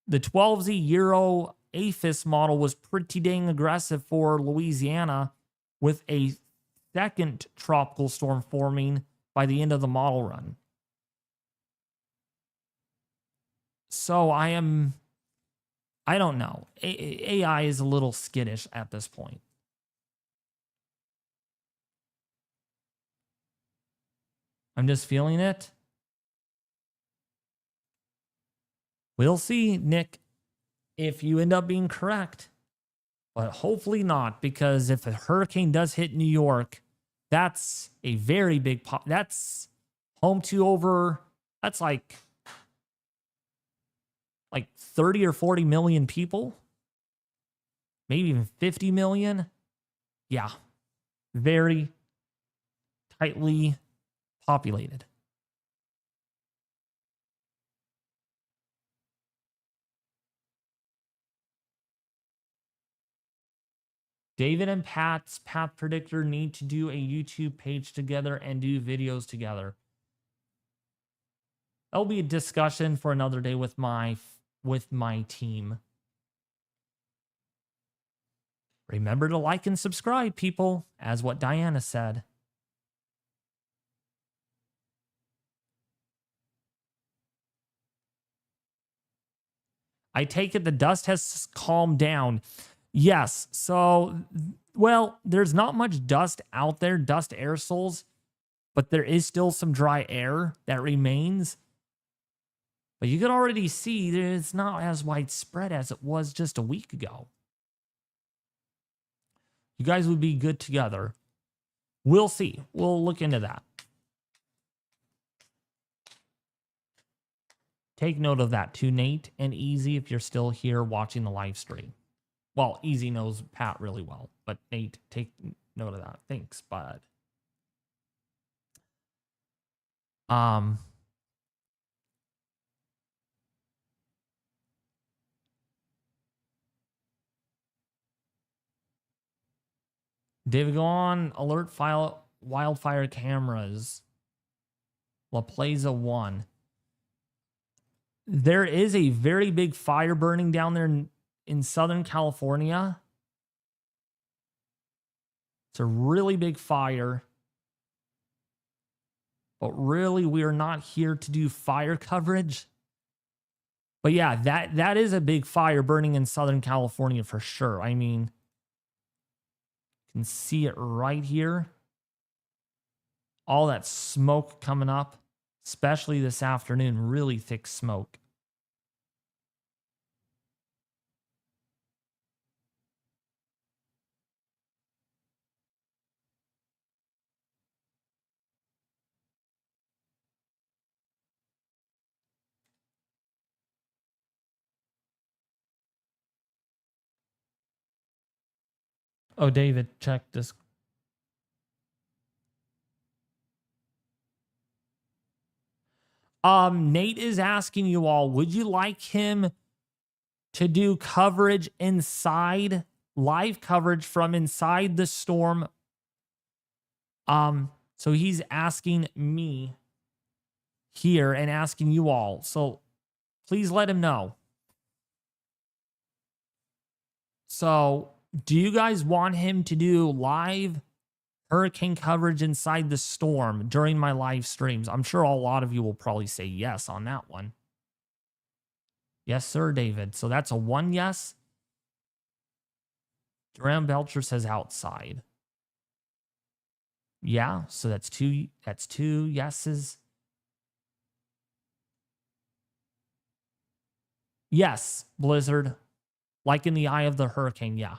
12Z Euro APHIS model was pretty dang aggressive for Louisiana with a second tropical storm forming by the end of the model run. So I don't know. AI is a little skittish at this point. I'm just feeling it. We'll see, Nick, if you end up being correct. But hopefully not, because if a hurricane does hit New York, That's a very big pop. That's home to over, that's like 30 or 40 million people, maybe even 50 million. Yeah, very tightly populated. David and Pat's Path Predictor need to do a YouTube page together and do videos together. That'll be a discussion for another day with my team. Remember to like and subscribe, people, as what Diana said. I take it the dust has calmed down. Yes. So, well, there's not much dust out there, dust aerosols, but there is still some dry air that remains. But you can already see that it's not as widespread as it was just a week ago. You guys would be good together. We'll see. We'll look into that. Take note of that too, Nate and Easy, if you're still here watching the live stream. Well, Easy knows Pat really well, but Nate, take note of that. Thanks, bud. David, go on alert file wildfire cameras. La Plaza 1. There is a very big fire burning down there in Southern California. It's a really big fire. But really, we are not here to do fire coverage. But yeah, that is a big fire burning in Southern California for sure. I mean, you can see it right here. All that smoke coming up, especially this afternoon, really thick smoke. Oh, David, check this. Nate is asking you all, would you like him to do coverage inside, live coverage from inside the storm? So he's asking me here and asking you all. So please let him know. So do you guys want him to do live hurricane coverage inside the storm during my live streams? I'm sure a lot of you will probably say yes on that one. Yes, sir, David. So that's a 1 yes. Graham Belcher says outside. Yeah, so that's two yeses. Yes, Blizzard. Like in the eye of the hurricane, yeah.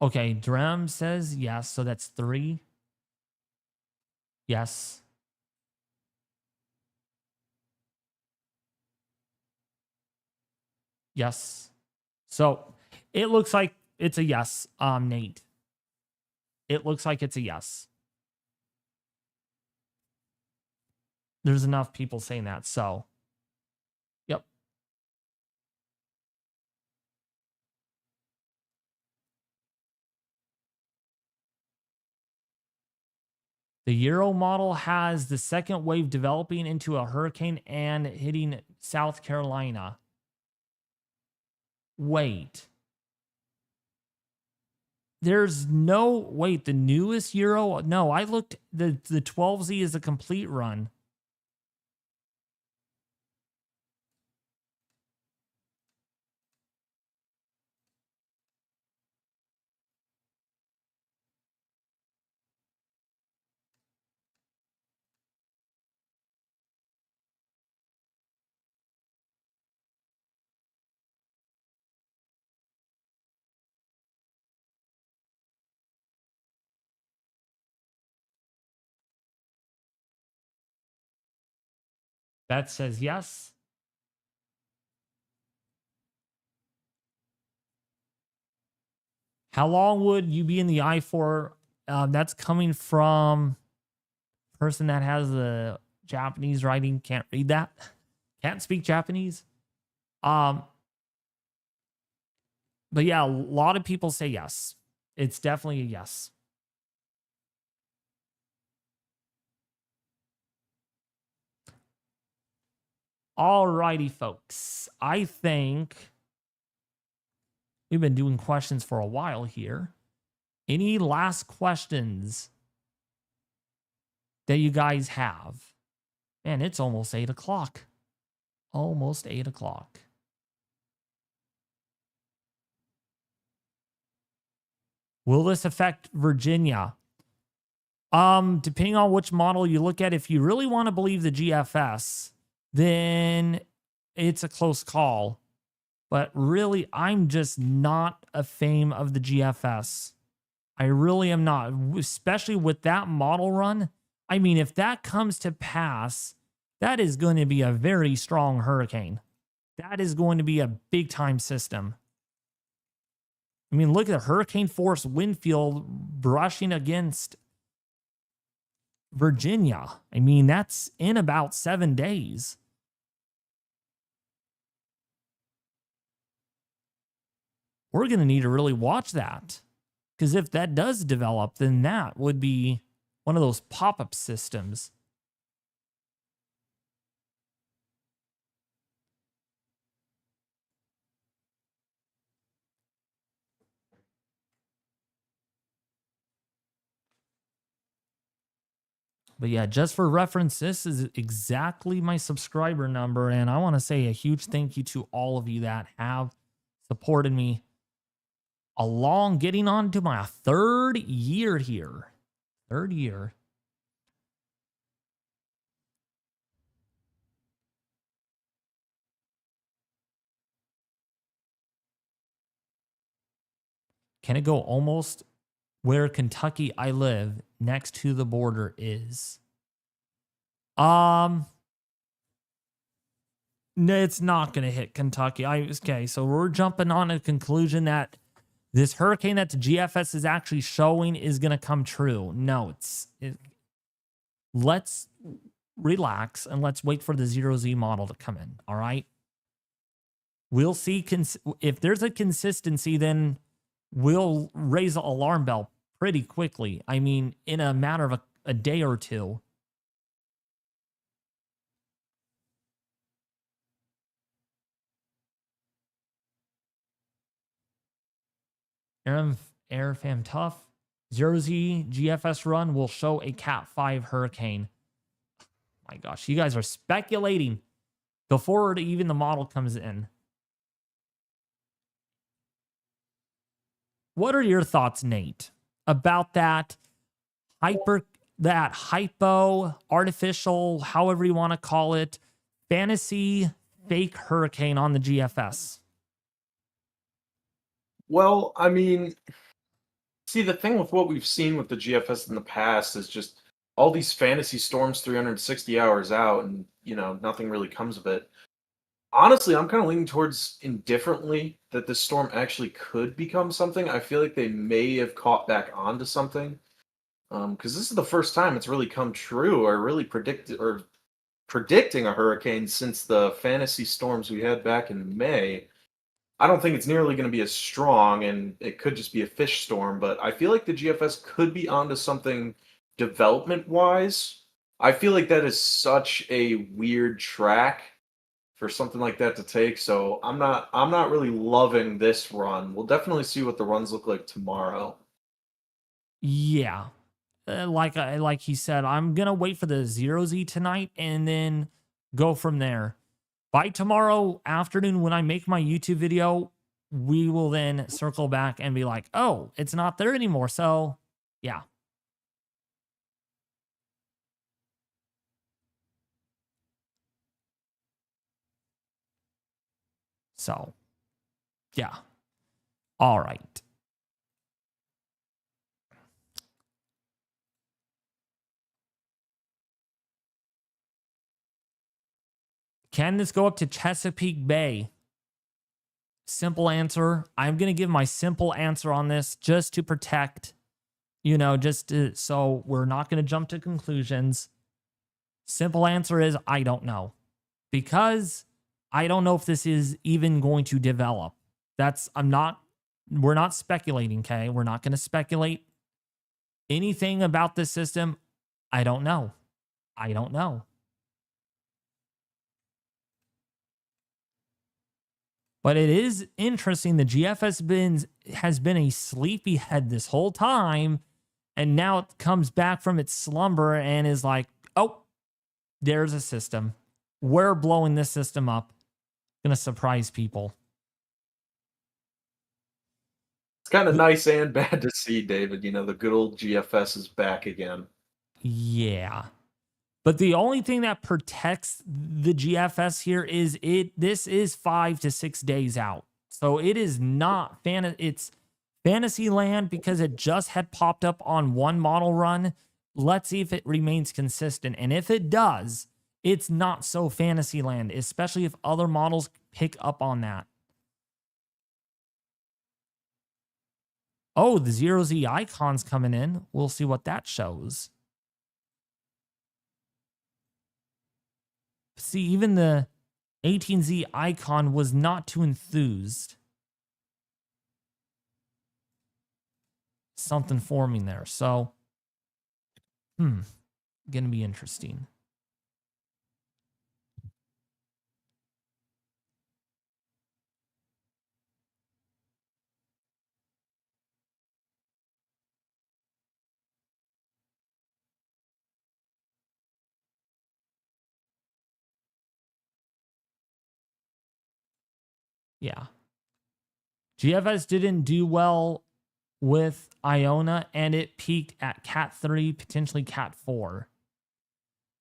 Okay, Drem says yes, so that's 3. Yes. Yes. So it looks like it's a yes, Nate. It looks like it's a yes. There's enough people saying that, so. Yep. The Euro model has the second wave developing into a hurricane and hitting South Carolina. Wait. There's no, wait, the newest Euro? No, I looked, the 12Z is a complete run. Beth says yes. How long would you be in the eye for? That's coming from person that has the Japanese writing. Can't read that. Can't speak Japanese. But yeah, a lot of people say yes. It's definitely a yes. Alrighty, folks. I think we've been doing questions for a while here. Any last questions that you guys have? Man, it's almost 8 o'clock. Almost 8 o'clock. Will this affect Virginia? Depending on which model you look at, if you really want to believe the GFS, then it's a close call. But really, I'm just not a fan of the GFS. I really am not, especially with that model run. I mean, if that comes to pass, that is going to be a very strong hurricane. That is going to be a big time system. I mean, look at the hurricane force wind field brushing against Virginia. I mean, that's in about 7 days. We're going to need to really watch that. Because if that does develop, then that would be one of those pop-up systems. But yeah, just for reference, this is exactly my subscriber number. And I want to say a huge thank you to all of you that have supported me along getting on to my 3rd year here. 3rd year. Can it go almost where Kentucky I live next to the border is? No, it's not going to hit Kentucky. Okay, so we're jumping on a conclusion that this hurricane that the GFS is actually showing is going to come true. No, let's relax and let's wait for the 0Z model to come in. All right. We'll see. If there's a consistency, then we'll raise the alarm bell pretty quickly. I mean, in a matter of a day or two. Airfam tough. 0Z GFS run will show a Cat 5 hurricane. My gosh, you guys are speculating before even the model comes in. What are your thoughts, Nate, about that hypo, artificial, however you want to call it, fantasy fake hurricane on the GFS? Well, I mean, see, the thing with what we've seen with the GFS in the past is just all these fantasy storms 360 hours out, and, nothing really comes of it. Honestly, I'm kind of leaning towards indifferently that this storm actually could become something. I feel like they may have caught back onto something. Because this is the first time it's really come true or really predicting a hurricane since the fantasy storms we had back in May. I don't think it's nearly going to be as strong, and it could just be a fish storm, but I feel like the GFS could be onto something development wise. I feel like that is such a weird track for something like that to take, so I'm not really loving this run. We'll definitely see what the runs look like tomorrow. Yeah. Like he said, I'm going to wait for the 0Z tonight and then go from there. By tomorrow afternoon, when I make my YouTube video, we will then circle back and be like, oh, it's not there anymore. So, yeah. So, yeah. All right. Can this go up to Chesapeake Bay? Simple answer. I'm going to give my simple answer on this just to protect, so we're not going to jump to conclusions. Simple answer is I don't know, because I don't know if this is even going to develop. We're not speculating, okay? We're not going to speculate anything about this system. I don't know. I don't know. But it is interesting. The GFS has been a sleepyhead this whole time, and now it comes back from its slumber and is like, oh, there's a system. We're blowing this system up. Gonna surprise people. It's kind of nice and bad to see, David. The good old GFS is back again. Yeah. But the only thing that protects the GFS here is this is 5 to 6 days out. So it is not it's fantasy land because it just had popped up on one model run. Let's see if it remains consistent. And if it does, it's not so fantasy land, especially if other models pick up on that. Oh, the 0Z icon's coming in. We'll see what that shows. See, even the 18Z icon was not too enthused. Something forming there. So, gonna be interesting. Yeah. GFS didn't do well with Iona, and it peaked at Cat 3, potentially Cat 4.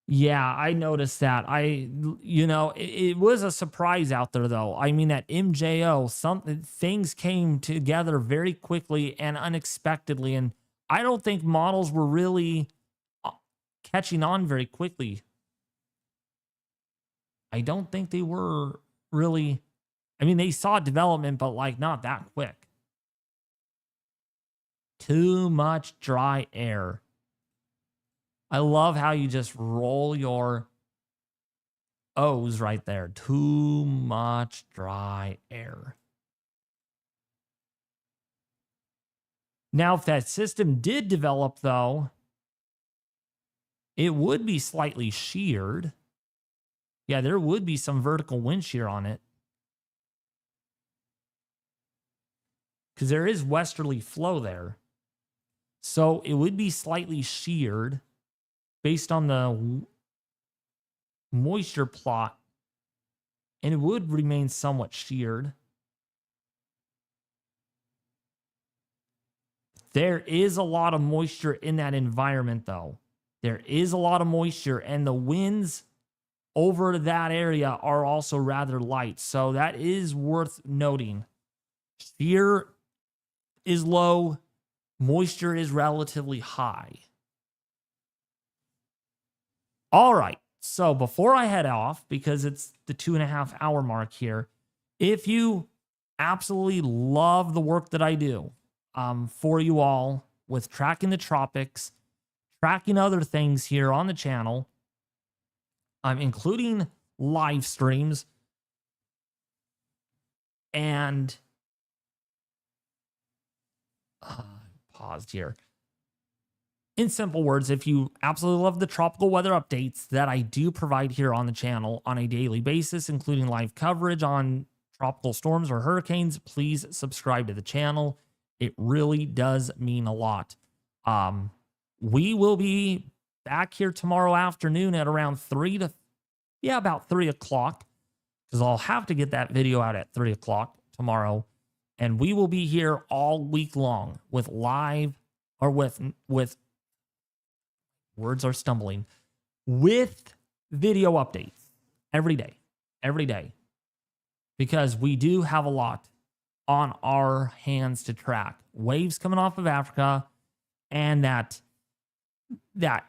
Yeah, I noticed that. It was a surprise out there, though. I mean, at MJO, things came together very quickly and unexpectedly, and I don't think models were really catching on very quickly. I don't think they were really. I mean, they saw development, but not that quick. Too much dry air. I love how you just roll your O's right there. Too much dry air. Now, if that system did develop, though, it would be slightly sheared. Yeah, there would be some vertical wind shear on it. Because there is westerly flow there. So it would be slightly sheared based on the moisture plot. And it would remain somewhat sheared. There is a lot of moisture in that environment, though. There is a lot of moisture, and the winds over that area are also rather light. So that is worth noting. Shear is low, moisture is relatively high. All right, so before I head off, because it's the 2.5 hour mark here, if you absolutely love the work that I do for you all with tracking the tropics, tracking other things here on the channel, including live streams, and paused here. In simple words, if you absolutely love the tropical weather updates that I do provide here on the channel on a daily basis, including live coverage on tropical storms or hurricanes, please subscribe to the channel. It really does mean a lot. We will be back here tomorrow afternoon at around about 3 o'clock, because I'll have to get that video out at 3 o'clock tomorrow. And we will be here all week long with live, or with words are stumbling, with video updates every day, because we do have a lot on our hands to track. Waves coming off of Africa, and that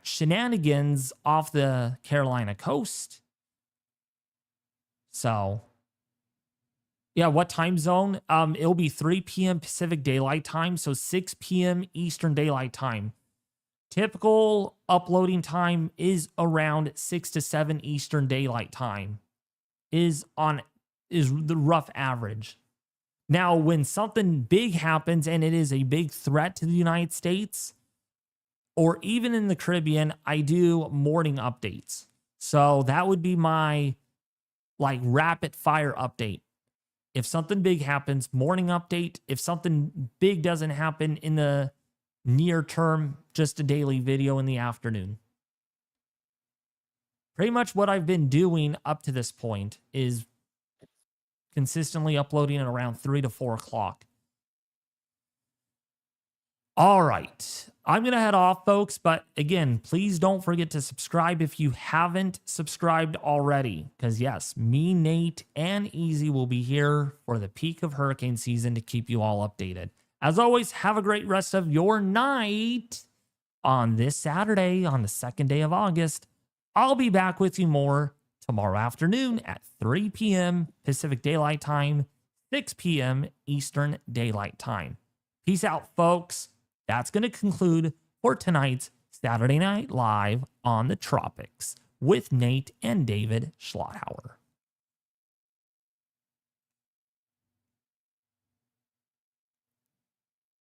shenanigans off the Carolina coast, So, yeah, what time zone? It'll be 3 p.m. Pacific Daylight Time, so 6 p.m. Eastern Daylight Time. Typical uploading time is around 6 to 7 Eastern Daylight Time. Is the rough average. Now, when something big happens and it is a big threat to the United States, or even in the Caribbean, I do morning updates. So that would be my rapid fire update. If something big happens, morning update. If something big doesn't happen in the near term, just a daily video in the afternoon. Pretty much what I've been doing up to this point is consistently uploading at around 3 to 4 o'clock. All right. I'm going to head off, folks. But again, please don't forget to subscribe if you haven't subscribed already. Because yes, me, Nate, and Easy will be here for the peak of hurricane season to keep you all updated. As always, have a great rest of your night on this Saturday, on the 2nd day of August. I'll be back with you more tomorrow afternoon at 3 p.m. Pacific Daylight Time, 6 p.m. Eastern Daylight Time. Peace out, folks. That's going to conclude for tonight's Saturday Night Live on the Tropics with Nate and David Schlotthauer.